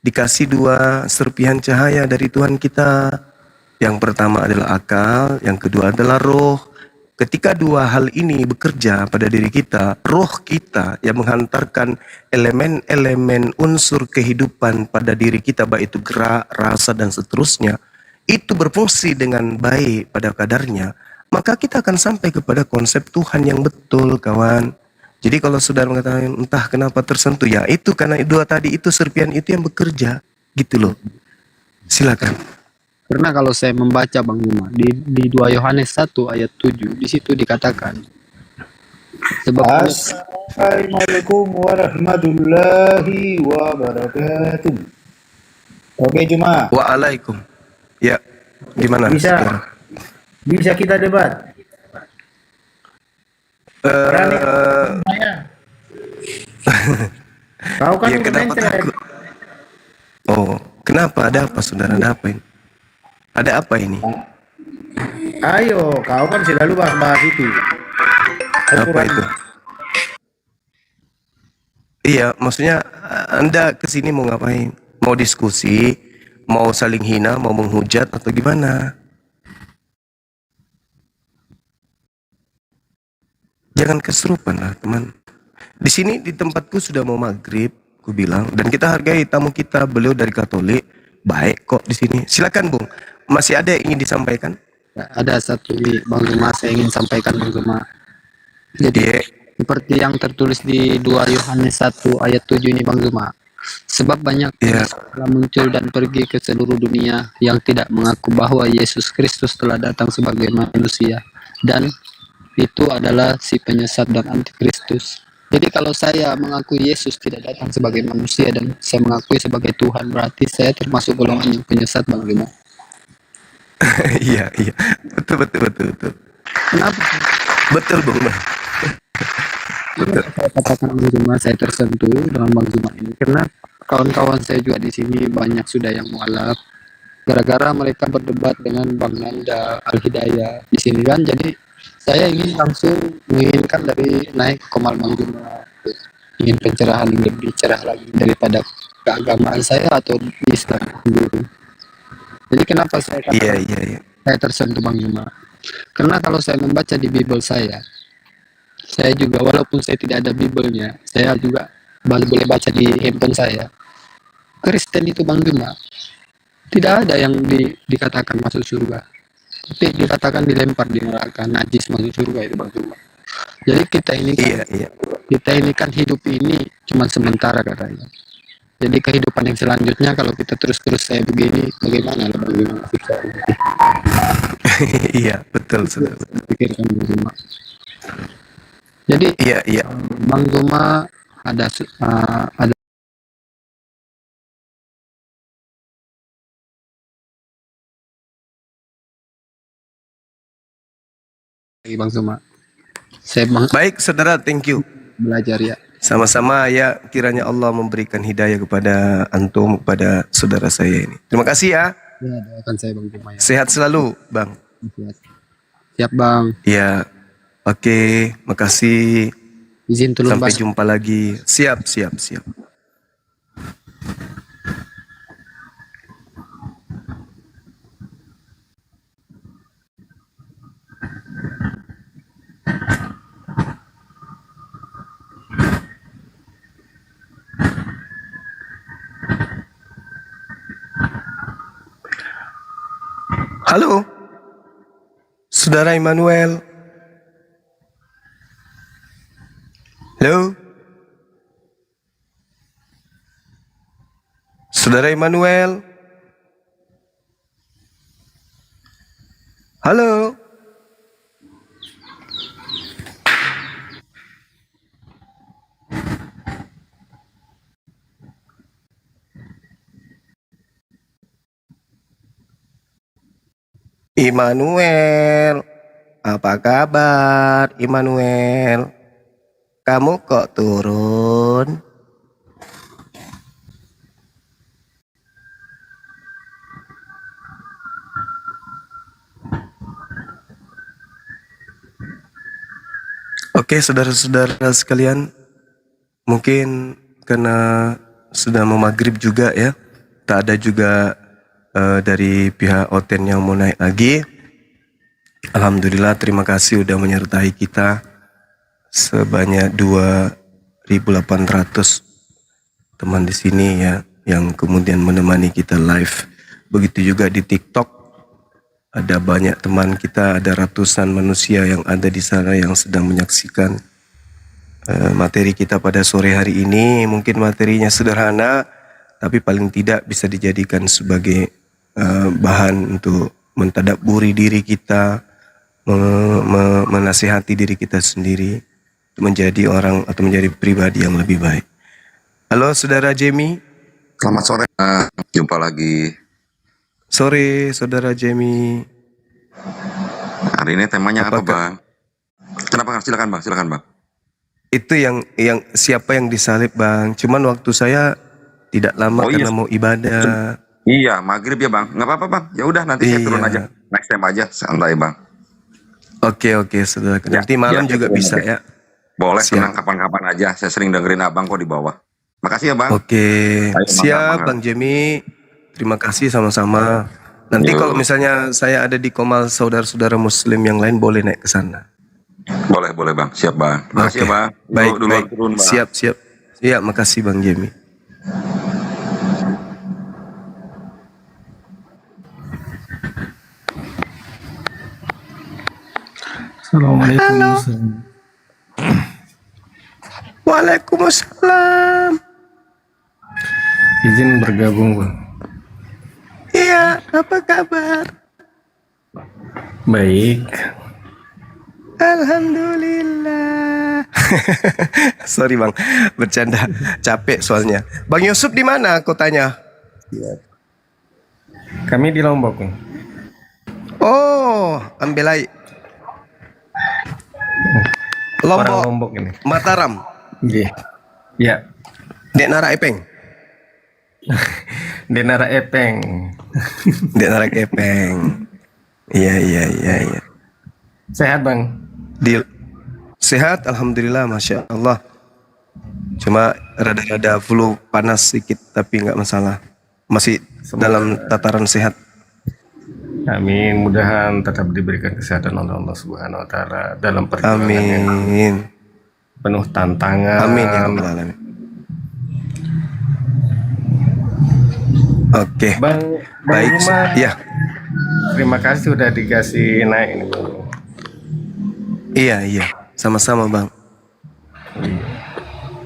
dikasih 2 serpihan cahaya dari Tuhan kita. Yang pertama adalah akal, yang kedua adalah roh. Ketika 2 hal ini bekerja pada diri kita, roh kita yang menghantarkan elemen-elemen unsur kehidupan pada diri kita, baik itu gerak, rasa, dan seterusnya, itu berfungsi dengan baik pada kadarnya, maka kita akan sampai kepada konsep Tuhan yang betul, kawan. Jadi kalau saudara mengatakan entah kenapa tersentuh, ya itu karena 2 tadi itu serpihan itu yang bekerja, gitu loh. Silakan. Karena kalau saya membaca Bang Juma di 2 Yohanes 1 ayat 7, di situ dikatakan sebab Assalamualaikum warahmatullahi wabarakatuh. Oke Juma. Waalaikum. Ya, gimana? Bisa. saudara? Bisa kita debat. Kau kan Ya, kenapa takut? Oh, kenapa? Ada apa saudara? Ada apa ini? Ada apa ini? Ayo, kau kan selalu bahas-bahas itu. Apa itu? Iya, maksudnya Anda kesini mau ngapain? Mau diskusi? Mau saling hina? Mau menghujat? Atau gimana? Jangan kesurupan lah teman. Di sini di tempatku sudah mau maghrib, ku bilang. Dan kita hargai tamu kita, beliau dari Katolik. Baik kok di sini. Silakan Bung. Masih ada yang ingin disampaikan? ada satu ini Bang Juma saya ingin sampaikan Bang Juma. Jadi seperti yang tertulis di 2 Yohanes 1 ayat 7 ini Bang Juma. Sebab banyak telah muncul dan pergi ke seluruh dunia yang tidak mengaku bahwa Yesus Kristus telah datang sebagai manusia, dan itu adalah si penyesat dan antikristus. Jadi kalau saya mengakui Yesus tidak datang sebagai manusia dan saya mengakui sebagai Tuhan, berarti saya termasuk golongan yang penyesat Bang Juma. Iya, betul. Kenapa? Betul Bung. Betul. Saya katakan Bang Juma, saya tersentuh dengan Bang Juma ini karena kawan-kawan saya juga di sini banyak sudah yang mualaf gara-gara mereka berdebat dengan Bang Nanda Al Hidayah di sini kan. Jadi saya ingin langsung menginginkan dari naik komal Bang Juma, ingin pencerahan yang lebih cerah lagi daripada keagamaan saya atau di Islam sendiri. Jadi kenapa saya katakan saya tersentuh Bang Juma? Karena kalau saya membaca di Bible saya juga walaupun saya tidak ada Bible-nya, saya juga boleh baca di handphone saya. Kristen itu Bang Juma tidak ada yang dikatakan masuk surga, tapi dikatakan dilempar di neraka, najis masuk surga itu Bang Juma. Jadi kita ini kan, kita ini kan hidup ini cuma sementara katanya. Jadi kehidupan yang selanjutnya kalau kita terus-terus saya begini, bagaimana lah Bang Juma? Iya, betul sudah. Pikirkan Bang Juma. Jadi Bang Juma ada Bang Juma. Baik saudara, thank you. Belajar ya. Sama-sama ya, kiranya Allah memberikan hidayah kepada antum, kepada saudara saya ini. Terima kasih ya. Ya, doakan saya Bang Juma ya. Sehat selalu, Bang. Siap Bang. Ya. Oke, makasih. Izin tulun Sampai Bang. jumpa lagi. Siap, siap, siap. Halo, Saudara Immanuel. Halo, Saudara Immanuel. Halo. Immanuel, apa kabar Immanuel? Kamu kok turun? Oke, saudara-saudara sekalian, mungkin karena sudah mau maghrib juga ya, tak ada juga dari pihak Oten yang mau naik lagi. Alhamdulillah, terima kasih udah menyertai kita sebanyak 2.800 teman di sini ya, yang kemudian menemani kita live. Begitu juga di TikTok, ada banyak teman kita, ada ratusan manusia yang ada di sana yang sedang menyaksikan materi kita pada sore hari ini. Mungkin materinya sederhana, tapi paling tidak bisa dijadikan sebagai bahan untuk mentadabburi diri kita, menasihati diri kita sendiri, menjadi orang atau menjadi pribadi yang lebih baik. Halo Saudara Jamie. Selamat sore, jumpa lagi. Sore Saudara Jamie. Hari ini temanya apa Bang? Kenapa Bang? Silakan Bang. Itu yang siapa yang disalib Bang. Cuman waktu saya tidak lama karena mau ibadah. Iya, maghrib ya Bang. Nggak apa-apa Bang. Ya udah nanti saya turun aja. Next time aja, santai Bang. Oke Saudara. Nanti malam juga bisa ya. Boleh, tenang kapan-kapan aja. Saya sering dengerin Abang kok di bawah. Makasih ya Bang. Oke, Ayo, siap Bang Jemi. Terima kasih sama-sama. Nanti kalau misalnya saya ada di Komal saudara-saudara Muslim yang lain boleh naik ke sana. Boleh Bang. Siap Bang. Makasih ya Bang. Baik. Turun, Bang. Siap. Iya, makasih Bang Jemi. Assalamualaikum. Halo. Waalaikumsalam. Izin bergabung Bang. Iya, apa kabar? Baik. Alhamdulillah. Sorry Bang, bercanda. Capek soalnya. Bang Yusuf di mana kotanya? Kami di Lombok. Oh, Ambelai. Lombok. Orang Lombok ini. Mataram. Iya. Ya. Dek Nara Epeng. Denara Epeng. Dek Nara Epeng. Iya. Sehat Bang. Sehat, alhamdulillah, masya Allah. Cuma rada-rada flu panas sedikit, tapi nggak masalah. Masih dalam tataran sehat. Amin. Mudahan tetap diberikan kesehatan oleh Allah Subhanahu Wa Taala dalam perjuangan yang Amin. penuh tantangan. Amin ya rabbal alamin. Oke. Bang Baik. Rumah, Ya. terima kasih sudah dikasih naik ini Bang. Iya. Sama-sama Bang.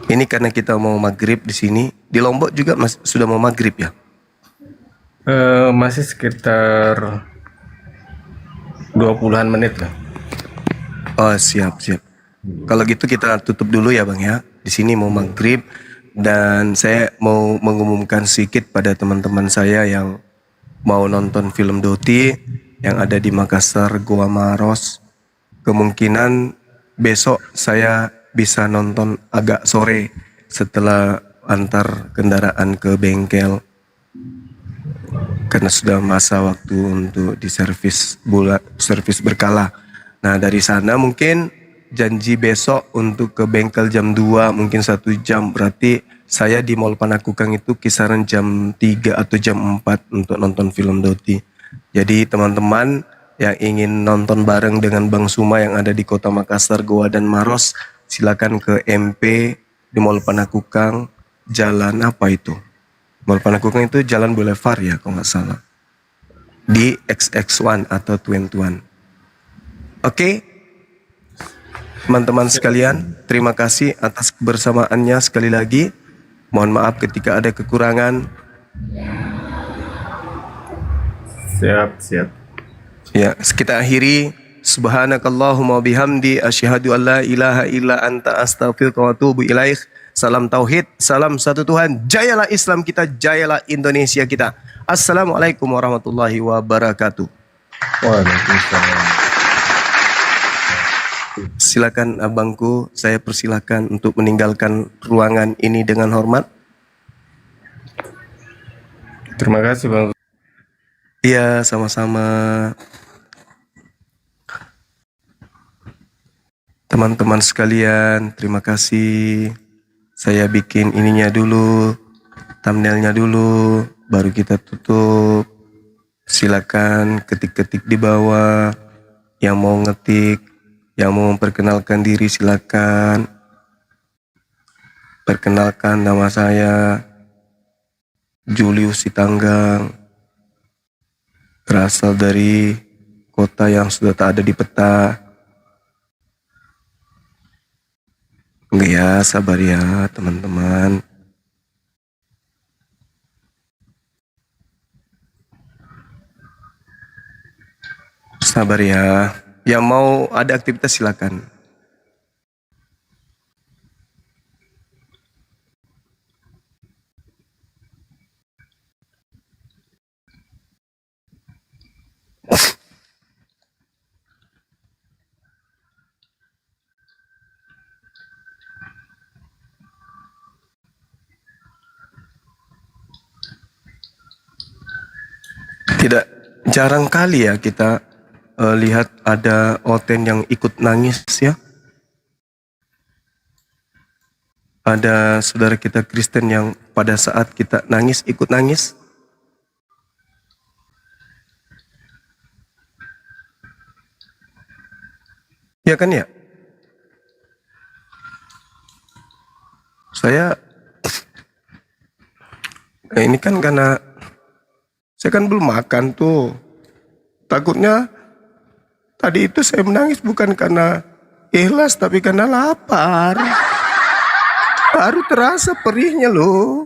Ini karena kita mau maghrib di sini. Di Lombok juga sudah mau maghrib ya? Masih sekitar 20-an menit lah. Oh siap. Kalau gitu kita tutup dulu ya Bang ya. Di sini mau maghrib dan saya mau mengumumkan sedikit pada teman-teman saya yang mau nonton film Doti yang ada di Makassar, Goa Maros. Kemungkinan besok saya bisa nonton agak sore setelah antar kendaraan ke bengkel. Karena sudah masa waktu untuk diservis servis berkala. Nah dari sana mungkin janji besok untuk ke bengkel jam 2, mungkin 1 jam. Berarti saya di Mall Panakukang itu kisaran jam 3 atau jam 4 untuk nonton film Doti. Jadi teman-teman yang ingin nonton bareng dengan Bang Suma yang ada di Kota Makassar, Goa dan Maros, silakan ke MP di Mall Panakukang. Jalan apa itu? Mall Panakukang itu Jalan Boulevard ya kalau nggak salah. Di XX1 atau 21. Oke, teman-teman sekalian, terima kasih atas kebersamaannya sekali lagi. Mohon maaf ketika ada kekurangan. Siap. Ya, kita akhiri. Subhanakallahumma bihamdi asyhadu an la ilaha illa anta astaghfiruka wa atubu ilaik. Salam tauhid, salam satu Tuhan. Jayalah Islam kita, jayalah Indonesia kita. Assalamualaikum warahmatullahi wabarakatuh. Waalaikumsalam. Silakan abangku, saya persilakan untuk meninggalkan ruangan ini dengan hormat. Terima kasih Bang. Iya, sama-sama. Teman-teman sekalian, terima kasih. Saya bikin ininya dulu, thumbnailnya dulu, baru kita tutup. Silakan ketik-ketik di bawah. Yang mau ngetik, yang mau memperkenalkan diri silakan. Perkenalkan, nama saya Julius Sitanggang, berasal dari kota yang sudah tak ada di peta. Enggak ya, sabar ya teman-teman. Sabar ya. Yang mau ada aktivitas silakan. Tidak jarang kali ya kita lihat ada Oten yang ikut nangis ya. Ada saudara kita Kristen yang pada saat kita nangis ikut nangis. Ya kan ya? Saya ini kan karena saya kan belum makan tuh. Takutnya tadi itu saya menangis bukan karena ikhlas tapi karena lapar. Baru terasa perihnya loh.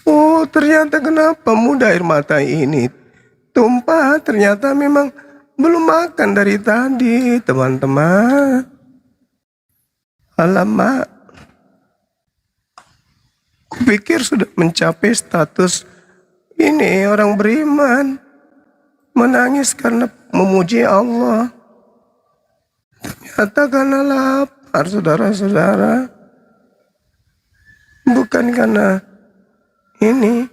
Oh ternyata kenapa mudah air mata ini tumpah. Ternyata memang belum makan dari tadi teman-teman. Alamak. Kupikir sudah mencapai status ini orang beriman. Menangis karena memuji Allah. Ternyata karena lapar saudara-saudara. Bukan karena ini.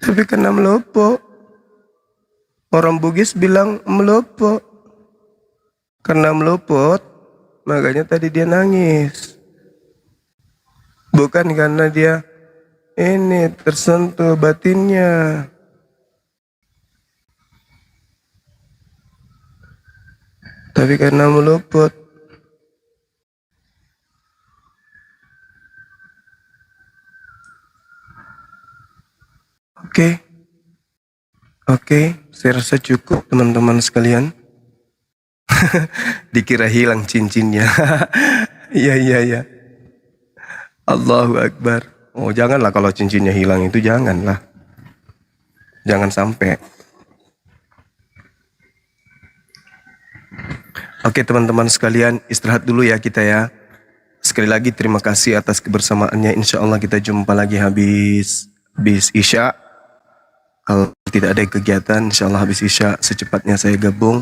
Tapi karena melopok. Orang Bugis bilang melopok. Karena melopot, makanya tadi dia nangis. Bukan karena dia ini tersentuh batinnya. Tapi karena meluput. Oke, saya rasa cukup teman-teman sekalian. Dikira hilang cincinnya. Iya. Allahu Akbar. Oh janganlah kalau cincinnya hilang itu janganlah. Jangan sampai. Oke teman-teman sekalian, istirahat dulu ya kita ya. Sekali lagi terima kasih atas kebersamaannya. Insya Allah kita jumpa lagi habis Isya. Kalau tidak ada kegiatan, insya Allah habis Isya secepatnya saya gabung.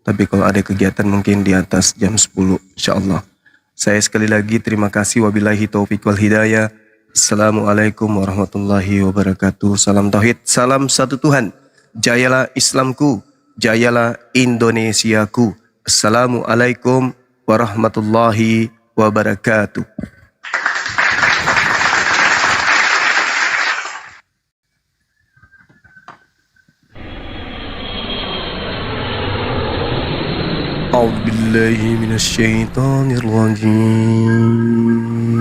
Tapi kalau ada kegiatan mungkin di atas jam 10 insya Allah. Saya sekali lagi terima kasih. Wabillahi taufiq wal hidayah. Assalamualaikum warahmatullahi wabarakatuh. Salam tauhid, salam satu Tuhan. Jayalah Islamku, jayalah Indonesiaku. Assalamualaikum warahmatullahi wabarakatuh. A'udzu billahi minasy syaithanir rajim.